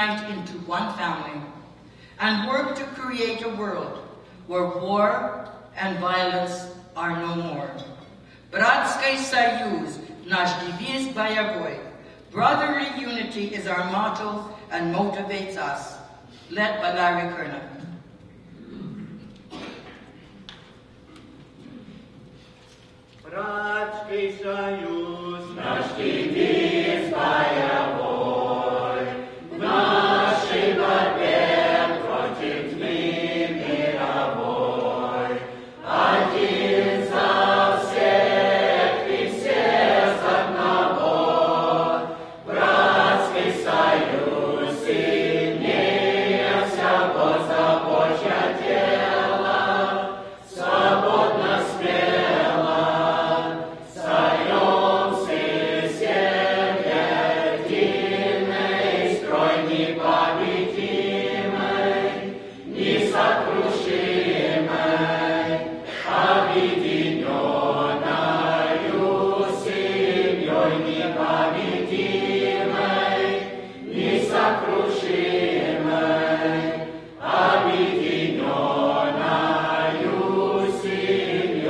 unite into one family and work to create a world where war and violence are no more. Bratskay Soyuz, nasz deviz boyevой. Brotherly unity is our motto and motivates us. Led by Larry Kernan. Bratský sojuз, náš deviz boyevой. В нашей борьбе против тьмы мировой. Один за всех и все за одного. Братский союз сильнее всего забочье дело. Свободно, смело, сольемся все единый строй непобедимый, несокрушимый, объединенною семьей непобедимой, несокрушимой, объединенною семьей.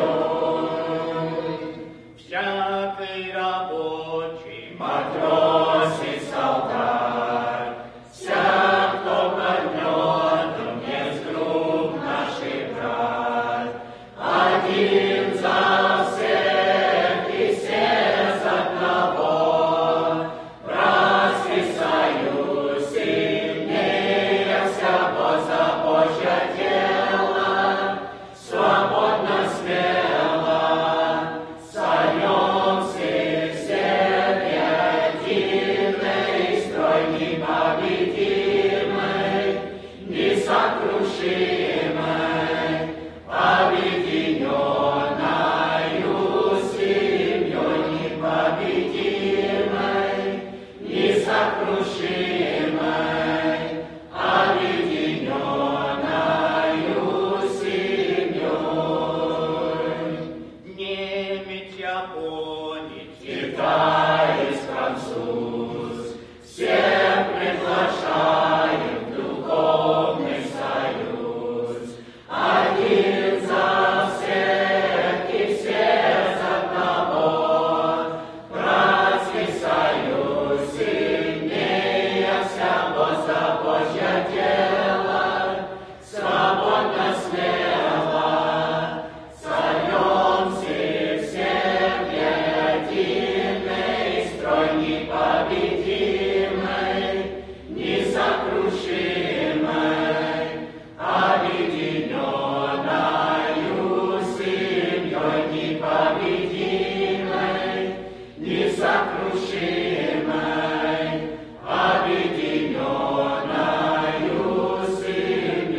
Всякий рабочий, матрос и солдат, вся, кто под лёдом, есть друг наш и брат. Один за всех и все за одного. Братский союз сильнее всего забочье дело. Свободно, смело, сольемся все в единый строй непобедимый, несокрушимый, объединенною семьей непобедимой, несокрушимой, объединенною семьей. Немец, японец, китаец, француз, всех приглашаем в духовный союз. Один за всех и все за одного. Братский союз сильнее всего забочье дело. Свободно, смело, сольемся все в единый строй непобедимый, несокрушимый, объединенною семьей непобедимой, несокрушимой, объединенную семьей.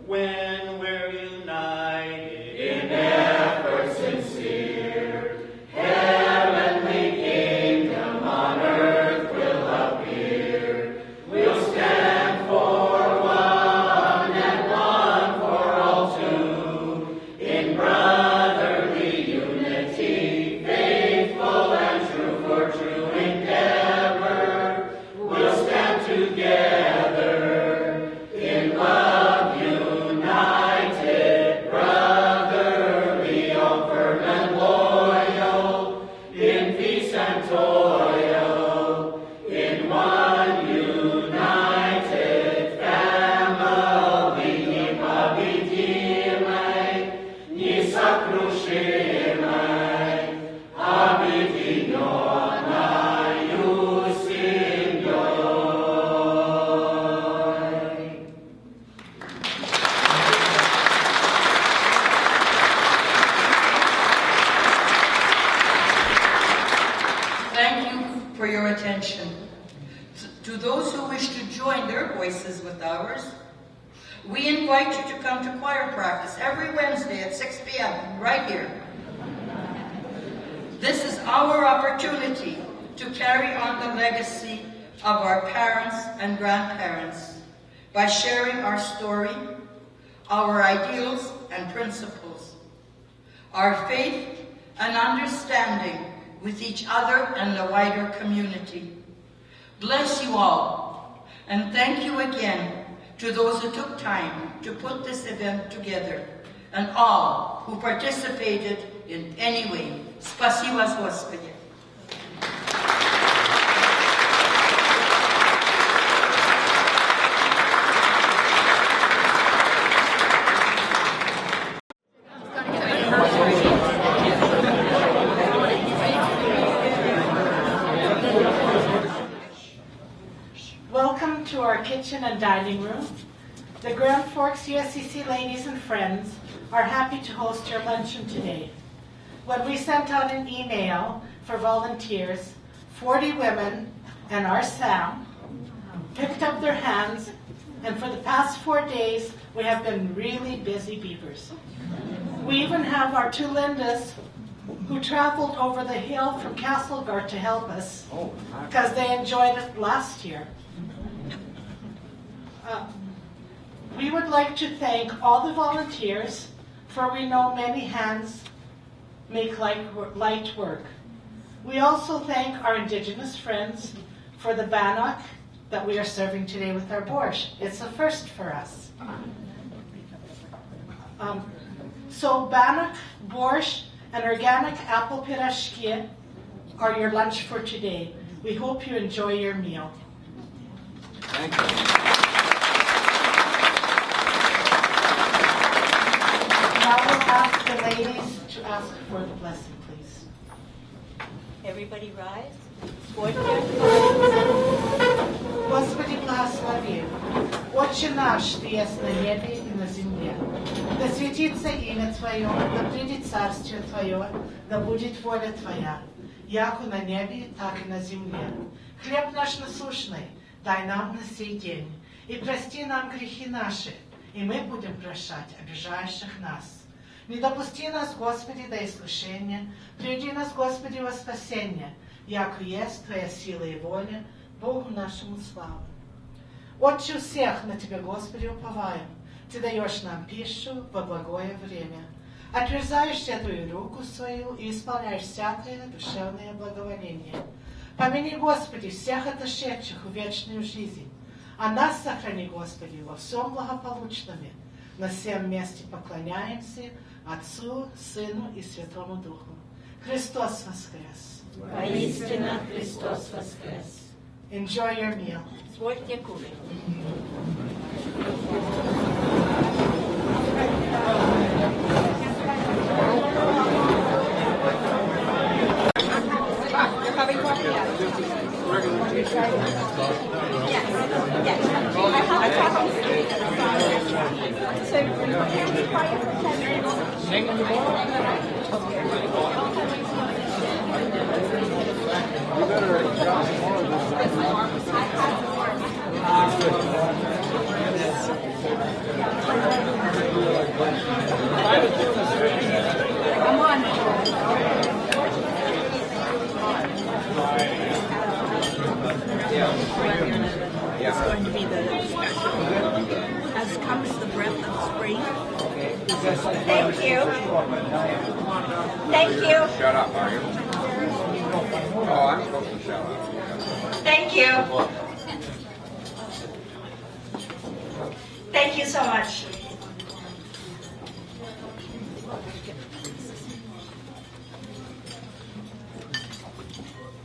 When we're united in effort sincere, heavenly kingdom on earth will appear. We'll stand for one and one for all two, in brotherly unity, faithful and true for true endeavor. We'll stand together in love united, brotherly, all firm and loyal, in peace and toil, in one united family, непобедимой, несокрушимой, объединенною семьей. Thank you for your attention. To those who wish to join their voices with ours, we invite you to come to choir practice every Wednesday at 6 p.m. right here. This is our opportunity to carry on the legacy of our parents and grandparents by sharing our story, our ideals and principles, our faith and understanding with each other and the wider community. Bless you all, and thank you again to those who took time to put this event together, and all who participated in any way. Спасибо, Господи. Welcome to our kitchen and dining room. The Grand Forks USCC ladies and friends are happy to host your luncheon today. When we sent out an email for volunteers, 40 women and our Sam picked up their hands, and for the past 4 days, we have been really busy beavers. We even have our 2 Lindas who traveled over the hill from Castlegar to help us because they enjoyed it last year. We would like to thank all the volunteers, for we know many hands make light work. We also thank our Indigenous friends for the Bannock that we are serving today with our Borscht. It's a first for us. So Bannock, Borscht, and organic apple pirashki are your lunch for today. We hope you enjoy your meal. Thank you. Now we'll ask the ladies to ask for the blessing, please. Everybody rise. Господи, благослови. Отче наш, Ты есть на небе и на земле. Да светится имя Твое, да придет царствие Твое, да будет воля Твоя, яко на небе, так и на земле. Хлеб наш насущный дай нам на сей день, и прости нам грехи наши, и мы будем прощать обижающих нас. Не допусти нас, Господи, до искушения, приведи нас, Господи, во спасение, яко есть Твоя сила и воля, Богу нашему славу. Отче всех, на Тебя, Господи, уповаем. Ты даешь нам пищу во благое время. Отверзаешь святую руку свою и исполняешь всякое душевное благоволение. Помяни, Господи, всех отошедших в вечную жизнь, а нас сохрани, Господи, во всем благополучном. На всем месте поклоняемся Отцу, Сыну и Святому Духу. Христос воскрес! Воистину Христос воскрес! Enjoy your meal. Звольте кушать. You're having coffee? Yes. I talk on the street. So can we try it for 10 minutes? Sing in the You better drop more of Come on. It's going to be the special. As comes the breath of spring. Thank you. Thank you. Shut up, are you? Oh, I'm supposed to shut up. Thank you. Thank you so much.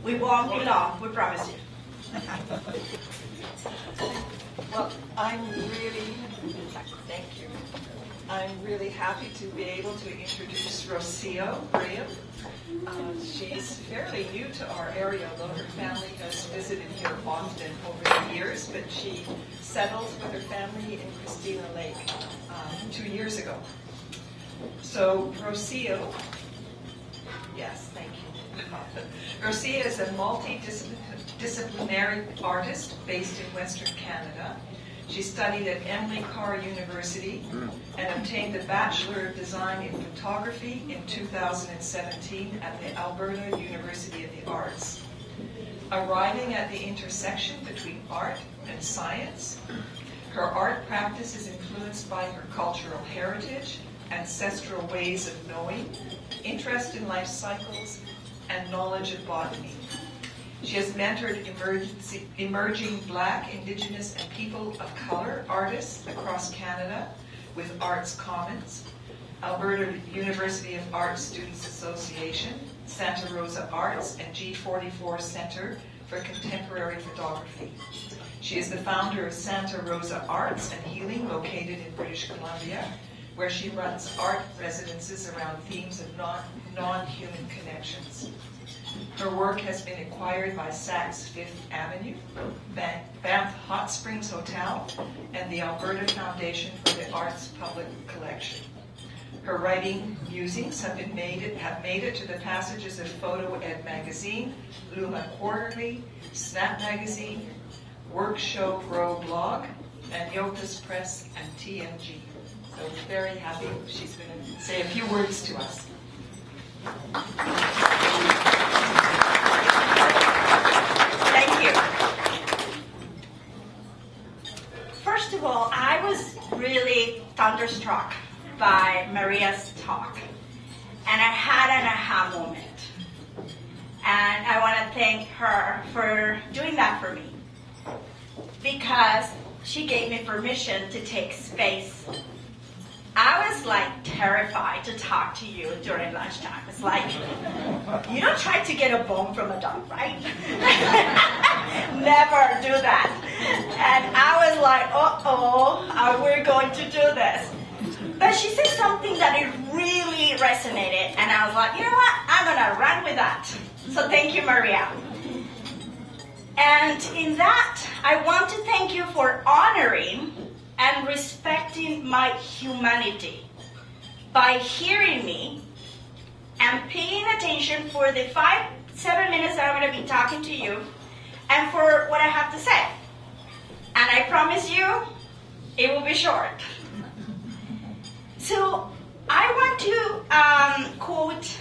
We won't be long, we promise you. Well, thank you. I'm really happy to be able to introduce Rocio Graham. She's fairly new to our area, although her family has visited here often over the years, but she settled with her family in Christina Lake 2 years ago. So Rocio, yes, thank you. Rocio is a multidisciplinary artist based in Western Canada. She studied at Emily Carr University and obtained a Bachelor of Design in Photography in 2017 at the Alberta University of the Arts. Arriving at the intersection between art and science, her art practice is influenced by her cultural heritage, ancestral ways of knowing, interest in life cycles, and knowledge of botany. She has mentored emerging Black, Indigenous, and people of color artists across Canada with Arts Commons, Alberta University of Arts Students Association, Santa Rosa Arts, and G44 Centre for Contemporary Photography. She is the founder of Santa Rosa Arts and Healing, located in British Columbia, where she runs art residences around themes of non-human connections. Her work has been acquired by Saks Fifth Avenue, Banff Hot Springs Hotel, and the Alberta Foundation for the Arts Public Collection. Her writing musings have made it to the passages of Photo Ed Magazine, Luma Quarterly, Snap Magazine, Work Show Pro Blog, and Yokas Press and TMG. So we're very happy she's going to say a few words to us. Thank you. First of all, I was really thunderstruck by Maria's talk, and I had an aha moment. And I want to thank her for doing that for me, because she gave me permission to take space. I was like terrified to talk to you during lunchtime. It's like, you don't try to get a bone from a dog, right? Never do that. And I was like, uh-oh, we're going to do this. But she said something that it really resonated, and I was like, you know what? I'm going to run with that. So thank you, Maria. And in that, I want to thank you for honoring and respecting my humanity by hearing me and paying attention for the 5-7 minutes that I'm going to be talking to you and for what I have to say. And I promise you, it will be short. So I want to quote,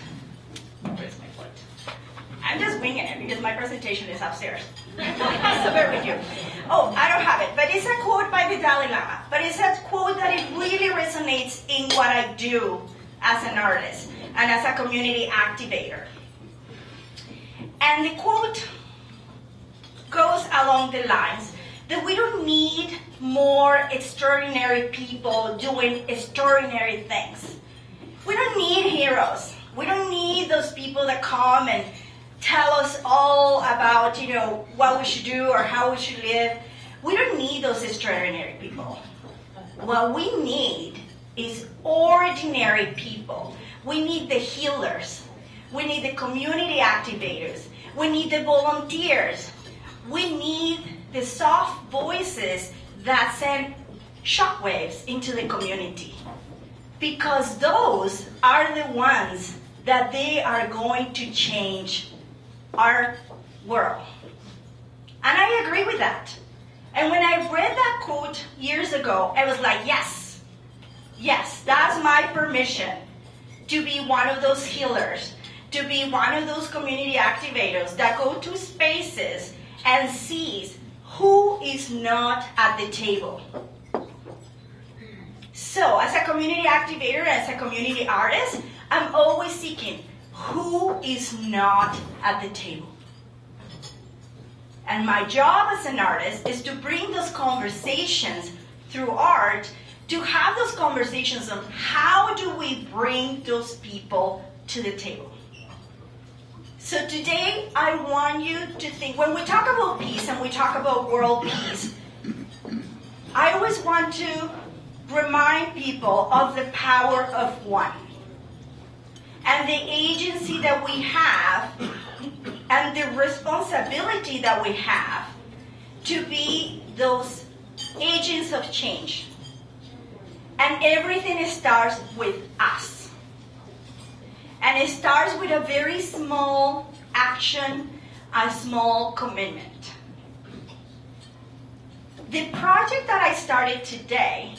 where's my quote? I'm just winging it because my presentation is upstairs. So bear with you. Oh, I don't have it, but it's a quote by the Dalai Lama. But it's a quote that it really resonates in what I do as an artist and as a community activator. And the quote goes along the lines that we don't need more extraordinary people doing extraordinary things. We don't need heroes. We don't need those people that come and tell us all about, what we should do or how we should live. We don't need those extraordinary people. What we need is ordinary people. We need the healers. We need the community activators. We need the volunteers. We need the soft voices that send shockwaves into the community. Because those are the ones that they are going to change our world. And I agree with that. And when I read that quote years ago, I was like, yes, that's my permission to be one of those healers, to be one of those community activators that go to spaces and sees who is not at the table. So as a community activator, as a community artist, I'm always seeking who is not at the table. And my job as an artist is to bring those conversations through art, to have those conversations of how do we bring those people to the table. So today I want you to think, when we talk about peace and we talk about world peace, I always want to remind people of the power of one. And the agency that we have, and the responsibility that we have to be those agents of change. And everything starts with us. And it starts with a very small action, a small commitment. The project that I started today,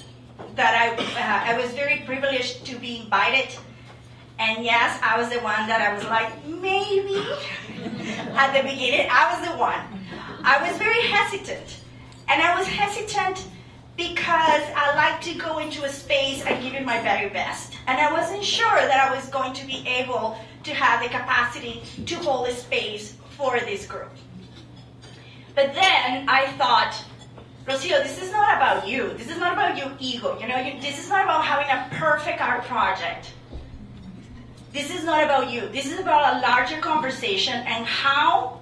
that I was very privileged to be invited. And yes, I was the one that I was like, maybe. At the beginning, I was the one. I was very hesitant. And I was hesitant because I like to go into a space and give it my very best. And I wasn't sure that I was going to be able to have the capacity to hold a space for this group. But then I thought, Rocio, this is not about you. This is not about your ego. This is not about having a perfect art project. This is not about you. This is about a larger conversation and how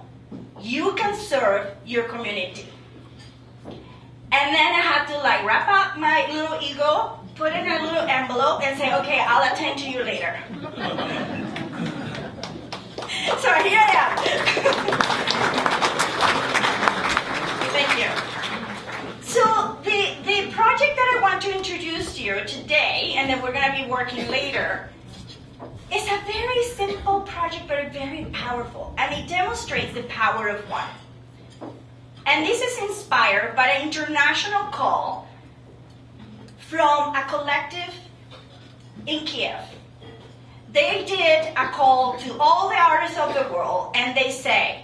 you can serve your community. And then I had to wrap up my little ego, put it in a little envelope, and say, okay, I'll attend to you later. So here I am. Thank you. So the project that I want to introduce to you today, and that we're going to be working later, is a very simple project, but very powerful. And it demonstrates the power of one. And this is inspired by an international call from a collective in Kiev. They did a call to all the artists of the world, and they say,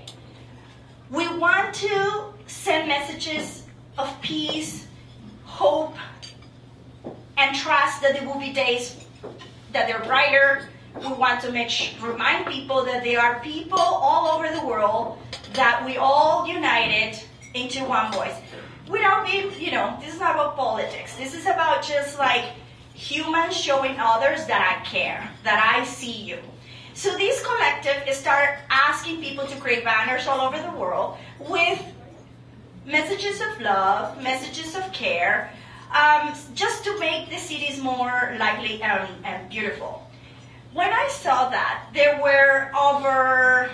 we want to send messages of peace, hope, and trust that there will be days that they're brighter. We want to remind people that there are people all over the world that we all united into one voice. Without being, this is not about politics. This is about just humans showing others that I care, that I see you. So this collective started asking people to create banners all over the world with messages of love, messages of care, just to make the cities more lively and beautiful. When I saw that, there were over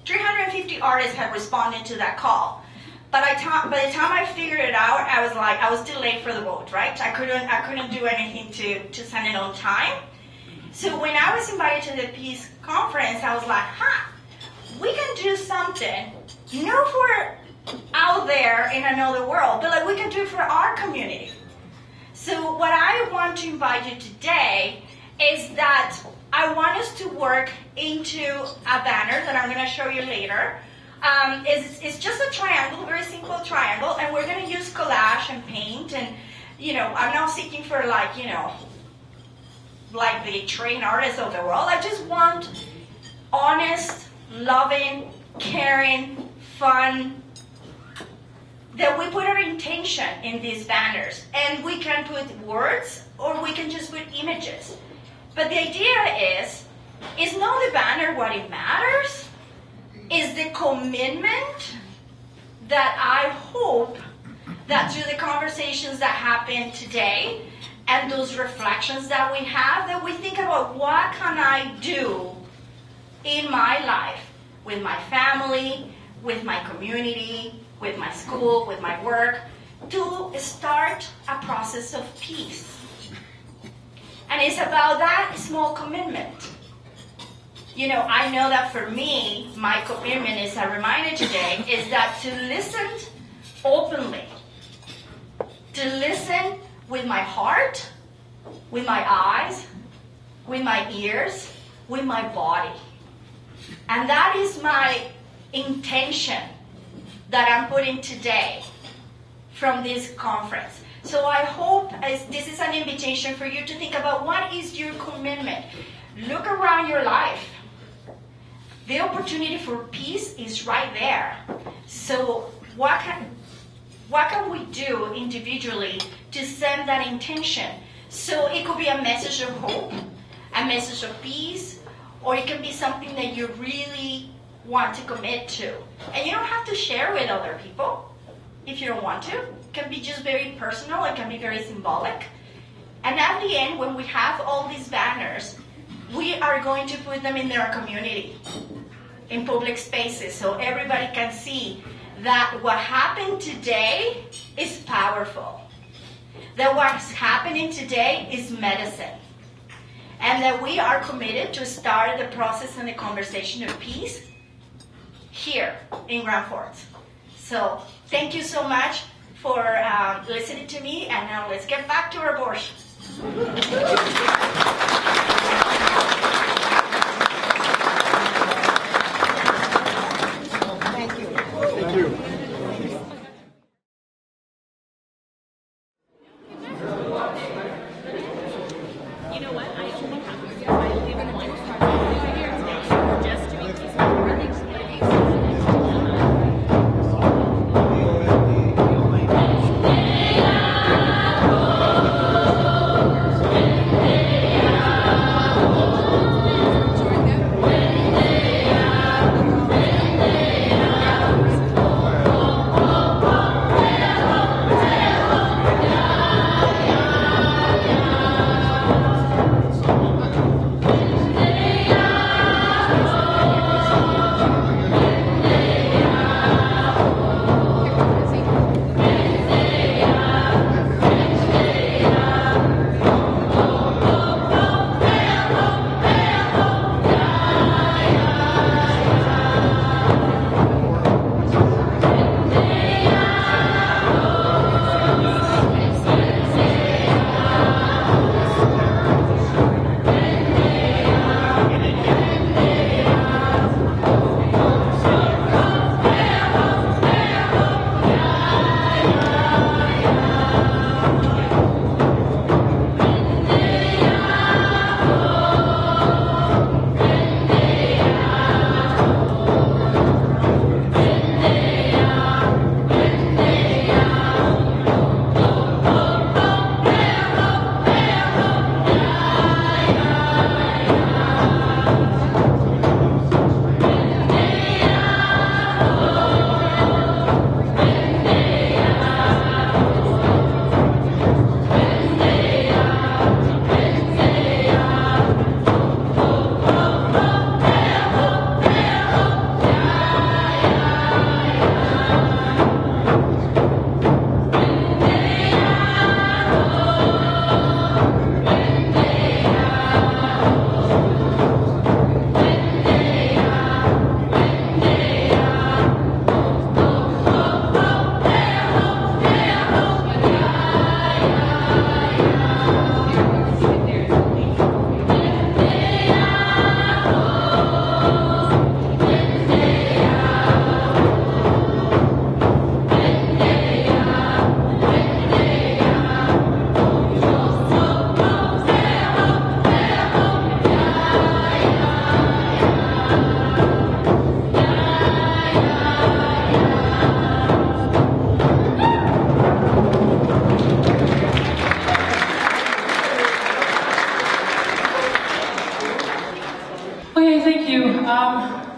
350 artists had responded to that call. But by the time I figured it out, I was too late for the vote, right? I couldn't do anything to send it on time. So when I was invited to the peace conference, I was like, we can do something, for out there in another world, but we can do it for our community. So what I want to invite you today is that I want us to work into a banner that I'm going to show you later. It's just a triangle, very simple triangle, and we're going to use collage and paint. And I'm not seeking for the trained artists of the world. I just want honest, loving, caring, fun, that we put our intention in these banners. And we can put words or we can just put images. But the idea is not the banner what it matters, is the commitment that I hope that through the conversations that happen today and those reflections that we have, that we think about what can I do in my life, with my family, with my community, with my school, with my work, to start a process of peace. And it's about that small commitment. I know that for me, my commitment is a reminder today, is that to listen openly, to listen with my heart, with my eyes, with my ears, with my body. And that is my intention that I'm putting today from this conference. So I hope this is an invitation for you to think about what is your commitment. Look around your life. The opportunity for peace is right there. So what can we do individually to send that intention? So it could be a message of hope, a message of peace, or it can be something that you really want to commit to. And you don't have to share with other people if you don't want to. It can be just very personal, it can be very symbolic. And at the end, when we have all these banners, we are going to put them in their community, in public spaces, so everybody can see that what happened today is powerful. That what's happening today is medicine. And that we are committed to start the process and the conversation of peace here in Grand Forks. So thank you so much for listening to me, and now let's get back to our borscht. Thank you. Thank you. You know what? I only have I even one just to be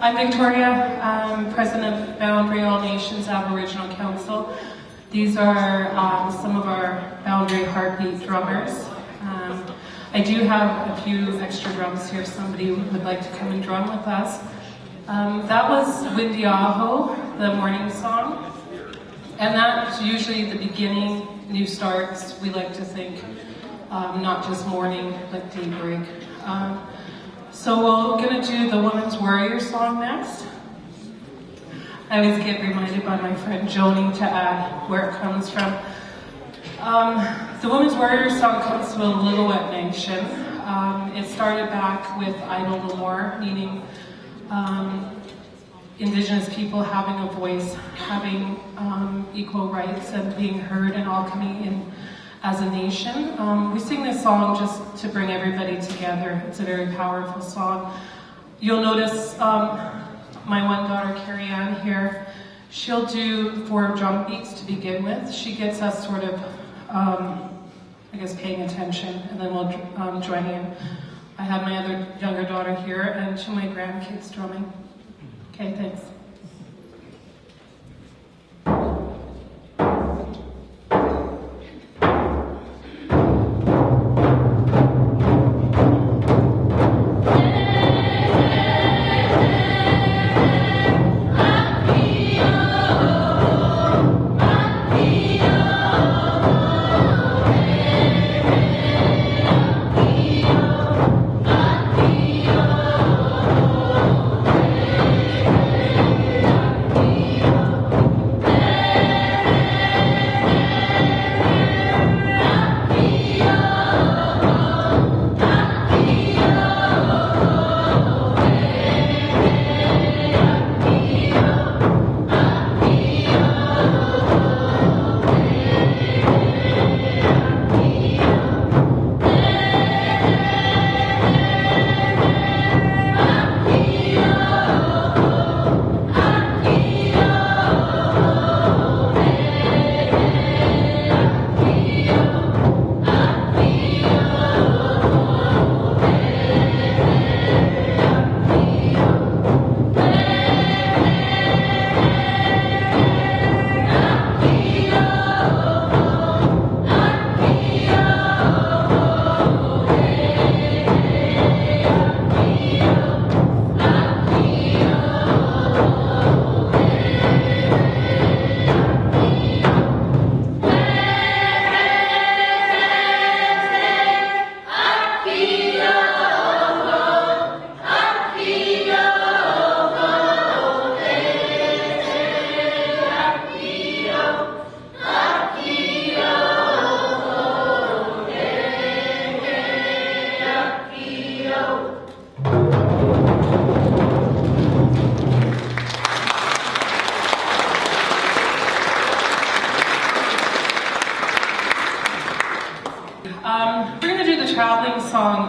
I'm Victoria. I'm president of Boundary All Nations Aboriginal Council. These are some of our Boundary Heartbeat drummers. I do have a few extra drums here if somebody would like to come and drum with us. That was Windy Aho, the morning song. And that's usually the beginning, new starts. We like to think not just morning, but daybreak. So we're going to do the Woman's Warrior song next. I always get reminded by my friend Joan to add where it comes from. The Women's Warrior song comes from the Lillooet Nation. It started back with Idle No More, meaning Indigenous people having a voice, having equal rights and being heard and all coming in as a nation. We sing this song just to bring everybody together. It's a very powerful song. You'll notice my one daughter, Carrie Ann, here, she'll do 4 drum beats to begin with. She gets us sort of, I guess, paying attention, and then we'll join in. I have my other younger daughter here, and 2 of my grandkids drumming. Okay, thanks.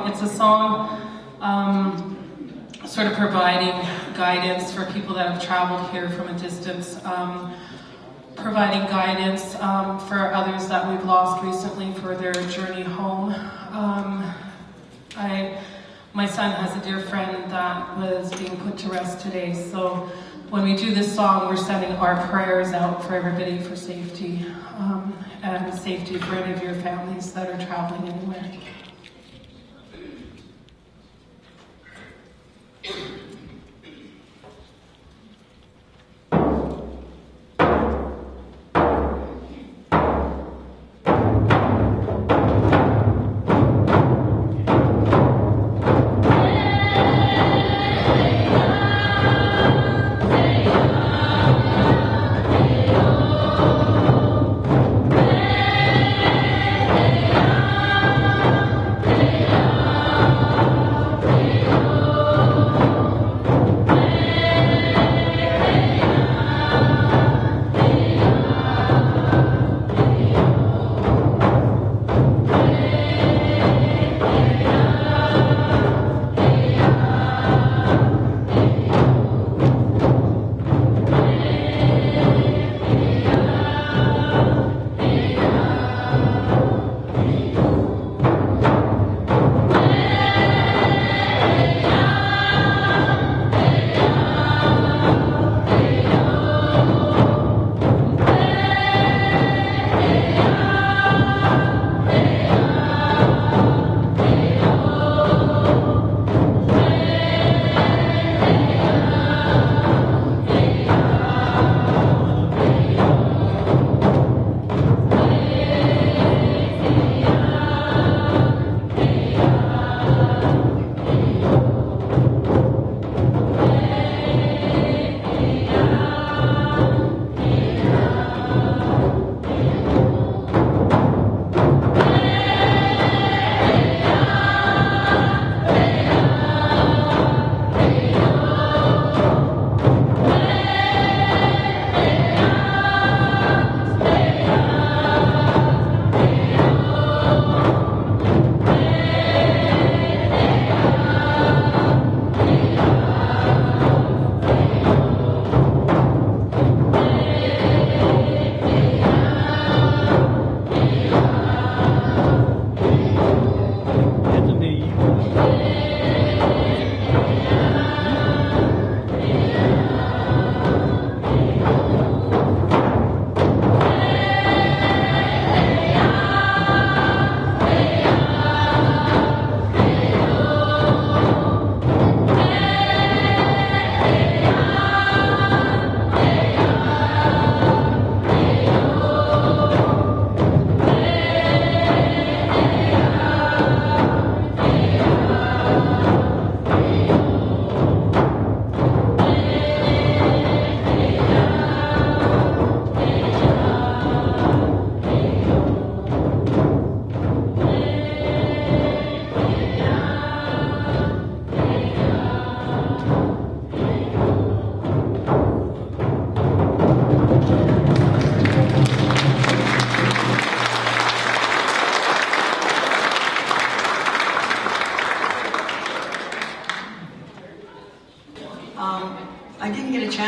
It's a song sort of providing guidance for people that have traveled here from a distance, providing guidance for others that we've lost recently for their journey home. My son has a dear friend that was being put to rest today, so when we do this song, we're sending our prayers out for everybody for safety, and safety for any of your families that are traveling anywhere.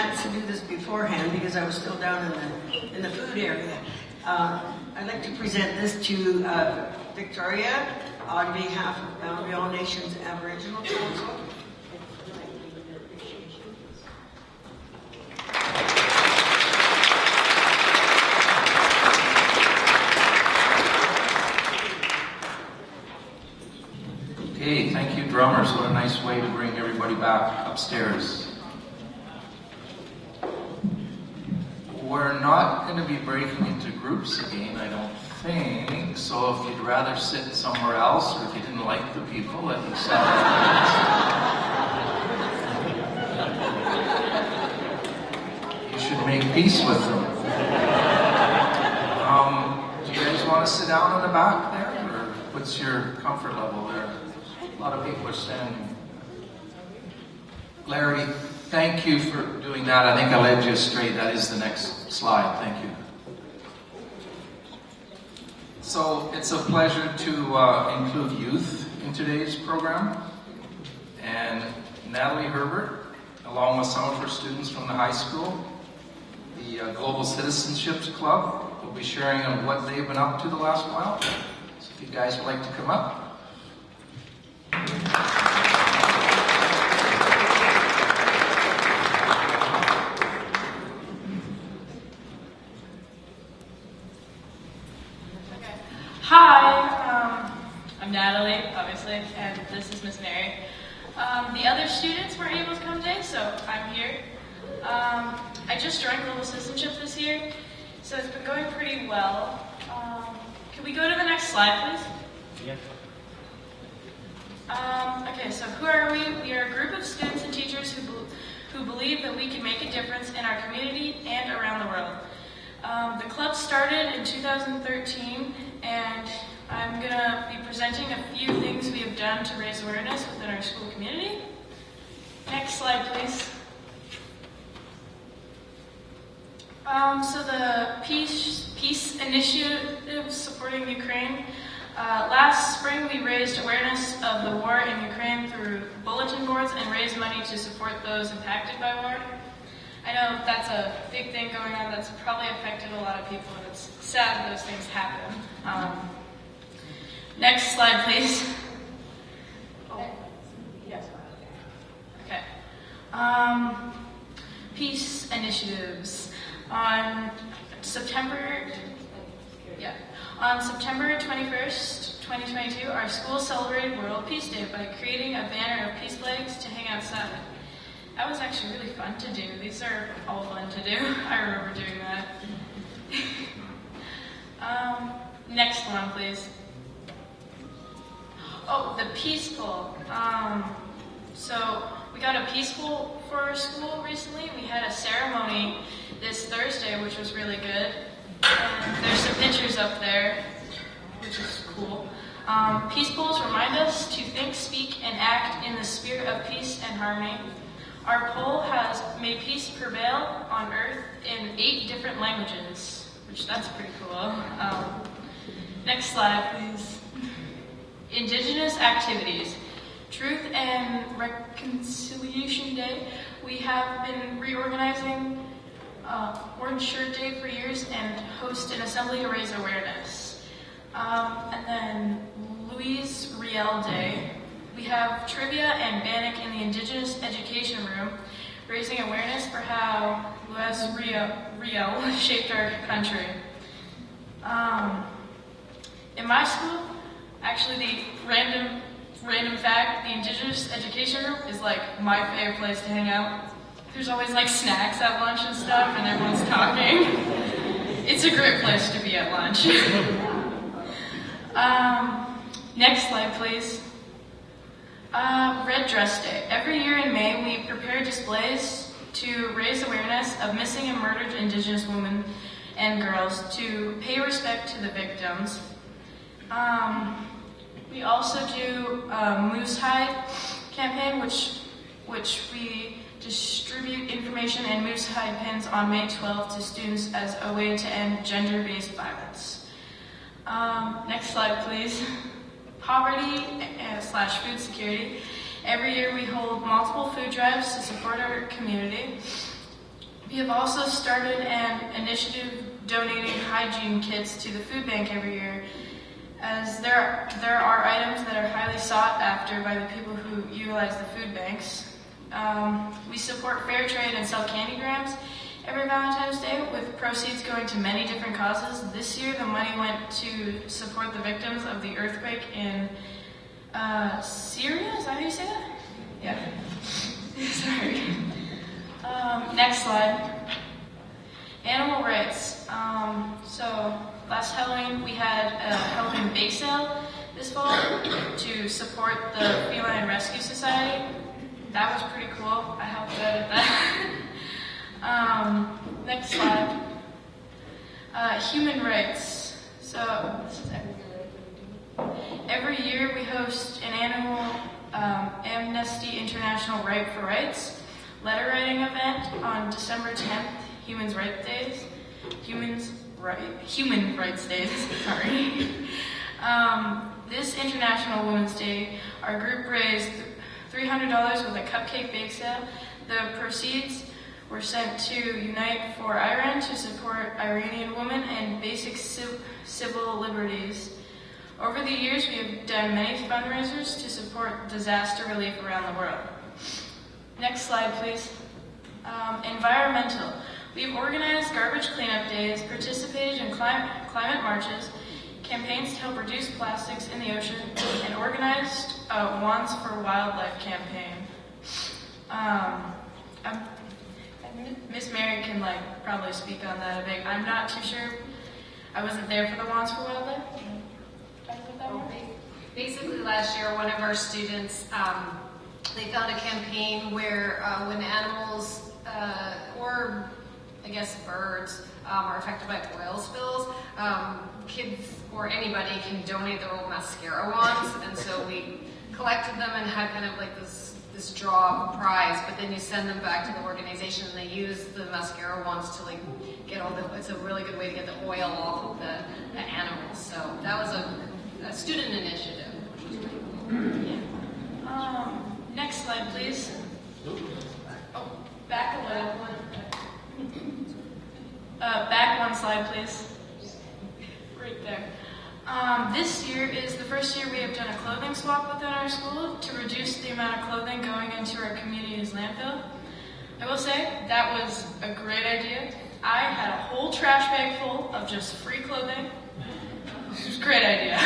chance to do this beforehand because I was still down in the food area. I'd like to present this to Victoria on behalf of Boundary All Nations Aboriginal Council. Okay, thank you, drummers. What a nice way to bring everybody back upstairs. We're not going to be breaking into groups again, I don't think. So if you'd rather sit somewhere else, or if you didn't like the people, let me sit. You should make peace with them. Do you guys want to sit down in the back there, or what's your comfort level there? A lot of people are standing. Larry, thank you for doing that. I think I led you straight. That is the next slide. Thank you. So it's a pleasure to include youth in today's program. And Natalie Herbert, along with some of her students from the high school, the Global Citizenship Club, will be sharing on what they've been up to the last while. So if you guys would like to come up. Hi, I'm Natalie, obviously, and this is Miss Mary. The other students weren't able to come today, so I'm here. I just joined Global Citizenship this year, so it's been going pretty well. Can we go to the next slide, please? Yep. Okay, so who are we? We are a group of students and teachers who believe that we can make a difference in our community and around the world. The club started in 2013, and I'm going to be presenting a few things we have done to raise awareness within our school community. Next slide, please. So the Peace Initiative supporting Ukraine. Last spring, we raised awareness of the war in Ukraine through bulletin boards and raised money to support those impacted by war. I know that's a big thing going on that's probably affected a lot of people, and it's sad those things happen. Next slide, please. Oh, yes. Okay. Peace initiatives. On September 21st, 2022, our school celebrated World Peace Day by creating a banner of peace flags to hang outside. That was actually really fun to do. These are all fun to do. I remember doing that. Next one, please. Oh, the peaceful. So we got a peaceful for our school recently. We had a ceremony this Thursday, which was really good. And there's some pictures up there, which is cool. Peace polls remind us to think, speak, and act in the spirit of peace and harmony. Our poll has made peace prevail on Earth in 8 different languages, which that's pretty cool. Next slide, please. Indigenous activities. Truth and Reconciliation Day. We have been reorganizing Orange Shirt Day for years and host an assembly to raise awareness. And then Louise Riel Day. We have trivia and Bannock in the Indigenous Education Room, raising awareness for how Louise Riel shaped our country. In my school, actually the random fact, the Indigenous Education Room is like my favorite place to hang out. There's always like snacks at lunch and stuff, and everyone's talking. It's a great place to be at lunch. Next slide, please. Red Dress Day. Every year in May, we prepare displays to raise awareness of missing and murdered Indigenous women and girls, to pay respect to the victims. We also do a Moose Hide campaign, which we distribute information and moose hide pins on May 12th to students as a way to end gender-based violence. Next slide, please. Poverty / food security. Every year we hold multiple food drives to support our community. We have also started an initiative donating hygiene kits to the food bank every year, as there are items that are highly sought after by the people who utilize the food banks. We support fair trade and sell candygrams every Valentine's Day, with proceeds going to many different causes. This year, the money went to support the victims of the earthquake in Syria. Is that how you say that? Yeah. Sorry. Next slide. Animal rights. So last Halloween, we had a Halloween bake sale this fall to support the Feline Rescue Society. That was pretty cool. I helped out at that. Next slide. Human rights. So this is every year we host an annual Amnesty International Right for Rights letter writing event on December 10th, Human Rights Days. Sorry. This International Women's Day, our group raised $300 with a cupcake bake sale. The proceeds were sent to Unite for Iran to support Iranian women and basic civil liberties. Over the years, we have done many fundraisers to support disaster relief around the world. Next slide, please. Environmental. We've organized garbage cleanup days, participated in climate marches, campaigns to help reduce plastics in the ocean, and organized a Wands for Wildlife campaign. Miss Mary can probably speak on that a bit. I'm not too sure. I wasn't there for the Wands for Wildlife. Basically, last year, one of our students, they found a campaign where when animals, or I guess birds, are affected by oil spills, kids or anybody can donate their old mascara wands, and so we collected them and had kind of like this draw prize, but then you send them back to the organization and they use the mascara wands to get all the, it's a really good way to get the oil off of the animals. So that was a student initiative. Yeah. Next slide, please. Oh, back a little. Back one slide, please. Right there. This year is the first year we have done a clothing swap within our school to reduce the amount of clothing going into our community's landfill. I will say that was a great idea. I had a whole trash bag full of just free clothing. It was a great idea.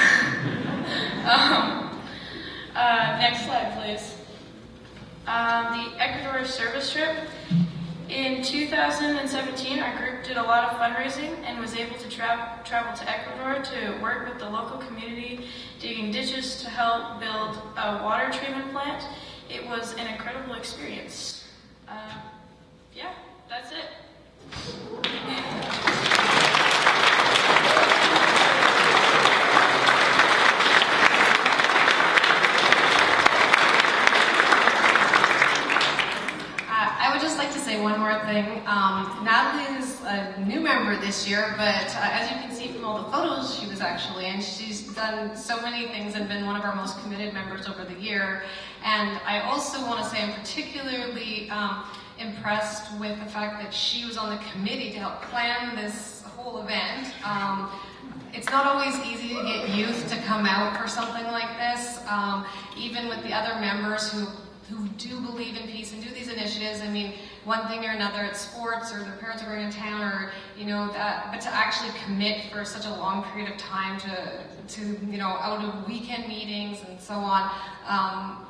Next slide, please. The Ecuador service trip. In 2017, our group did a lot of fundraising and was able to travel to Ecuador to work with the local community, digging ditches to help build a water treatment plant. It was an incredible experience. Yeah, that's it. I would just like to say one more thing. Natalie is a new member this year, but as you can see from all the photos she was actually in, she's done so many things and been one of our most committed members over the year. And I also want to say I'm particularly impressed with the fact that she was on the committee to help plan this whole event. It's not always easy to get youth to come out for something like this, even with the other members who do believe in peace and do these initiatives. I mean, one thing or another, it's sports or their parents are going to town or, that, but to actually commit for such a long period of time to out of weekend meetings and so on.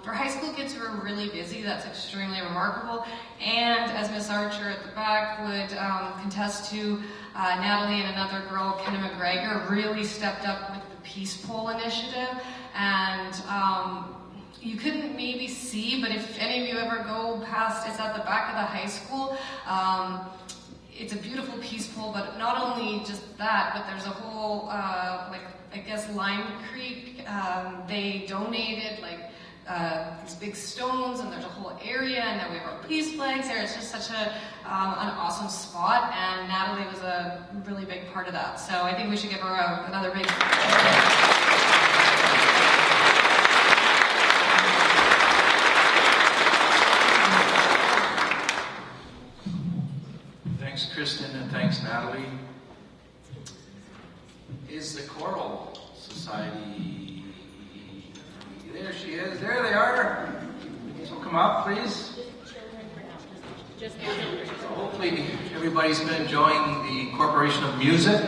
For high school kids who are really busy, that's extremely remarkable. And as Miss Archer at the back would contest to, Natalie and another girl, Kenna McGregor, really stepped up with the Peace Pole initiative. And you couldn't maybe see, but if any of you ever go past, it's at the back of the high school. It's a beautiful peace pole, but not only just that, but there's a whole, Lime Creek, they donated these big stones, and there's a whole area, and then we have our peace flags there. It's just such an awesome spot, and Natalie was a really big part of that. So I think we should give her another big come up, please? Hopefully everybody's been enjoying the incorporation of music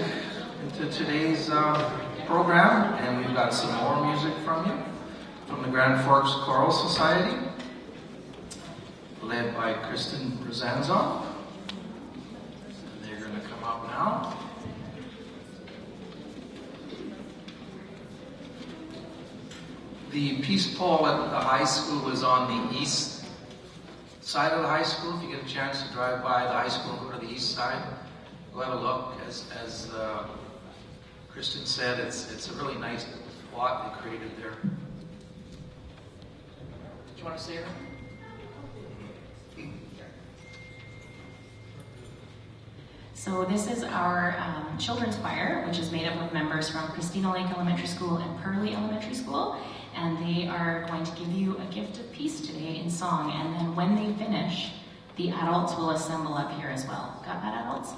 into today's program, and we've got some more music from you, from the Grand Forks Choral Society, led by Kristen Ruzanzoff. And they're going to come up now. The peace pole at the high school is on the east side of the high school. If you get a chance to drive by the high school and go to the east side, go have a look. As Kristen said, it's a really nice plot they created there. Do you want to say anything? So this is our children's choir, which is made up of members from Christina Lake Elementary School and Purley Elementary School, and they are going to give you a gift of peace today in song, and then when they finish, the adults will assemble up here as well. Got that, adults?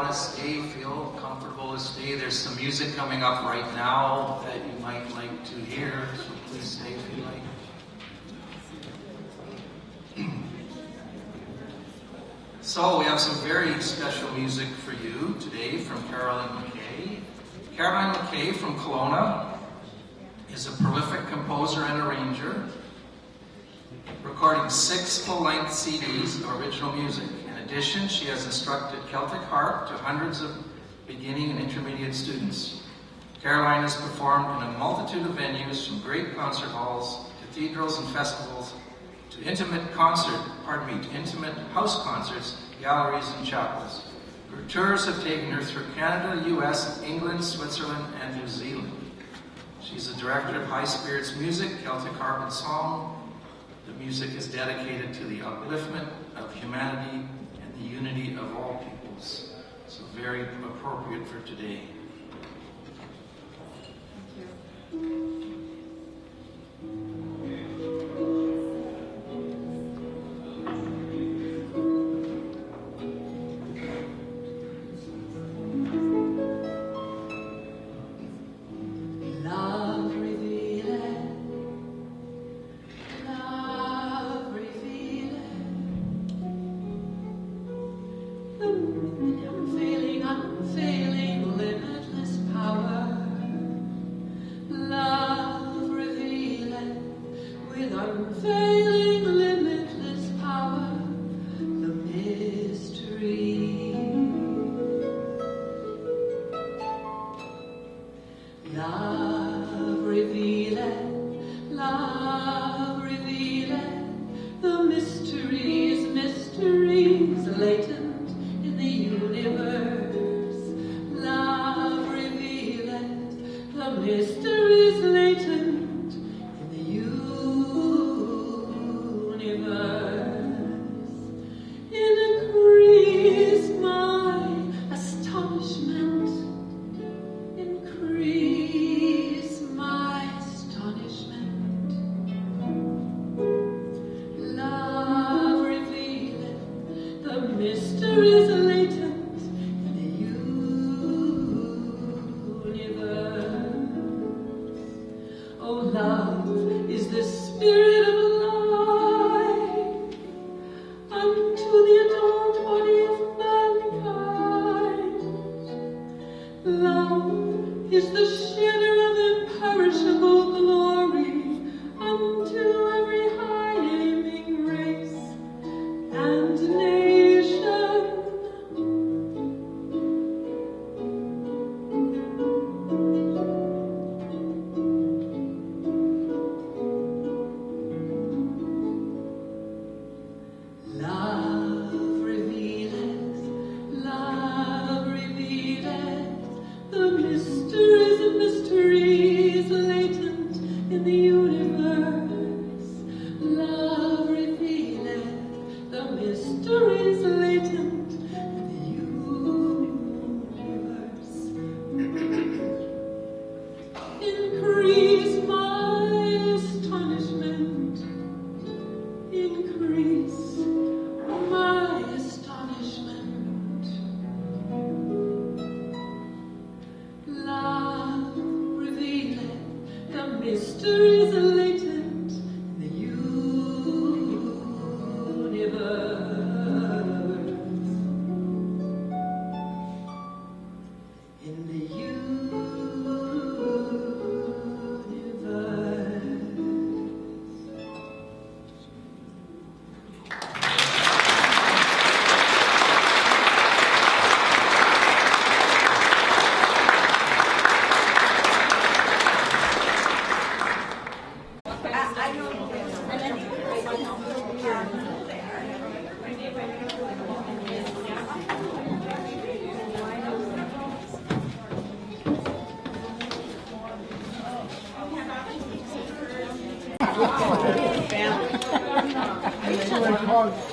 want to stay, feel comfortable to stay. There's some music coming up right now that you might like to hear, so please stay if you like. So we have some very special music for you today from Caroline McKay. Caroline McKay from Kelowna is a prolific composer and arranger, recording 6 full-length CDs of original music. In addition, she has instructed Celtic harp to hundreds of beginning and intermediate students. Caroline has performed in a multitude of venues, from great concert halls, cathedrals and festivals, to intimate house concerts, galleries and chapels. Her tours have taken her through Canada, US, England, Switzerland, and New Zealand. She's the director of High Spirits Music, Celtic Harp and Song. The music is dedicated to the upliftment of humanity and the unity of all peoples. So very appropriate for today. Thank you.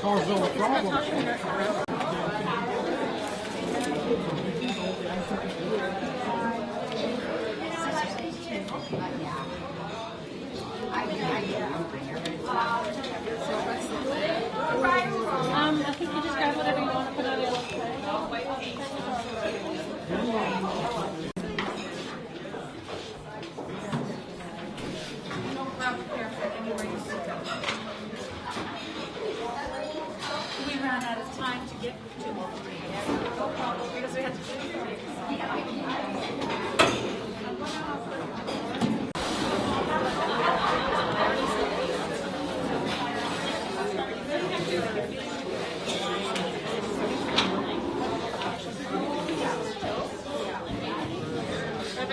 Cause all the problems. I think you just grab whatever you want to put on the other side.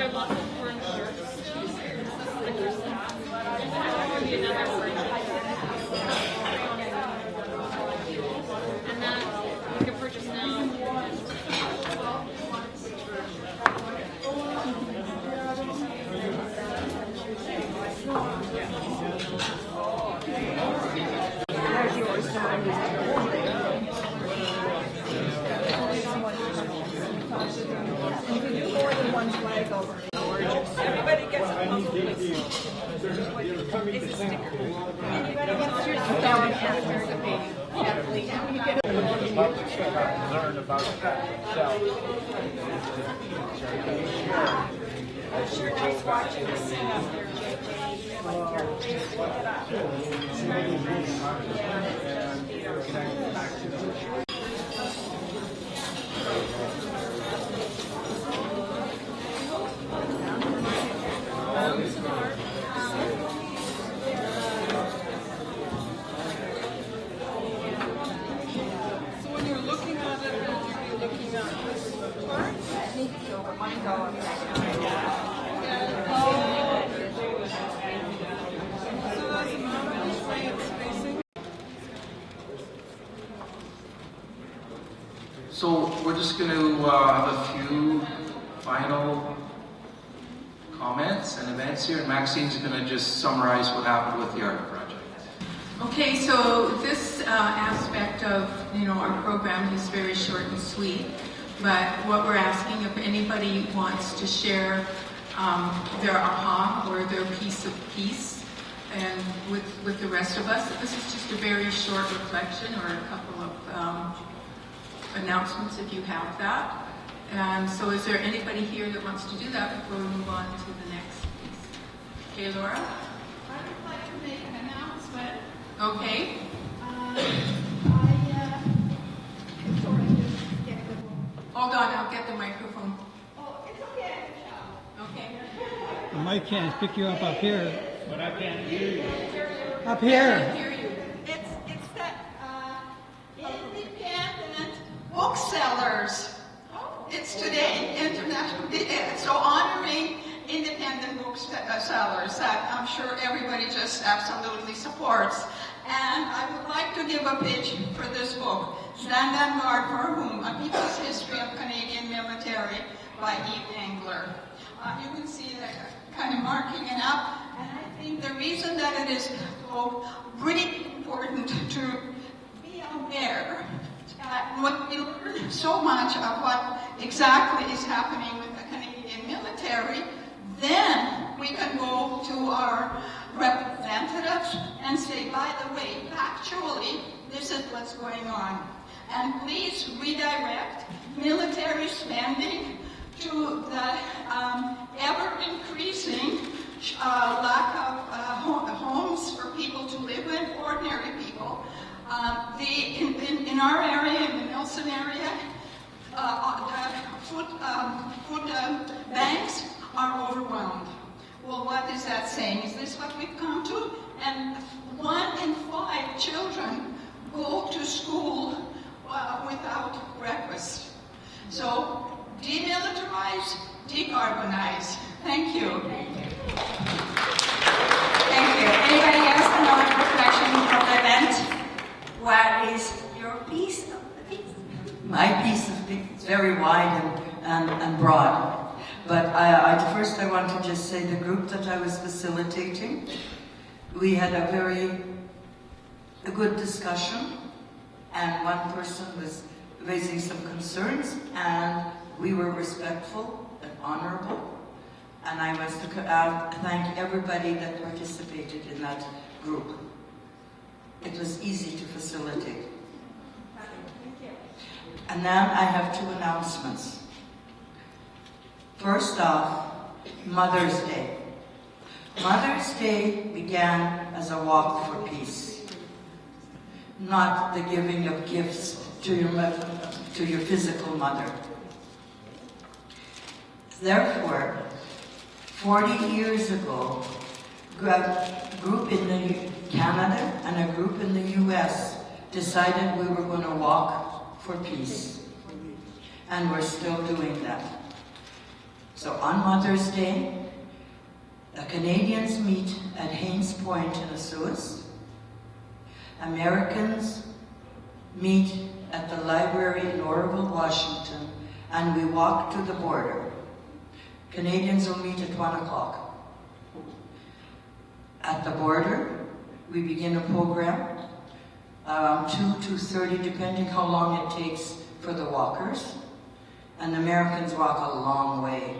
there lots of foreign shirts still? And then you can purchase now. There's yours. And you do more than one flag over. Everybody gets a puzzle piece. It's a sticker. Anybody gets yours? Learn about yourself. Sure, nice watching you sing up there, So when you're looking at it, are you looking at this part? So we're just going to have a few final comments and events here, and Maxine's going to just summarize what happened with the art project. Okay, so this aspect of our program is very short and sweet, but what we're asking, if anybody wants to share their aha or their piece of peace, and with the rest of us, this is just a very short reflection or a couple of announcements if you have that. And so is there anybody here that wants to do that before we move on to the next piece? Okay, Laura? I would like to make an announcement. Okay. Hold on, I'll get the microphone. Oh, it's okay. Okay. The mic can't pick you up here. But I can't hear you. Up here. It's the independent booksellers. It's today International Day, so honoring independent booksellers that I'm sure everybody just absolutely supports. And I would like to give a pitch for this book, Stand and Guard for Whom? A People's History of Canadian Military by Eve Engler. You can see that kind of marking it up. And I think the reason that it is so really important to be aware that when we learn so much of what exactly is happening with the Canadian military, then we can go to our representatives and say, by the way, factually, this is what's going on. And please redirect military spending to the ever-increasing lack of homes for people to live in, ordinary people. In our area, in the Nelson area, the food banks are overwhelmed. Well, what is that saying? Is this what we've come to? And 1 in 5 children go to school without breakfast. So, demilitarize, decarbonize. Thank you. Thank you. Anybody else another reflection from the event? What is your piece of the piece? My piece of the is very wide and broad. But first I want to just say the group that I was facilitating, we had a good discussion, and one person was raising some concerns, and we were respectful and honorable. And I must thank everybody that participated in that group. It was easy to facilitate. And then I have 2 announcements. First off, Mother's Day. Mother's Day began as a walk for peace, not the giving of gifts to your physical mother. Therefore, 40 years ago, a group in Canada and a group in the US decided we were going to walk for peace. And we're still doing that. So on Mother's Day, the Canadians meet at Haines Point in Ossuis. Americans meet at the library in Oroville, Washington, and we walk to the border. Canadians will meet at 1 o'clock. At the border, we begin a program, 2:30, depending how long it takes for the walkers. And Americans walk a long way.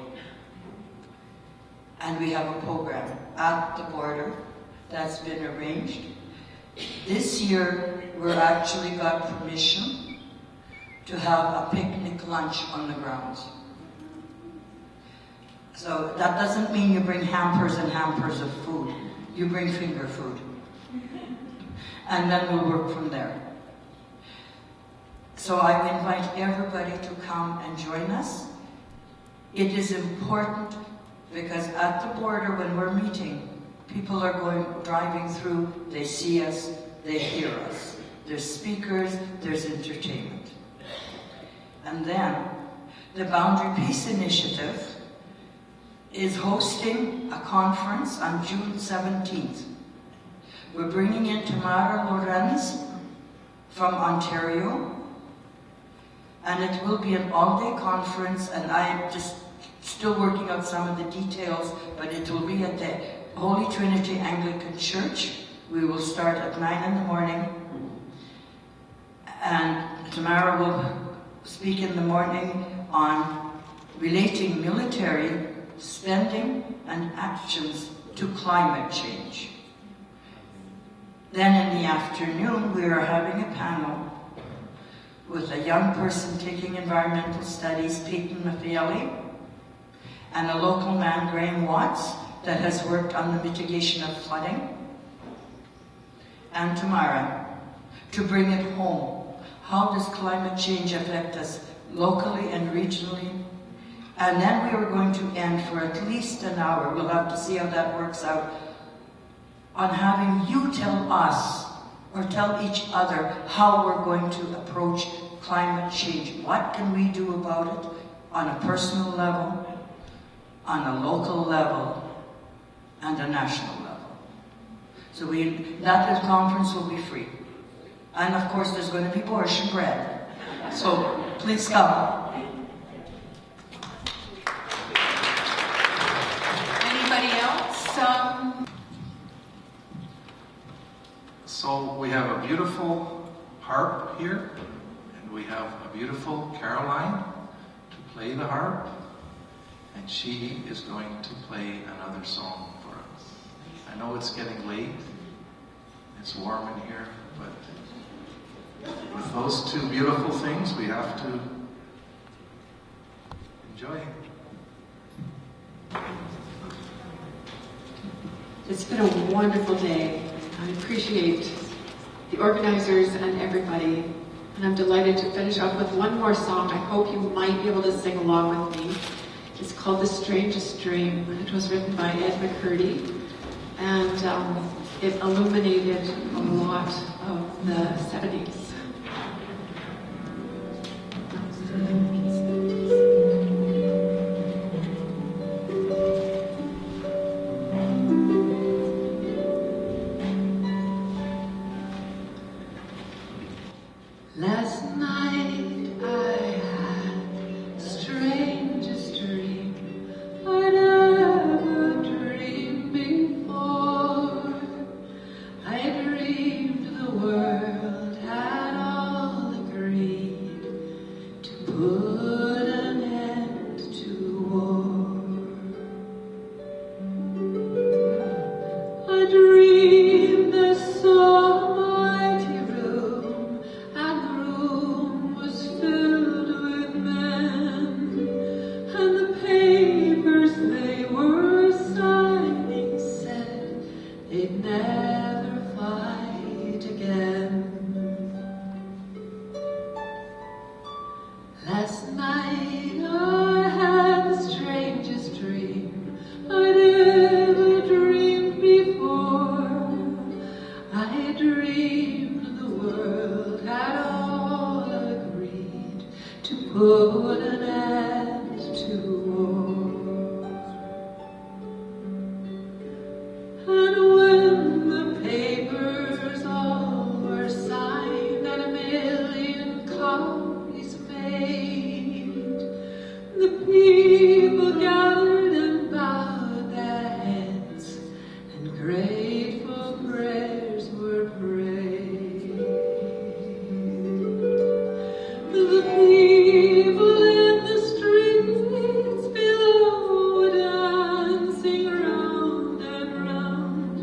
And we have a program at the border that's been arranged. This year, we're actually got permission to have a picnic lunch on the grounds. So that doesn't mean you bring hampers and hampers of food. You bring finger food. And then we'll work from there. So I invite everybody to come and join us. It is important because at the border when we're meeting, people are driving through, they see us, they hear us. There's speakers, there's entertainment. And then the Boundary Peace Initiative is hosting a conference on June 17th. We're bringing in Tamara Lorenz from Ontario, and it will be an all-day conference, and I'm just still working out some of the details, but it will be at the Holy Trinity Anglican Church. We will start at 9 in the morning, and Tamara will speak in the morning on relating military spending and actions to climate change. Then in the afternoon, we are having a panel with a young person taking environmental studies, Peyton Maffei, and a local man, Graham Watts, that has worked on the mitigation of flooding, and Tamara, to bring it home. How does climate change affect us locally and regionally? And then we are going to end for at least an hour, we'll have to see how that works out, on having you tell us, or tell each other, how we're going to approach climate change. What can we do about it on a personal level, on a local level, and a national level? So that conference will be free. And of course there's going to be borscht and bread. So please come. Anybody else? So we have a beautiful harp here, and we have a beautiful Caroline to play the harp, and she is going to play another song for us. I know it's getting late, it's warm in here, but with those two beautiful things, we have to enjoy. It's been a wonderful day. I appreciate the organizers and everybody. And I'm delighted to finish off with one more song. I hope you might be able to sing along with me. It's called The Strangest Dream. It was written by Ed McCurdy. And it illuminated a lot of the 70s. Last night I had the strangest dream I'd ever dreamed before. I dreamed the world had people gathered and bowed their heads, and grateful prayers were prayed. The people in the streets below were dancing round and round,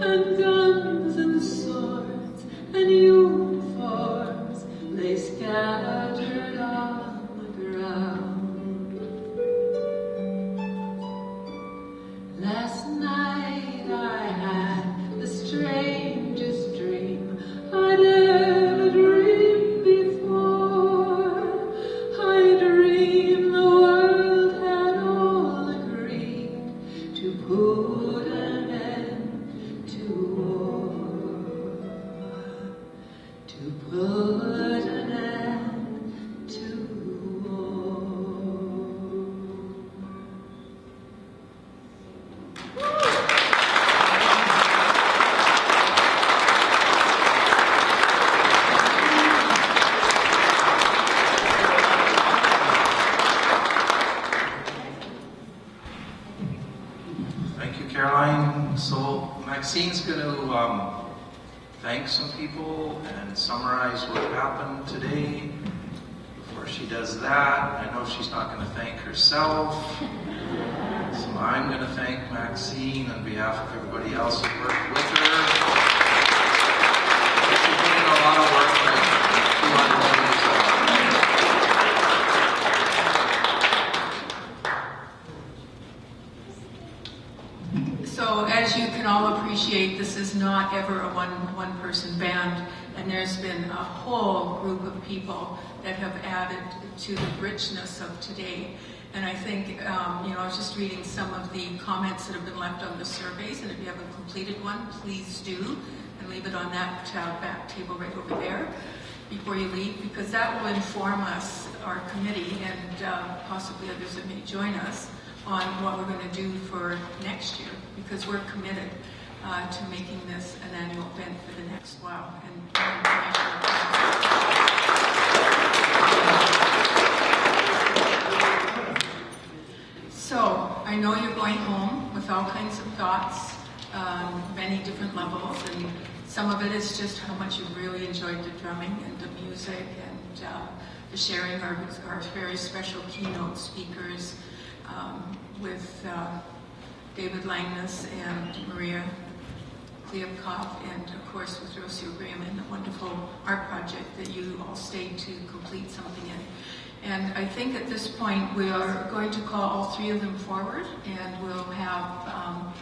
and guns and swords and uniforms lay scattered on the ground. Last night I had the strangest dream I'd ever dreamed before. I dreamed the world had all agreed to put an end to war. To put an end to Thank you, Caroline. So Maxine's going to thank some people and summarize what happened today. Before she does that, I know she's not going to thank herself. So I'm going to thank Maxine on behalf of everybody else who worked with her. She put in a lot of work, like 200 days. So as you can all appreciate, this is not ever a one-person band, and there's been a whole group of people that have added to the richness of today. And I think, I was just reading some of the comments that have been left on the surveys, and if you haven't completed one, please do, and leave it on that back table right over there before you leave, because that will inform us, our committee, and possibly others that may join us, on what we're going to do for next year, because we're committed to making this an annual event for the next while. So, I know you're going home with all kinds of thoughts, many different levels, and some of it is just how much you really enjoyed the drumming and the music and the sharing our very special keynote speakers, with David Langness and Maria Kliavkoff, and of course with Rocio Graham and the wonderful art project that you all stayed to complete something in. And I think at this point we are going to call all three of them forward, and we'll have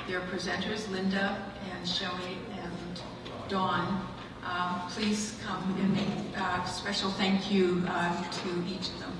their presenters, Linda and Shelley and Dawn. Please come and make a special thank you to each of them.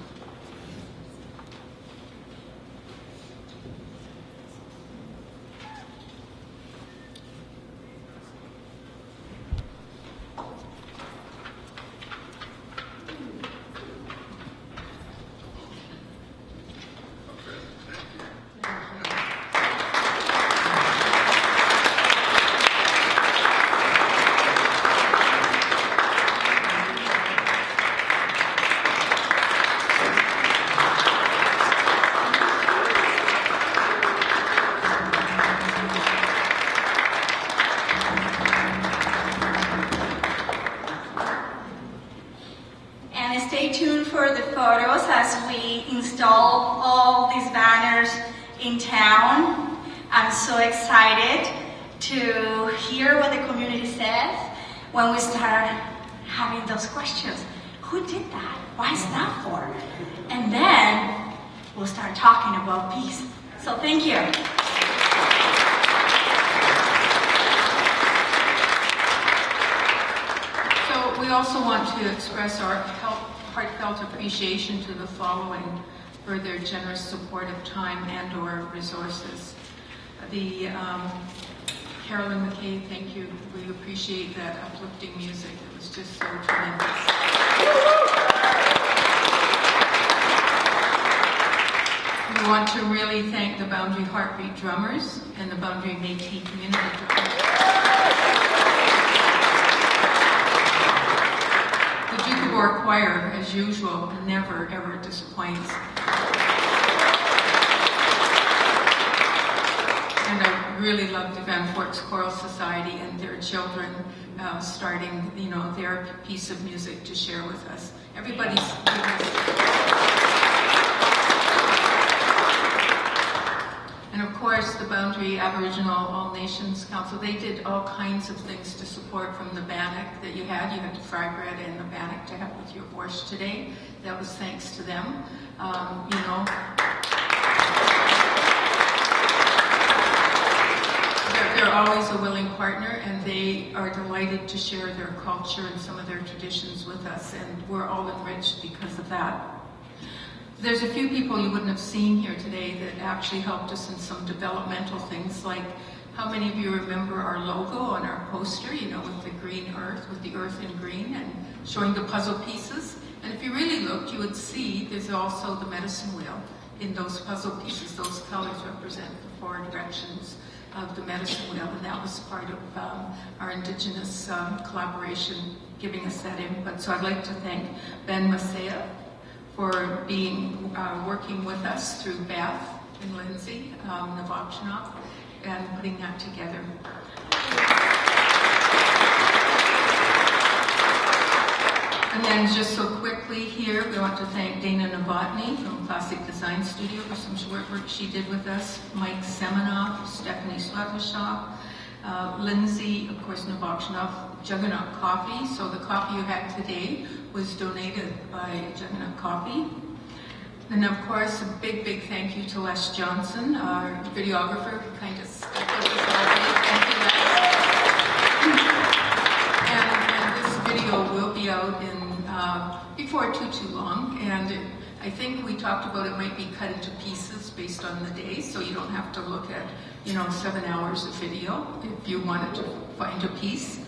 In town. I'm so excited to hear what the community says when we start having those questions. Who did that? Why is that for? And then we'll start talking about peace. So thank you. So we also want to express our heartfelt appreciation to the following for their generous support of time and or resources. The Carolyn McKay, thank you. We appreciate that uplifting music. It was just so tremendous. We want to really thank the Boundary Heartbeat drummers and the Boundary Métis community drummers. The door choir, as usual, never ever disappoints. And I really love the Van Forks Choral Society and their children starting, their piece of music to share with us. Everybody's And of course, the Boundary Aboriginal All Nations Council, they did all kinds of things to support from the Bannock that you had. You had the fry bread and the Bannock to have with your borscht today. That was thanks to them. They're always a willing partner, and they are delighted to share their culture and some of their traditions with us, and we're all enriched because of that. There's a few people you wouldn't have seen here today that actually helped us in some developmental things, like how many of you remember our logo on our poster, with the green earth, with the earth in green, and showing the puzzle pieces. And if you really looked, you would see there's also the medicine wheel in those puzzle pieces. Those colors represent the 4 directions of the medicine wheel, and that was part of our Indigenous collaboration, giving us that input. So I'd like to thank Ben Masea for working with us through Beth and Lindsay, Novokshonoff, and putting that together. And then just so quickly here, we want to thank Dana Novotny from Classic Design Studio for some short work she did with us, Mike Semenoff, Stephanie Slatlashaw, Lindsay, of course, Novokshonoff, Juggernaut Coffee. So the coffee you had today was donated by Juggernaut Coffee. And of course, a big, big thank you to Les Johnson, our videographer, who kind of stuck with us all day. Thank you, Les. And this video will be out in before too long, and I think we talked about it might be cut into pieces based on the day, so you don't have to look at 7 hours of video if you wanted to find a piece.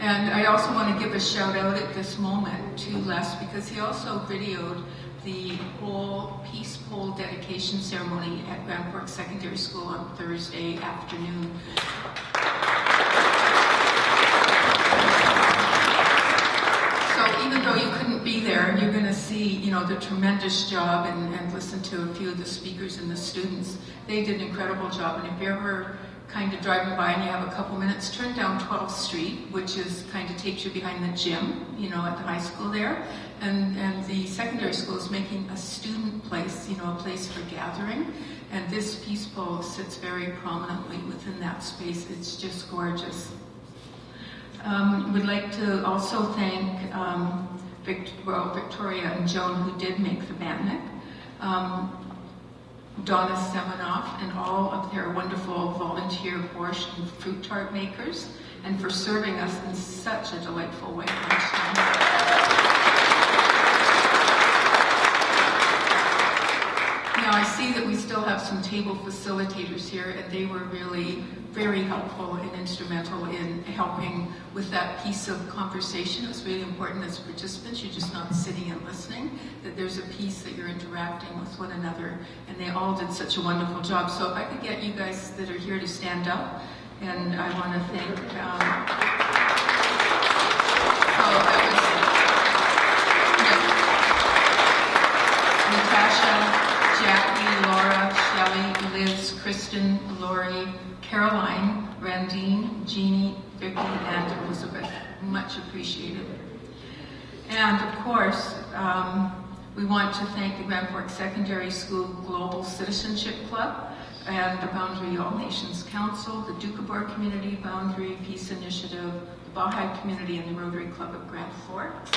And I also want to give a shout out at this moment to Les, because he also videoed the whole Peace Pole dedication ceremony at Grand Forks Secondary School on Thursday afternoon. So even though you couldn't be there, you're going to see, the tremendous job and listen to a few of the speakers and the students. They did an incredible job. And if you're ever kind of driving by and you have a couple minutes, turn down 12th Street, which is kind of takes you behind the gym, at the high school there. And the secondary school is making a student place, a place for gathering. And this peace pole sits very prominently within that space. It's just gorgeous. We'd like to also thank Victoria and Joan, who did make the Bannock, Donna Semenoff, and all of their wonderful volunteer borscht and fruit tart makers, and for serving us in such a delightful way lunchtime. Now I see that we still have some table facilitators here, and they were really very helpful and instrumental in helping with that piece of conversation. It's really important as participants, you're just not sitting and listening, that there's a piece that you're interacting with one another, and they all did such a wonderful job. So if I could get you guys that are here to stand up, and I want to thank, Natasha, Jackie, Laura, Shelley, Liz, Kristen, Lori, Caroline, Randine, Jeannie, Vicky, and Elizabeth. Much appreciated. And of course, we want to thank the Grand Forks Secondary School Global Citizenship Club and the Boundary All Nations Council, the Doukhobor Community Boundary Peace Initiative, the Baha'i Community, and the Rotary Club of Grand Forks.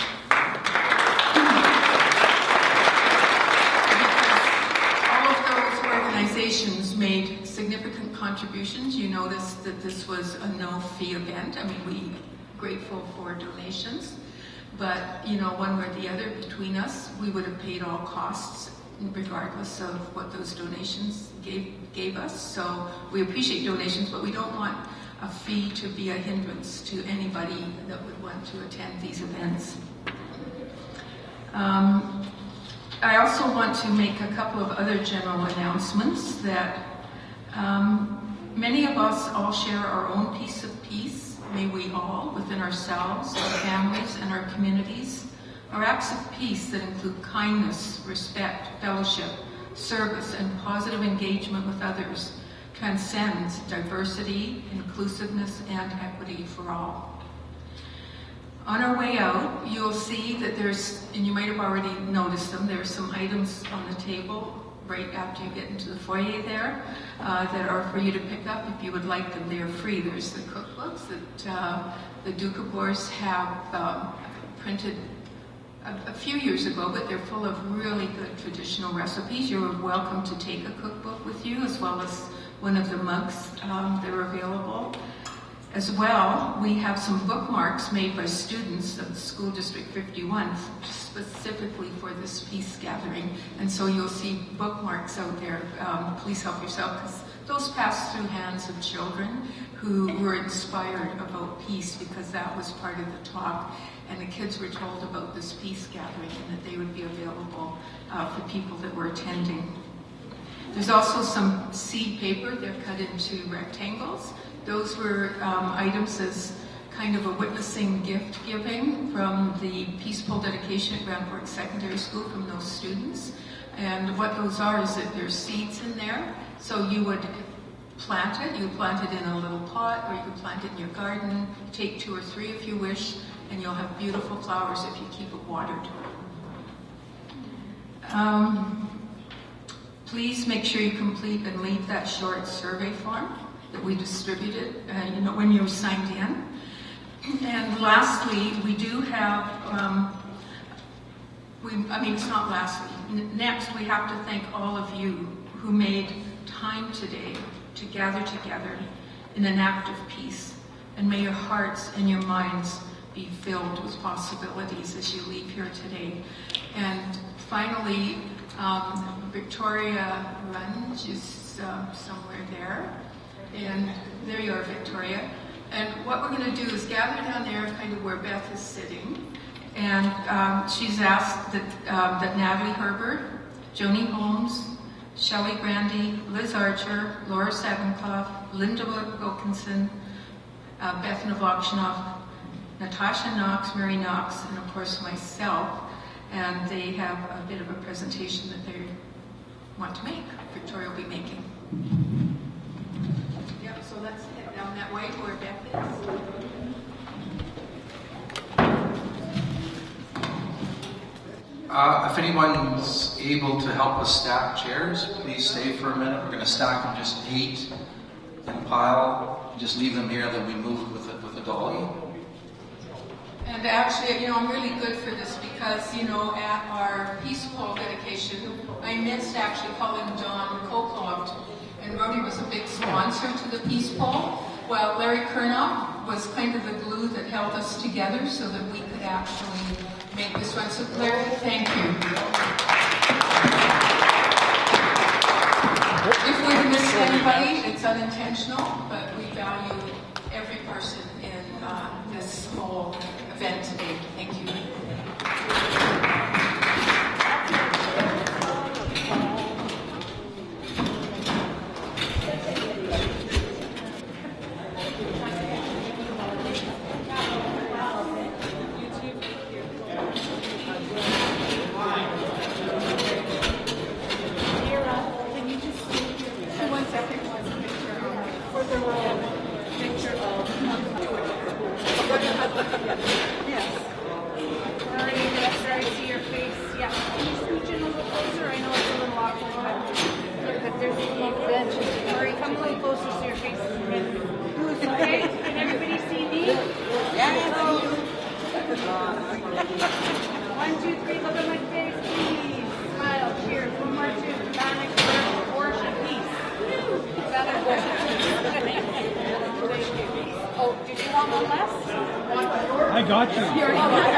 Organizations made significant contributions. You noticed that this was a no-fee event. I mean, we're grateful for donations, but one way or the other between us, we would have paid all costs regardless of what those donations gave us. So we appreciate donations, but we don't want a fee to be a hindrance to anybody that would want to attend these events. I also want to make a couple of other general announcements that many of us all share our own piece of peace. May we all, within ourselves, our families, and our communities, are acts of peace that include kindness, respect, fellowship, service, and positive engagement with others, transcends diversity, inclusiveness, and equity for all. On our way out, you'll see that there's, and you might have already noticed them, there's some items on the table right after you get into the foyer there that are for you to pick up if you would like them. They are free. There's the cookbooks that the Doukhobors have printed a few years ago, but they're full of really good traditional recipes. You're welcome to take a cookbook with you, as well as one of the mugs that are available. As well, we have some bookmarks made by students of School District 51 specifically for this peace gathering. And so you'll see bookmarks out there. Please help yourself, because those passed through hands of children who were inspired about peace, because that was part of the talk. And the kids were told about this peace gathering and that they would be available for people that were attending. There's also some seed paper. They're cut into rectangles. Those were items as kind of a witnessing gift giving from the Peace Pole dedication at Grand Forks Secondary School from those students. And what those are is that there's seeds in there. So you would plant it. You plant it in a little pot, or you can plant it in your garden. Take 2 or 3 if you wish, and you'll have beautiful flowers if you keep it watered. Please make sure you complete and leave that short survey form that we distributed, when you signed in. And lastly, we do have, it's not lastly. Next, we have to thank all of you who made time today to gather together in an act of peace. And may your hearts and your minds be filled with possibilities as you leave here today. And finally, Victoria Runge is somewhere there. And there you are, Victoria. And what we're going to do is gather down there, kind of where Beth is sitting. And she's asked that Natalie Herbert, Joni Holmes, Shelley Grandy, Liz Archer, Laura Savinkoff, Linda Wilkinson, Beth Novokshonoff, Natasha Knox, Mary Knox, and of course myself. And they have a bit of a presentation that they want to make. Victoria will be making. Yep, so let's head down that way where Beth is. If anyone's able to help us stack chairs, please stay for a minute. We're going to stack them just 8 in a pile. Just leave them here, then we move with a dolly. And actually, I'm really good for this because, at our Peace Pole dedication, I missed actually calling John Colclough, and Rotary was a big sponsor to the Peace Pole. Well, Larry Kernoff was kind of the glue that held us together so that we could actually make this one. So Larry, thank you. If we missed anybody, it's unintentional, but we value every person in this whole event today. Thank you. I got you.